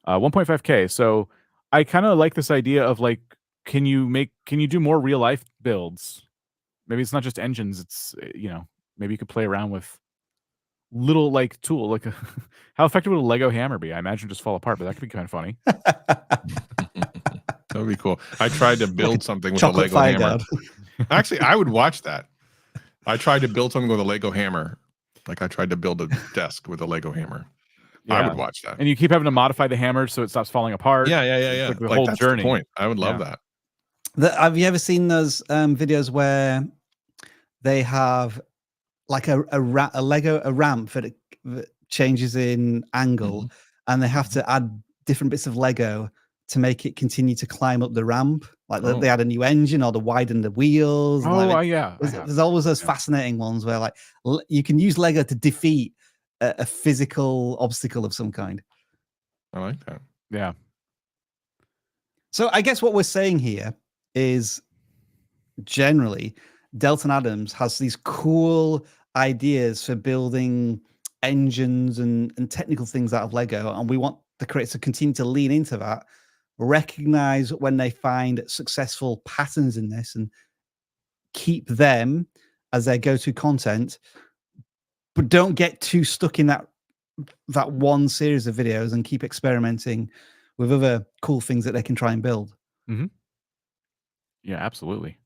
B: 1.5K. So I kind of like this idea of like, can you do more real life builds? Maybe it's not just engines. It's maybe you could play around with little like tool like how effective would a Lego hammer be? I imagine just fall apart, but that could be kind of funny.
D: That would be cool. I tried to build something with a Lego hammer. Actually, I would watch that. I tried to build something with a Lego hammer. Like I tried to build a desk with a Lego hammer. Yeah. I would watch that.
B: And you keep having to modify the hammer so it stops falling apart.
D: Yeah.
B: Like the whole
D: that's
B: journey.
D: The point. I would love that.
A: Have you ever seen those videos where they have like a ramp that changes in angle, and they have to add different bits of Lego to make it continue to climb up the ramp? Like they add a new engine or to widen the wheels. There's always those fascinating ones where like you can use Lego to defeat a physical obstacle of some kind.
D: I like that.
B: Yeah.
A: So I guess what we're saying here is generally Delton Adams has these cool ideas for building engines and technical things out of Lego, and we want the creators to continue to lean into that, recognize when they find successful patterns in this and keep them as their go-to content, but don't get too stuck in that one series of videos and keep experimenting with other cool things that they can try and build.
B: Yeah, absolutely.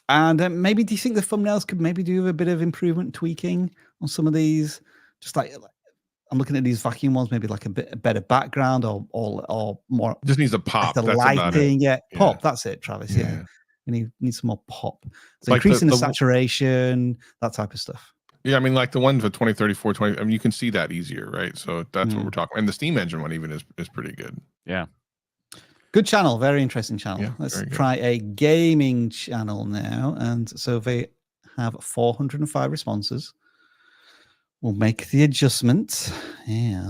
A: And maybe do you think the thumbnails could maybe do a bit of improvement, tweaking on some of these? Just like I'm looking at these vacuum ones, maybe like a better background or more.
D: Just needs a pop.
A: The lighting, pop. That's it, Travis. Yeah. We need some more pop. So like increasing the saturation, that type of stuff.
D: Yeah, I mean, like the one for 2034, 20. I mean, you can see that easier, right? So that's what we're talking. And the steam engine one even is pretty good.
B: Yeah.
A: Good channel, very interesting channel.
D: Yeah,
A: let's try a gaming channel now. And so they have 405 responses. We'll make the adjustment. Yeah.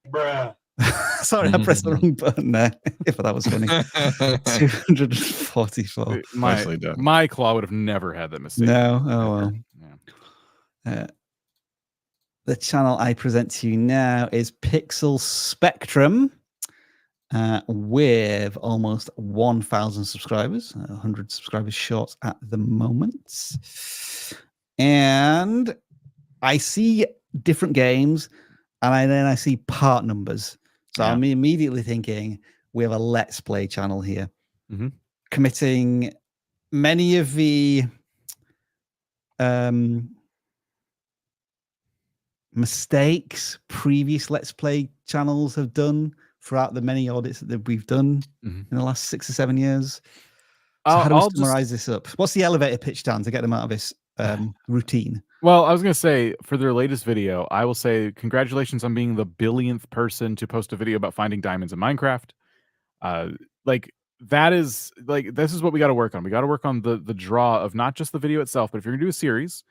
E: Bruh.
A: Sorry, I pressed the wrong button there. If that was funny. 244.
B: My CLAAAW would have never had that mistake.
A: No. Oh, well. Yeah. The channel I present to you now is Pixel Spectrum. With almost 1,000 subscribers, 100 subscribers short at the moment. And I see different games, and then I see part numbers. So I'm immediately thinking we have a Let's Play channel here, committing many of the mistakes previous Let's Play channels have done throughout the many audits that we've done in the last 6 or 7 years. So how do we summarize this up? What's the elevator pitch, Dan, to get them out of this routine?
B: Well, I was going to say, for their latest video, I will say congratulations on being the billionth person to post a video about finding diamonds in Minecraft. That is this is what we got to work on. We got to work on the draw of not just the video itself, but if you're going to do a series,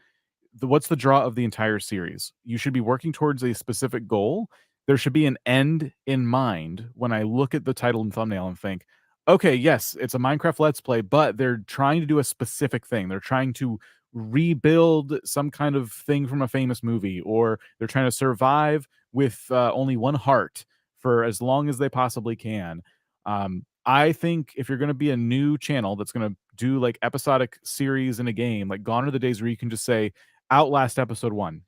B: what's the draw of the entire series? You should be working towards a specific goal there should be an end in mind when I look at the title and thumbnail and think, okay, yes, it's a Minecraft Let's Play, but they're trying to do a specific thing. They're trying to rebuild some kind of thing from a famous movie, or they're trying to survive with only one heart for as long as they possibly can. I think if you're going to be a new channel that's going to do like episodic series in a game, like gone are the days where you can just say Outlast episode 1.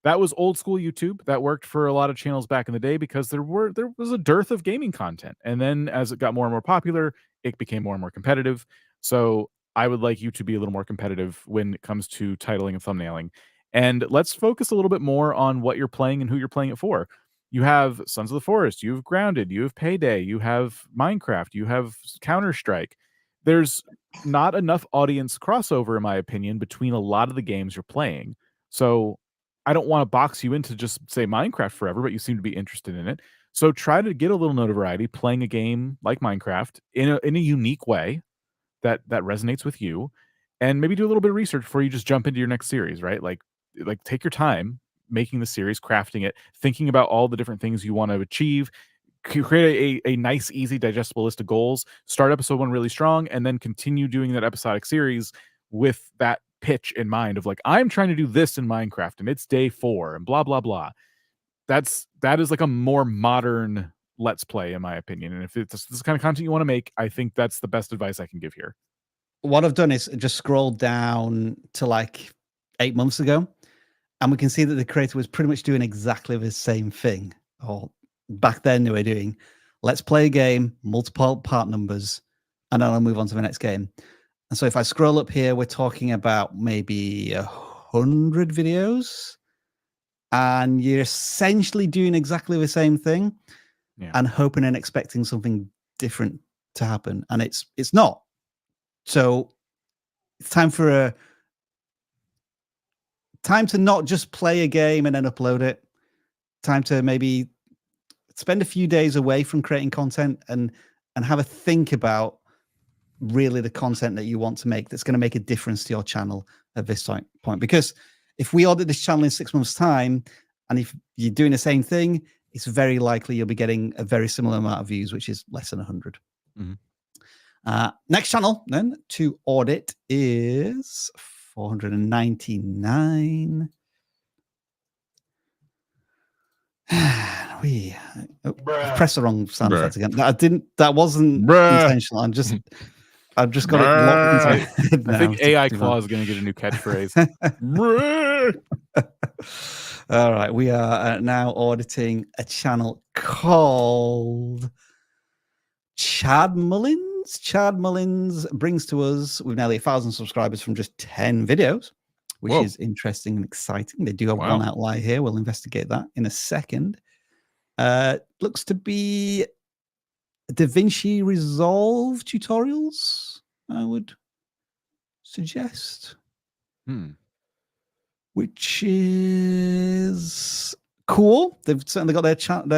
B: That was old school YouTube. That worked for a lot of channels back in the day because there was a dearth of gaming content. And then as it got more and more popular, it became more and more competitive. So I would like you to be a little more competitive when it comes to titling and thumbnailing. And let's focus a little bit more on what you're playing and who you're playing it for. You have Sons of the Forest, you have Grounded, you have Payday, you have Minecraft, you have Counter-Strike. There's not enough audience crossover, in my opinion, between a lot of the games you're playing. So I don't want to box you into just say Minecraft forever, but you seem to be interested in it. So try to get a little notoriety playing a game like Minecraft in a unique way that resonates with you, and maybe do a little bit of research before you just jump into your next series, right? Like take your time making the series, crafting it, thinking about all the different things you want to achieve, create a nice, easy, digestible list of goals, start episode 1 really strong, and then continue doing that episodic series with that pitch in mind of like, I'm trying to do this in Minecraft and it's day 4 and blah, blah, blah. That is like a more modern Let's Play, in my opinion. And if it's this kind of content you want to make, I think that's the best advice I can give here.
A: What I've done is just scrolled down to like 8 months ago, and we can see that the creator was pretty much doing exactly the same thing. Or back then they were doing, let's play a game, multiple part numbers, and then I'll move on to the next game. And so if I scroll up here, we're talking about maybe 100 videos, and you're essentially doing exactly the same thing, and hoping and expecting something different to happen, and it's not. So it's time to not just play a game and then upload it. Time to maybe spend a few days away from creating content and have a think about really the content that you want to make that's going to make a difference to your channel at this point. Because if we audit this channel in 6 months' time, and if you're doing the same thing, it's very likely you'll be getting a very similar amount of views, which is less than 100. Next channel then to audit is 499. I pressed the wrong sound effects again. That wasn't intentional. I've just got it locked into my head now.
B: I think AI CLAAAW is going to get a new catchphrase.
A: All right, we are now auditing a channel called Chad Mullins. Chad Mullins brings to us with nearly 1,000 subscribers from just 10 videos, which is interesting and exciting. They do have one outlier here. We'll investigate that in a second. Looks to be DaVinci Resolve tutorials, I would suggest. Which is cool. They've certainly got their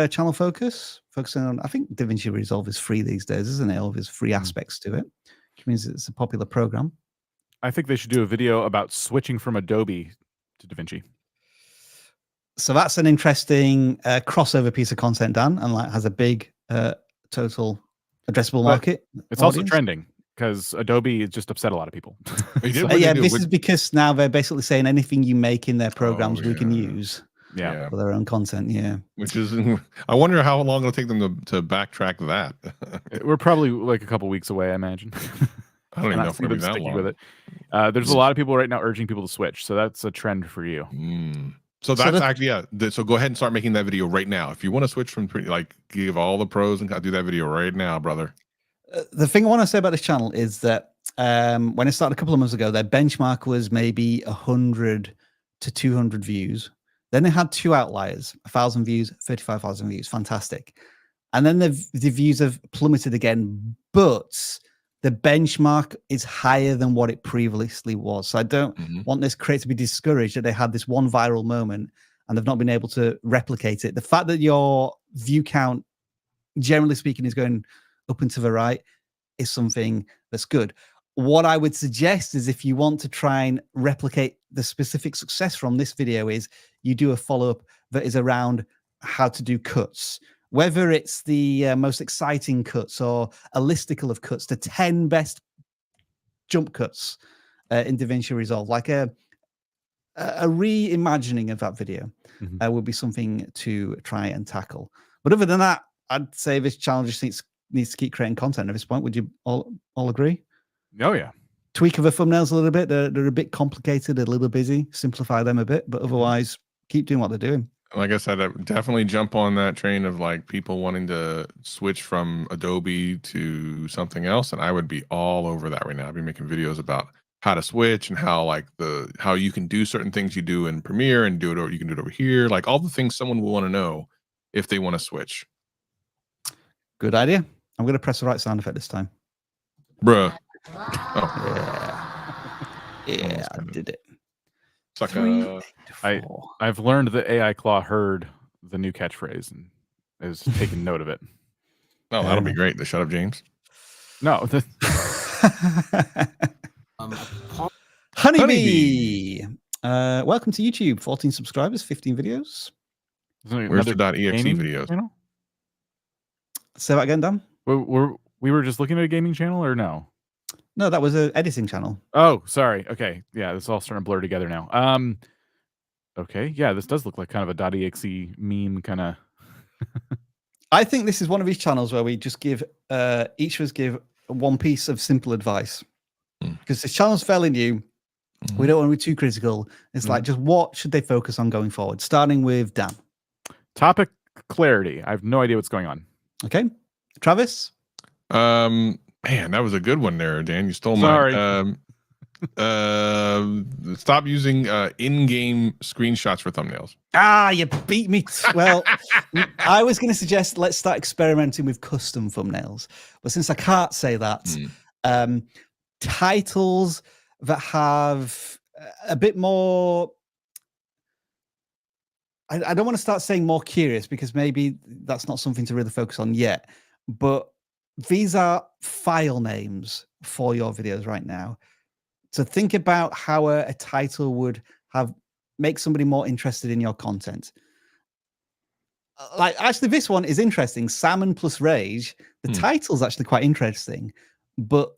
A: channel focusing on, I think DaVinci Resolve is free these days, isn't it? All of his free aspects to it, which means it's a popular program.
B: I think they should do a video about switching from Adobe to DaVinci.
A: So that's an interesting crossover piece of content, Dan, and like has a big total addressable market.
B: It's also trending because Adobe has just upset a lot of people.
A: This is because now they're basically saying anything you make in their programs we can use for their own content.
D: Which is, I wonder how long it'll take them to backtrack that.
B: We're probably like a couple weeks away, I imagine.
D: I don't even know if we're that long.
B: With it. There's a lot of people right now urging people to switch, so that's a trend for you.
D: So that's actually so go ahead and start making that video right now. If you want to switch from give all the pros and do that video right now, brother.
A: The thing I want to say about this channel is that when it started a couple of months ago, their benchmark was maybe 100 to 200 views. Then they had 2 outliers, 1,000 views, 35,000 views. Fantastic. And then the views have plummeted again, but the benchmark is higher than what it previously was. So I don't want this creator to be discouraged that they had this one viral moment and they've not been able to replicate it. The fact that your view count, generally speaking, is going up and to the right is something that's good. What I would suggest is if you want to try and replicate the specific success from this video is you do a follow-up that is around how to do cuts, whether it's the most exciting cuts or a listicle of cuts, the 10 best jump cuts in DaVinci Resolve, like a reimagining of that video would be something to try and tackle. But other than that, I'd say this channel just needs to keep creating content at this point. Would you all agree?
B: Oh, yeah.
A: Tweak of the thumbnails a little bit. They're a bit complicated, a little busy. Simplify them a bit, but otherwise, keep doing what they're doing.
D: Like I said, I would definitely jump on that train of like people wanting to switch from Adobe to something else, and I would be all over that right now. I'd be making videos about how to switch and how you can do certain things you do in Premiere and do it, or you can do it over here. Like all the things someone will want to know if they want to switch.
A: Good idea. I'm going to press the right sound effect this time.
D: Bruh.
A: Oh. Yeah, I did it.
D: Sucker.
B: I've learned that AI CLAAAW heard the new catchphrase and is taking note of it.
D: Oh, that'll be great. The Shut Up James.
B: No.
A: Honeybee. Welcome to YouTube. 14 subscribers, 15 videos.
D: Where's the .exe videos?
B: Channel?
A: Say that again, Dan.
B: We were just looking at a gaming channel, or no?
A: No, that was an editing channel.
B: Oh, sorry. Okay. Yeah, this is all starting to blur together now. Okay. Yeah, this does look like kind of a .exe meme kind of.
A: I think this is one of these channels where we just give each of us give one piece of simple advice. Because this channel's fairly new. We don't want to be too critical. It's like, just what should they focus on going forward? Starting with Dan.
B: Topic clarity. I have no idea what's going on.
A: Okay. Travis?
D: Man, that was a good one there, Dan. You stole
B: mine.
D: Stop using in-game screenshots for thumbnails.
A: Ah, you beat me. Well, I was going to suggest let's start experimenting with custom thumbnails. But since I can't say that, titles that have a bit more... I don't want to start saying more curious, because maybe that's not something to really focus on yet. But these are file names for your videos right now. So think about how a title would make somebody more interested in your content. Like, actually, this one is interesting. Salmon plus Rage. The title's actually quite interesting, but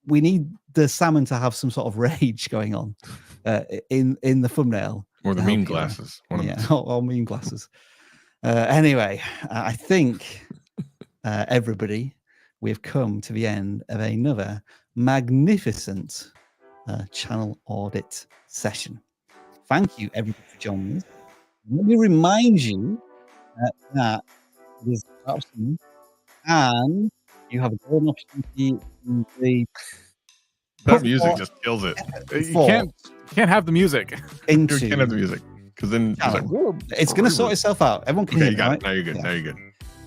A: we need the salmon to have some sort of rage going on in the thumbnail.
D: Or the meme glasses.
A: Or meme glasses. Anyway, I think everybody, we've come to the end of another magnificent channel audit session. Thank you, everybody, for joining us. Let me remind you that it is awesome, and you have a golden opportunity in the...
D: That music just kills it.
B: You can't have the music.
D: You can't have the music, because then
A: it's going to sort itself out. Everyone can hear
D: you got
A: right?
D: it. Now you're good.
A: Yeah.
D: Now you're good.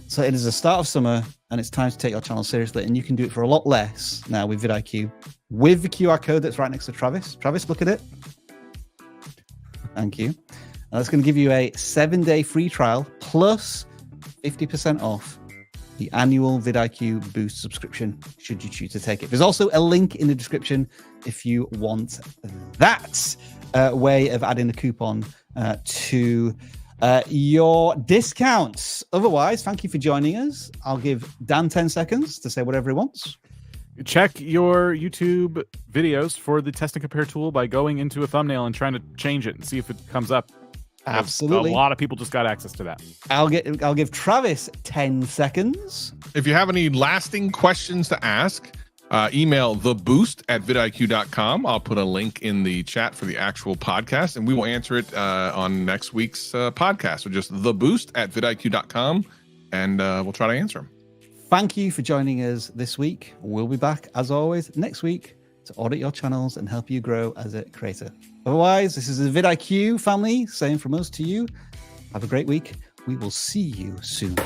A: So it is the start of summer, and it's time to take your channel seriously, and you can do it for a lot less now with vidIQ, with the QR code that's right next to Travis. Travis, look at it. Thank you. And that's going to give you a 7-day free trial plus 50% off the annual vidIQ Boost subscription, should you choose to take it. There's also a link in the description if you want that way of adding a coupon to your discounts. Otherwise, thank you for joining us. I'll give Dan 10 seconds to say whatever he wants.
B: Check your YouTube videos for the test and compare tool by going into a thumbnail and trying to change it and see if it comes up.
A: Absolutely.
B: A lot of people just got access to that.
A: I'll give Travis 10 seconds.
D: If you have any lasting questions to ask, email theboost@vidiq.com. I'll put a link in the chat for the actual podcast, and we will answer it on next week's podcast. So just theboost@vidiq.com, and we'll try to answer them.
A: Thank you for joining us this week. We'll be back, as always, next week to audit your channels and help you grow as a creator. Otherwise, this is the vidIQ family saying from us to you, have a great week. We will see you soon.